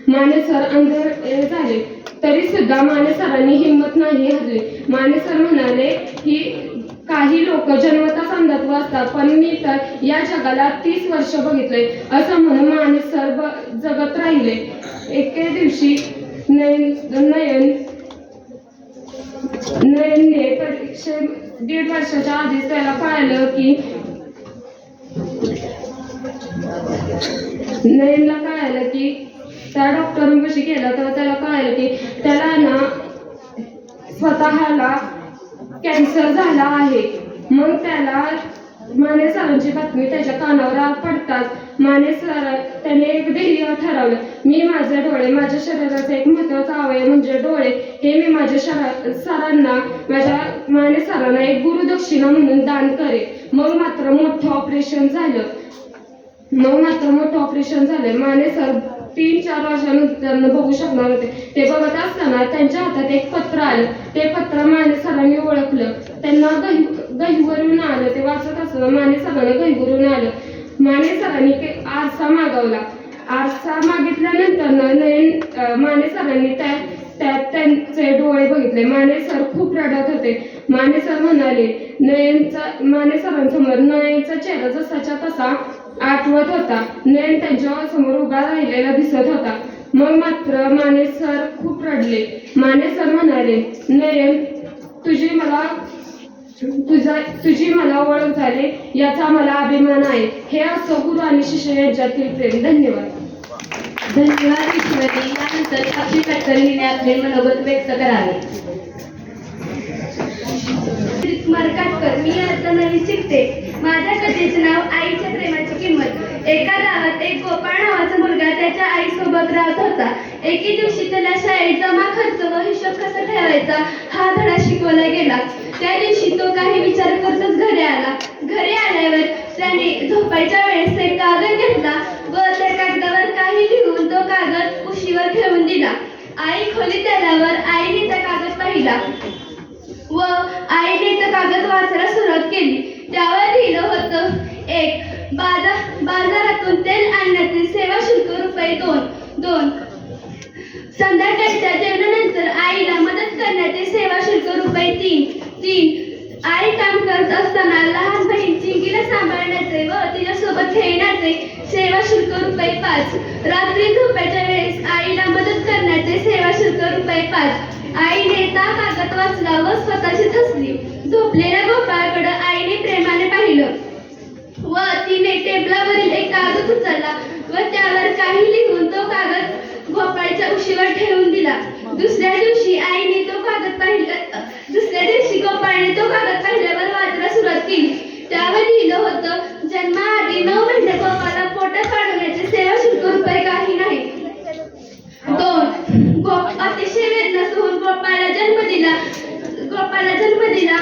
S10: माने सर अंधळे झाले. तरी सुद्धा माने सरांनी हिंमत नाही हरली. माने सर म्हणाले की काही लोक जन्मताच अंधत्व असतात, पण मी तर या जगाला 30 वर्ष बघितले असं म्हणून माने सर जगत राहिले. एके दिवशी नयनने परीक्षे 1.5 वर्षाच्या आधीच त्याला कळालं की नयनला कळालं की त्या डॉक्टरांपाशी गेला तर त्याला कळालं की त्याला ना स्वतःला कॅन्सर झाला आहे. मग त्याला माने सरांची बातमी त्याच्या कानावर पडताच माने सर त्याने एक ध्येय ठरवलं, मी माझे डोळे, माझ्या शरीराचा एक महत्त्वाचा अवयव म्हणजे डोळे, हे मी माझ्या सरांना, माझ्या माने सरांना एक गुरुदक्षिणा म्हणून दान करेन. मग मात्र मोठं ऑपरेशन झालं. माने सर 3-4 वर्षानंतर बघू शकणार होते. ते बघत असताना त्यांच्या हातात एक पत्र आलं. ते पत्र माने सरांनी ओळखलं. त्यांना गहिवरून आलं. ते वाचत असताना माने सरांना गहिवरून आलं. माने सरांनी आरसा मागवला. आरसा मागितल्यानंतर माने सरांनी त्यात त्यांचे डोळे बघितले. माने सर खूप रडत होते. माने सर म्हणाले, माने सरांसमोर नयनचा चेहरा जसाच्या तसा आठवत होता. नयन त्यांच्या समोर उभा राहिलेला दिसत होता. मग मात्र माने सर खूप रडले. माने सर म्हणाले, नयन, तुझी मला ओळख झाली याचा मला अभिमान आहे. हे असो गुरु आणि शिष्य यांच्यातील प्रेम. धन्यवाद.
S2: धन्यवाद ईश्वरी. यानंतर साक्षी कटकरीने आपले मनोगत व्यक्त करावे.
S11: कुमार काटकर. मी आता नवी शिकते. माझ्या कथेचे नाव आईच्या प्रेमाची किंमत. एका गावात एक गोपाळ नावाचा मुलगा त्याच्या आईसोबत राहत होता. एके दिवशी त्याला शाळेत जमा खर्च व हिशोब कसा ठेवायचा हा धडा शिकवला गेला. त्या दिवशी तो काही विचार करतच घरी आला. घरी आल्यावर त्याने झोपायच्या वेळेस एक कागद घेतला व त्या कागदावर काही लिहून तो कागद उशीवर ठेवून दिला. आई खोलीत आल्यावर आईने त्या कागद पाहिला व आईने तो कागद वाचायला सुरुवात केली. त्यावर लिहिलं होतं, एक बाजारातून तेल आणण्याचे सेवा शुल्क ₹2. संध्याकाळच्या जेवणानंतर आईला मदत करण्याचे सेवा शुल्क ₹3. आई काम करत असताना लहान बहीण चिंकीला सांभाळण्याचे व तिच्यासोबत खेळण्याचे सेवा शुल्क ₹5. रात्री झोपायच्या वेळेस आईला मदत करण्याचे सेवा शुल्क ₹5. आईने ता कागद वाचला व स्वतःची हसली. झोपलेल्या गोपाळाकडे आईने प्रेमाने पाहिलं व तिने टेबलावरील एक कागद उचलला व त्यावर काही लिहून तो कागद गोपाळच्या उशीवर ठेवून दिला. दुसऱ्या दिवशी गोपाळने तो कागद पाहिल्यावर वाचायला सुरुवात केली. त्यावर लिहिलं होतं, जन्माआधी 9 महिने गोपाळाला पोटात वाढवण्याचे सेवा शुल्क काही नाही. 2. अतिशय वेदना सहून गोपाळाला जन्म दिला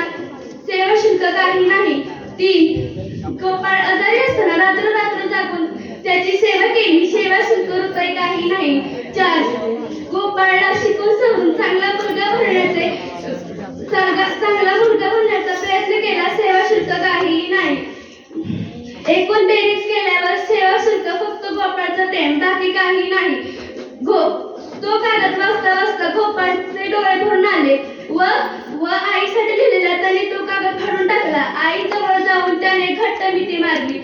S11: सेवा शुल्क काही नाही. 3. गोपाळ आजारी असताना रात्र जागून त्याची सेवा केली सेवा शुल्क काही नाही. 4. गोपाळला शिकून सवरून चांगला मुलगा बनण्याचा प्रयत्न केला सेवा शुल्क काही नाही. एकूण बेरीज केल्यावर सेवा शुल्क फक्त गोपाळचा प्रेम, बाकी काही नाही. तो कागद वाचता गोपाळचे डोळे भरून आले व आईसाठी लिहिलेला त्याने तो कागद फाडून टाकला. आई जवळ जाऊन त्याने घट्ट मिठी मारली.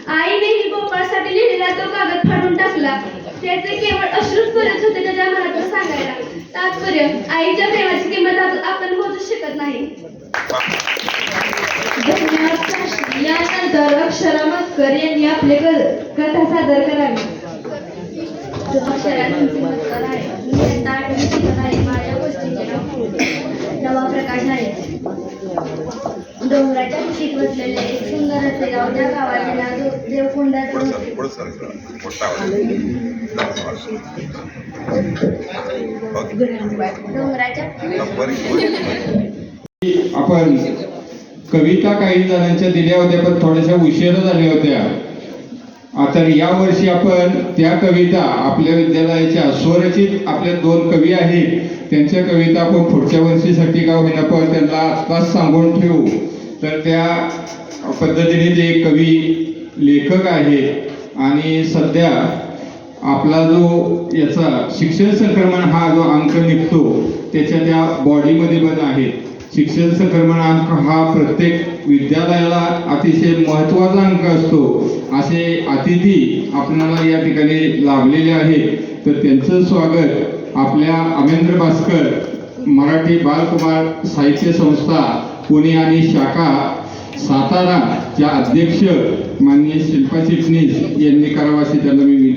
S11: आईनेही गोपाळसाठी लिहिलेला तो कागद फाडून टाकला. त्याचे केवळ अश्रूच परत होते त्याच्या मनातून सांगायला. तात्पर्य, आईच्या प्रेमाची किंमत आपण मोजू शकत नाही.
S2: धन्यवाद साक्षी. यानंतर अक्षरा मस्कर यांनी आपले कथा सादर करावी.
S11: अक्षरा नमस्कार आहे. मी आता 8वी शिकत आहे. माझ्या गोष्टीचे नाव नवा प्रकाश आहे. डोंगराच्या कुशीत बसलेले एक सुंदर असे गाव. त्या गावाचे नाव देवकुंडाचे होते. डोंगराच्या
S4: आपण कविता काही जणांच्या दिल्या होत्या पण थोड्याशा उशिरा झाल्या होत्या. आता यावर्षी आपण त्या कविता आपल्या विद्यालयाच्या स्वरचित आपल्या 2 कवी आहेत त्यांच्या कविता आपण पुढच्या वर्षीसाठी का होईना पण त्यांना आत्ताच सांगून ठेवू. तर त्या पद्धतीने ते कवी लेखक आहेत आणि सध्या आपला जो याचा शिक्षण संक्रमण हा जो अंक निघतो त्याच्या त्या बॉडीमध्ये पण आहे. शिक्षण संक्रमण अंक हा प्रत्येक विद्यालयाला अतिशय महत्त्वाचा अंक असतो. असे अतिथी आपल्याला या ठिकाणी लाभलेले आहेत. तर त्यांचं स्वागत आपल्या अमेंद्र भास्कर मराठी बालकुमार साहित्य संस्था पुणे आणि शाखा साताराच्या अध्यक्ष माननीय शिल्पा चिटणीस यांनी करावं असे त्यांना मी
S11: मी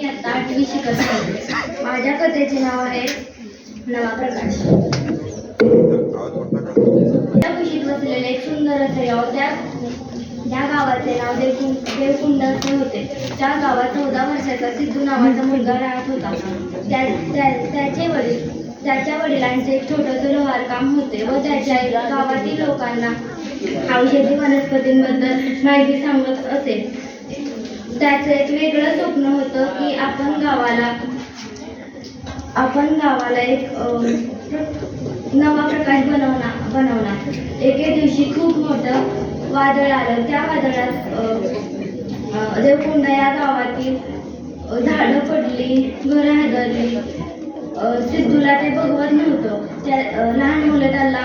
S11: आता 8वी शिकत आहे. माझ्या कथेचे नाव आहे नवा प्रकाश. त्या कुशीत बसलेले एक सुंदर असे गाव, त्या गावाचे नाव देवकुंड असे होते. त्या गावात 14 वर्षाचा सिद्धू नावाचा मुलगा राहत होता. त्याच्या वडिलांचे एक छोटंसं लोहार काम होते व त्याच्या आईला गावातील लोकांना औषधी वनस्पतींबद्दल माहिती सांगत असे. त्याचं एक वेगळं स्वप्न होतं की आपण गावाला एक नवा प्रकाश बनवणार. एके दिवशी खूप मोठं वादळ आलं. त्या वादळात देवकुंड या गावातील झाडं पडली, घरं हादरली. सिद्धूला ते बघवत नव्हतं. लहान मुलं त्याला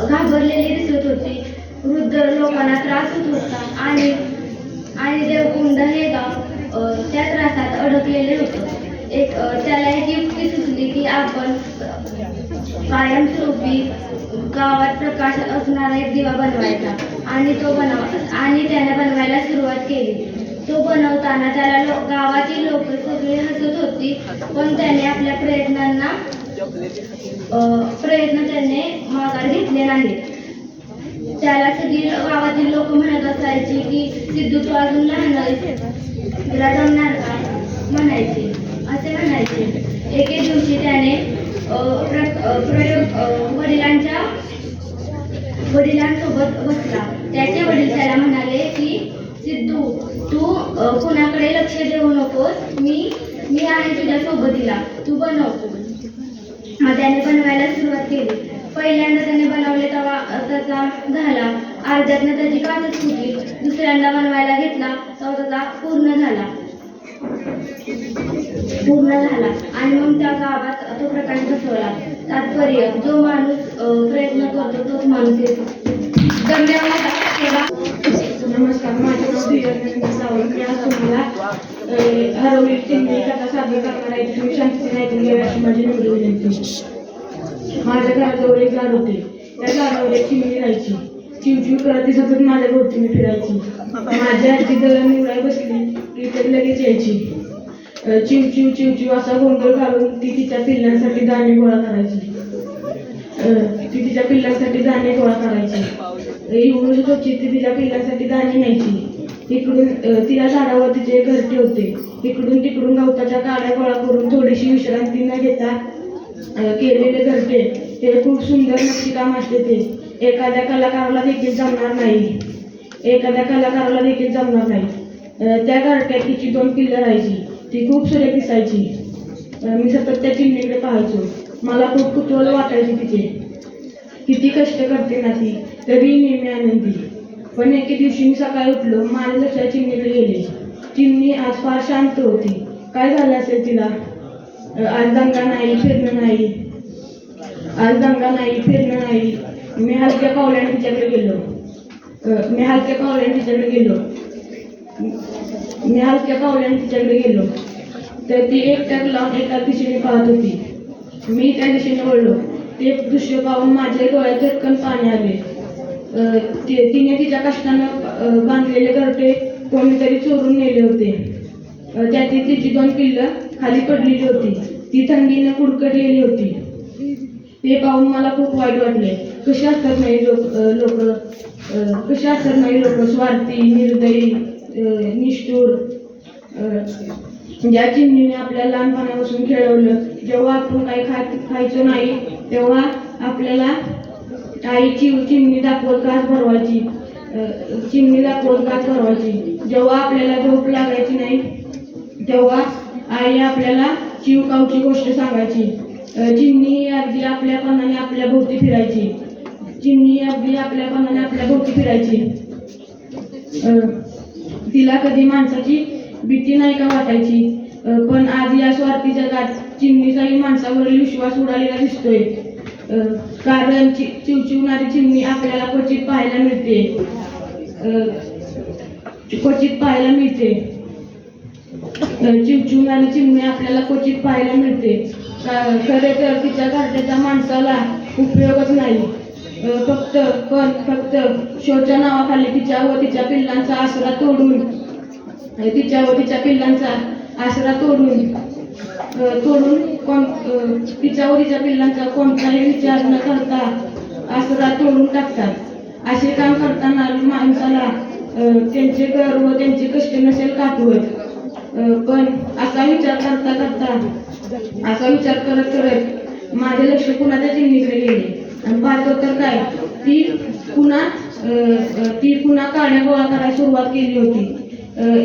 S11: घाबरलेली दिसत होती. वृद्ध लोकांना त्रास होत होता आणि देवकुंड हे गाव त्या त्रासात अडकलेले होतं. त्याला एक युक्ती सुचली की आपण कायमस्वरूपी गावात प्रकाश असणारा एक दिवा बनवायचा आणि त्याने बनवायला सुरुवात केली. तो बनवताना त्याला गावातील लोक सगळे हसत होती, पण त्याने आपल्या प्रयत्न त्याने माघार घेतले नाहीत. त्याला सगळी गावातील लोक म्हणत असायची की सिद्धू तू अजून लहान आहेस, तुला जमणार का असे म्हणायचे. एके दिवशी त्याने वडिलांसोबत बसला. त्याचे वडील त्याला म्हणाले की सिद्धू तू कुणाकडे लक्ष देऊ नकोस, मी आहे तुझ्या सोबतीला, तू बनव. त्याने बनवायला सुरुवात केली. पहिल्यांदा त्याने बनवले तेव्हा त्याचा झाला, अर्ध्यातनं त्याची काचच फुटली. दुसऱ्यांदा बनवायला घेतला तेव्हा त्याचा पूर्ण झाला आणि मग त्या गावात तो प्रकाश बसवला. तात्पर्य जो माणूस प्रयत्न करतो तोच माणूस येतो. धन्यवाद.
S3: नमस्कार, माझे नाव धीरज सावंत. मी आज तुम्हाला हरवलेली चिमणी कथा सादर करणार आहे. तुम्ही शांततेने ऐकून घ्यावी अशी माझी नम्र विनंती. माझ्या घराजवळ एक झाड होते. त्या झाडावर एक चिमणी राहायची. चिवचिव करत ती सतत माझ्या भोवतीने फिरायची. माझ्या आजी दळण निवडाय बसली की तर लगेच यायची. चिवचिव चिवचिव असा गोंधळ घालून ती तिच्या पिल्लांसाठी दाणे गोळा करायची. एवढं स्वच्छ ती तिच्या पिल्लांसाठी दाणे न्यायची. इकडून तिच्या झाडावर तिचे घरटे होते. इकडून तिकडून गवताच्या काड्या गोळा करून थोडीशी विश्रांती न घेता केलेले घरटे ते खूप सुंदर नक्षीकाम असते. ते एखाद्या कलाकाराला देखील जमणार नाही. त्या घरट्यात तिची 2 पिल्लं राहायची. ती खूप सुरेख दिसायची. मी सतत त्या चिमणीकडे पाहायचो. मला खूप कुतूहल वाटायचे तिचे. किती कष्ट करते ना ती, तरी नेहमी आनंदी. पण एके दिवशी मी सकाळी उठलो, माझ्या लक्षात चिमणीकडे गेले. चिमणी आज फार शांत होती. काय झालं असेल तिला? आज दंगा नाही, फिरणं नाही. मी हलक्या पावलाने तिच्याकडे गेलो. तर ती एकट्यात लावून एका दिशेने पाहत होती. मी त्या दिशेने वळलो. ते दृश्य पाहून माझ्या डोळ्यात झटकन पाणी आले. तिने तिच्या कष्टानं बांधलेले घरटे कोणीतरी चोरून नेले होते. त्यातील तिची 2 पिल्लं
S9: खाली पडलेली होती. ती थंडीने कुडकटलेली होती. ते पाहून मला खूप वाईट वाटले. कसे असतात नाही लोक स्वार्थी, निर्दयी, निष्ठुर. ज्या चिमणीने आपल्याला लहानपणापासून खेळवलं. जेव्हा आपण काही खायचो नाही तेव्हा आपल्याला आईची चिमणी दाखवत घास भरवायची. जेव्हा आपल्याला झोप लागायची नाही तेव्हा आई आपल्याला चिव कावची गोष्ट सांगायची. चिमणी अगदी आपल्यापणाने आपल्या भोवती फिरायची. तिला कधी माणसाची भीती नाही का वाटायची. पण आज या स्वार्थी जगात चिमणीचाही माणसावरील विश्वास उडालेला दिसतोय. कारण चिवचिवणारी चिमणी आपल्याला क्वचित पाहायला मिळते. चिवचिवणारी चिमणी आपल्याला क्वचित पाहायला मिळते. खरे तर तिच्या घरट्याचा माणसाला उपयोगच नाही. फक्त शोच्या नावाखाली तिच्या व तिच्या पिल्लांचा आसरा कोणताही विचार न करता आसरा तोडून टाकतात. असे काम करताना माणसाला त्यांचे घर व त्यांचे कष्ट नसेल काटवत. पण असा विचार करत माझे लक्ष कुणाच्या चिमणीकडे गेले आणि पाहतो तर काय, ती पुन्हा काड्या गोळा करायला सुरुवात केली होती.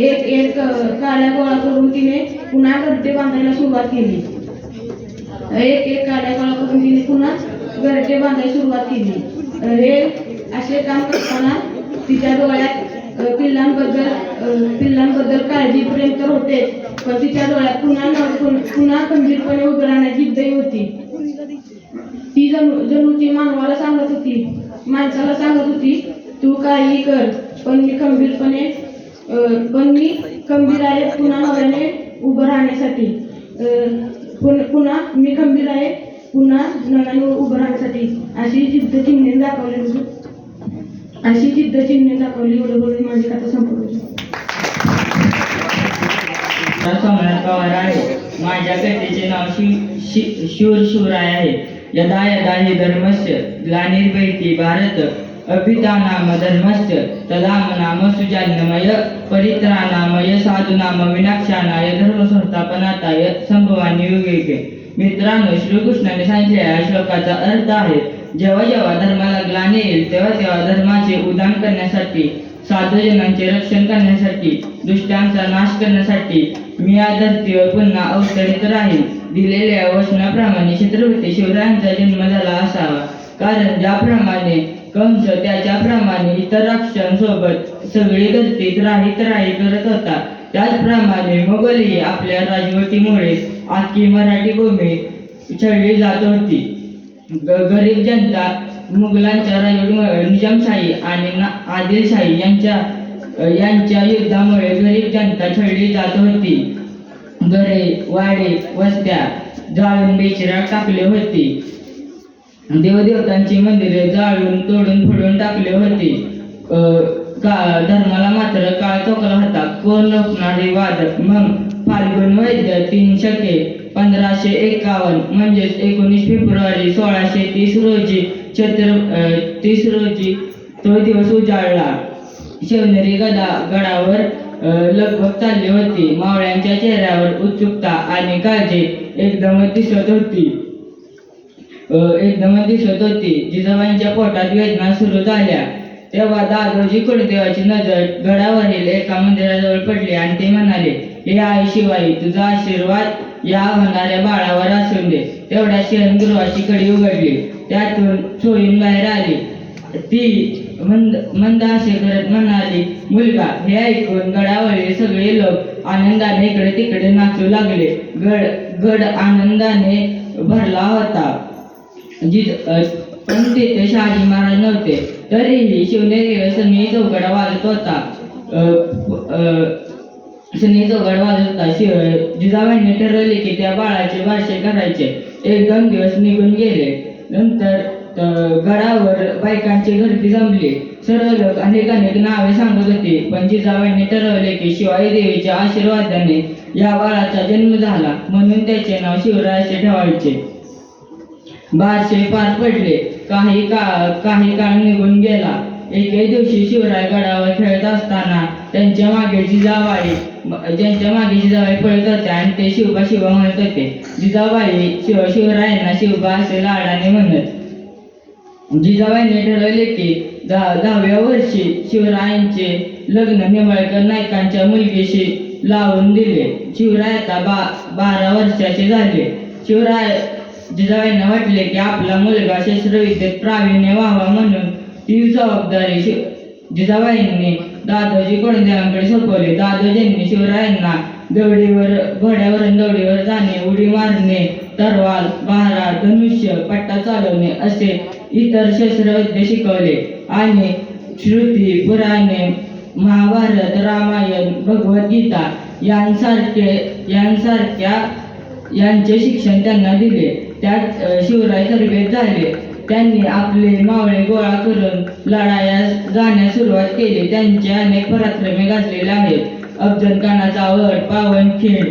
S9: एक काड्या गोळा करून तिने पुन्हा घरटे बांधायला सुरुवात केली. हे असे काम करताना तिच्या डोळ्यात पिल्लांबद्दल काळजी प्रेम तर होते, पण तिच्या डोळ्यात पुन्हा खंबीरपणे उभं राहण्याची जिद्दही होती. ती जणू ती माणसाला सांगत होती, तू काहीही कर, पण मी खंबीर आहे पुन्हा नव्याने उभं राहण्यासाठी. अशी जिद्द चिमणीने दाखवली. एवढं बोलून माझी कथा संपवली.
S12: सम्राट पवार आहे. माझ्या कथेचे नाव शूरराय आहे. यदा यदा हि धर्मस्य ग्लानिर्भयति भारत अभितानाम धर्मस्य तदात्मनाम सुजान्यमय परित्राणामय साधूनाम विनाक्षानाय धर्म संस्थापनाताय संभवानी युगे. मित्रांनो, श्रीकृष्णाने सांगितलेल्या श्लोकाचा अर्थ आहे, जेव्हा जेव्हा धर्माला ग्लानी येईल तेव्हा तेव्हा धर्माचे उदान करण्यासाठी, साधूजनांचे रक्षण करण्यासाठी, दुष्टांचा नाश करण्यासाठी मी या धर्तीवर पुन्हा अवतरित राहील. दिलेल्या वचनाप्रमाणे छत्रपती शिवरायांचा जन्म झाला असावा. कारण ज्याप्रमाणे कंस त्याच्याप्रमाणे इतर राक्षसांसोबत सगळी धरती त्राही करत होता, त्याचप्रमाणे मोगलही आपल्या राजवटीमुळे आखी मराठी भूमी छळली जात होती. गरीब जनता मुघलांच्या राजवटीमुळे निजामशाही आणि आदिलशाही यांच्या युद्धामुळे गरीब जनता छळली जात होती. घरे, वाडे, वस्त्या जाळून बेचिराख टाकले होते. देवदेवतांची मंदिरे जाळून तोडून फोडून टाकले होते. धर्माला मात्र काळ चोखला होता. कोण रोखणारे वाद. मग फाल्गुन वैद्य 3 शके 1551 म्हणजेच 19 फेब्रुवारी 1630 रोजी तो दिवस उजाडला. शिवनेरी गडावर लगबग चालली होती. मावळ्यांच्या चेहऱ्यावर उत्सुकता आणि काळजी एकदमच दिसत होती. जिजाबाईंच्या पोटात वेदना सुरू झाल्या तेव्हा दादोजी कुलदेवाची नजर गडावरील एका मंदिराजवळ पडली आणि ते म्हणाले, हे आई शिवाई, तुझा आशीर्वाद या होणाऱ्या बाळावर असून दे. तेवढ्या शयनगृहाची कडी उघडली. त्यातून सोयीन बाहेर आली. ती मंद असे करत म्हणाली, मुलगा. हे ऐकून गडावरील सगळे लोक आनंदाने इकडे तिकडे नाचू लागले. गड आनंदाने भरला होता. पण तिथे शहाजी महाराज नव्हते. तरीही शिवनेरीवर सनई चौघड वाजत होता. जिजाबाईंनी ठरवले की त्या बाळाचे बारसे करायचे. 1-2 दिवस निघून गेले. नंतर गडावर बायकांची गर्दी जमली. सर्व लोक अनेक नावे सांगत होते. पण जिजाबाईंनी ठरवले की शिवाई देवीच्या आशीर्वादाने या बाळाचा जन्म झाला म्हणून त्याचे नाव शिवराय असे ठेवायचे. बारशे पार पडले. काही काळ निघून गेला. एके दिवशी शिवराय गडावर खेळत असताना त्यांच्या मागे जिजाबाई पळत होत्या आणि ते शिवबा शिवबा म्हणत होते. जिजाबाई शिवरायांना शिवबा असे लाडाने म्हणत. जिजाबाईंनी ठरवले की 10व्या वर्षी शिवरायांचे लग्न निंबाळकर नायकांच्या मुलगीशी लावून दिले. शिवराय आता 12 वर्षाचे झाले. जिजाबाईंना वाटले की आपला मुलगा शस्त्रविद्येत प्रावीण्य व्हावा म्हणून ती जबाबदारी जिजाबाईंनी दादोजी कोंडदेवांकडे सोपवली. दादोजींनी शिवरायांना घोड्यावरून दौडीवर जाणे, उडी मारणे, तरवाल, भाला, धनुष्य, पट्टा चालवणे असे इतर शस्त्रविद्या शिकवले आणि श्रुती, पुराणे, महाभारत, रामायण, भगवद्गीता यांचे शिक्षण त्यांना दिले. त्यात शिवराय तरबेज झाले. त्यांनी आपले मावळे गोळा करून लढायास जाण्यास सुरुवात केली. त्यांचे अनेक पराक्रमे गाजलेले आहेत. अफजलखानाचा वध, पावनखिंड,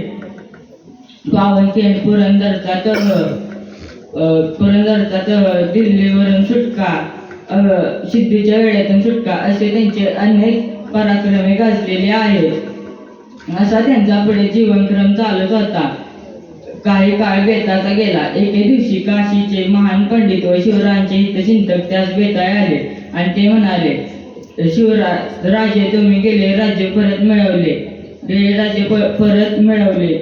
S12: पुरंदरचा तह, दिल्लीवरून सुटका, सिद्धीच्या वेळेतून सुटका असे त्यांचे अनेक पराक्रमे गाजलेले आहेत. असा त्यांचा पुढे जीवनक्रम चालत होता. काही काळ बेताचा गेला. एके दिवशी काशीचे महान पंडित व शिवरायांचे हितचिंतक त्यास बेताळे आले आणि ते म्हणाले, राजे तुम्ही गेले राज्य परत मिळवले.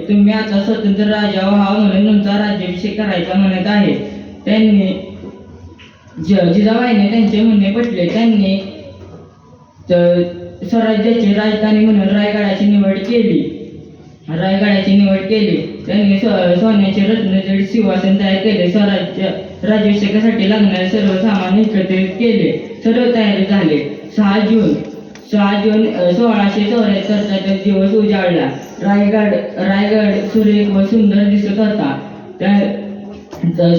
S12: तुम्ही आता स्वतंत्र राजा व्हावा म्हणून तुमचा राज्याभिषेक करायचा म्हणत आहे. जिजाबाईने त्यांचे म्हणणे पटले. त्यांनी स्वराज्याची राजधानी म्हणून रायगडाची निवड केली. त्यांनी सोन्याचे रत्नजडित सिंहासन तयार केले. राज्याभिषेकासाठी लागणारे सर्व सामान एकत्रित केले. सर्व तयारी झाले. 6 जून 1674 दिवस उजाडला. रायगड सुरेख व सुंदर दिसत होता.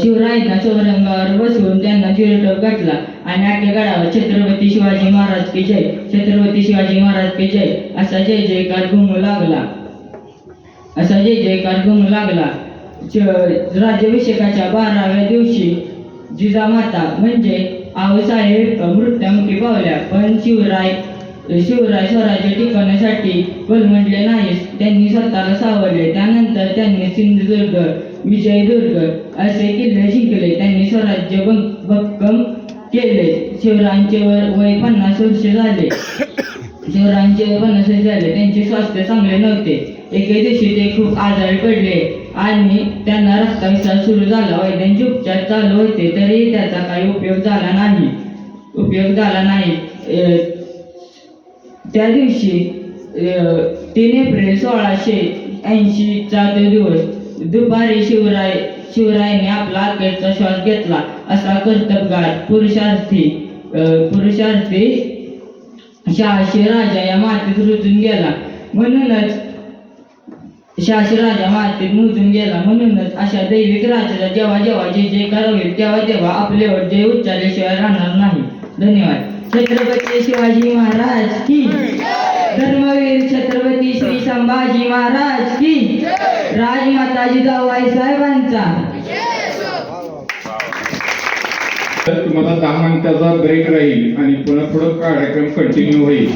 S12: शिवरायांना चौरंगावर बसवून त्यांना चिरटोप घातला आणि आख्या गडावर छत्रपती शिवाजी महाराज की जय, छत्रपती शिवाजी महाराज की जय असा जय जयकार घुमू लागला. राज्याभिषेकाच्या 12व्या दिवशी जिजामाता म्हणजे आऊसाहेब मृत्युमुखी पावल्या. पण शिवराय स्वराज्य टिकवण्यासाठी कोलमडले नाहीत. त्यांनी स्वतःला सावरले. त्यानंतर त्यांनी सिंधुदुर्ग, विजयदुर्ग असे किल्ले जिंकले. त्यांनी स्वराज्य भक्कम केले. शिवरायांचे वय 50 वर्ष झाले. त्यांचे स्वास्थ्य चांगले नव्हते. एके दिवशी ते खूप आजारी पडले आणि त्यांना रक्ताभिषेक सुरू झाला. वैद्यांचे उपचार चालू होते तरी त्याचा काही उपयोग झाला नाही. त्या दिवशी 3 एप्रिल 1680 दिवस दुपारी शिवरायांनी आपला अखेरचा श्वास घेतला. असा कर्तबगार पुरुषार्थी शहाशी राजा या मातीत रुजून गेला. म्हणूनच अशा दैविक राजाचा जेव्हा जय जयकार होईल तेव्हा आपल्यावर जय उच्चारल्याशिवाय राहणार नाही. धन्यवाद. छत्रपती शिवाजी महाराज की, धर्मवीर छत्रपती श्री संभाजी महाराज की, राजमाता जिजाबाई साहेबांचा.
S4: तुम्हाला 10 मिनिटाचा ब्रेक राहील आणि पुन्हा पुढे कार्यक्रम कंटिन्यू होईल.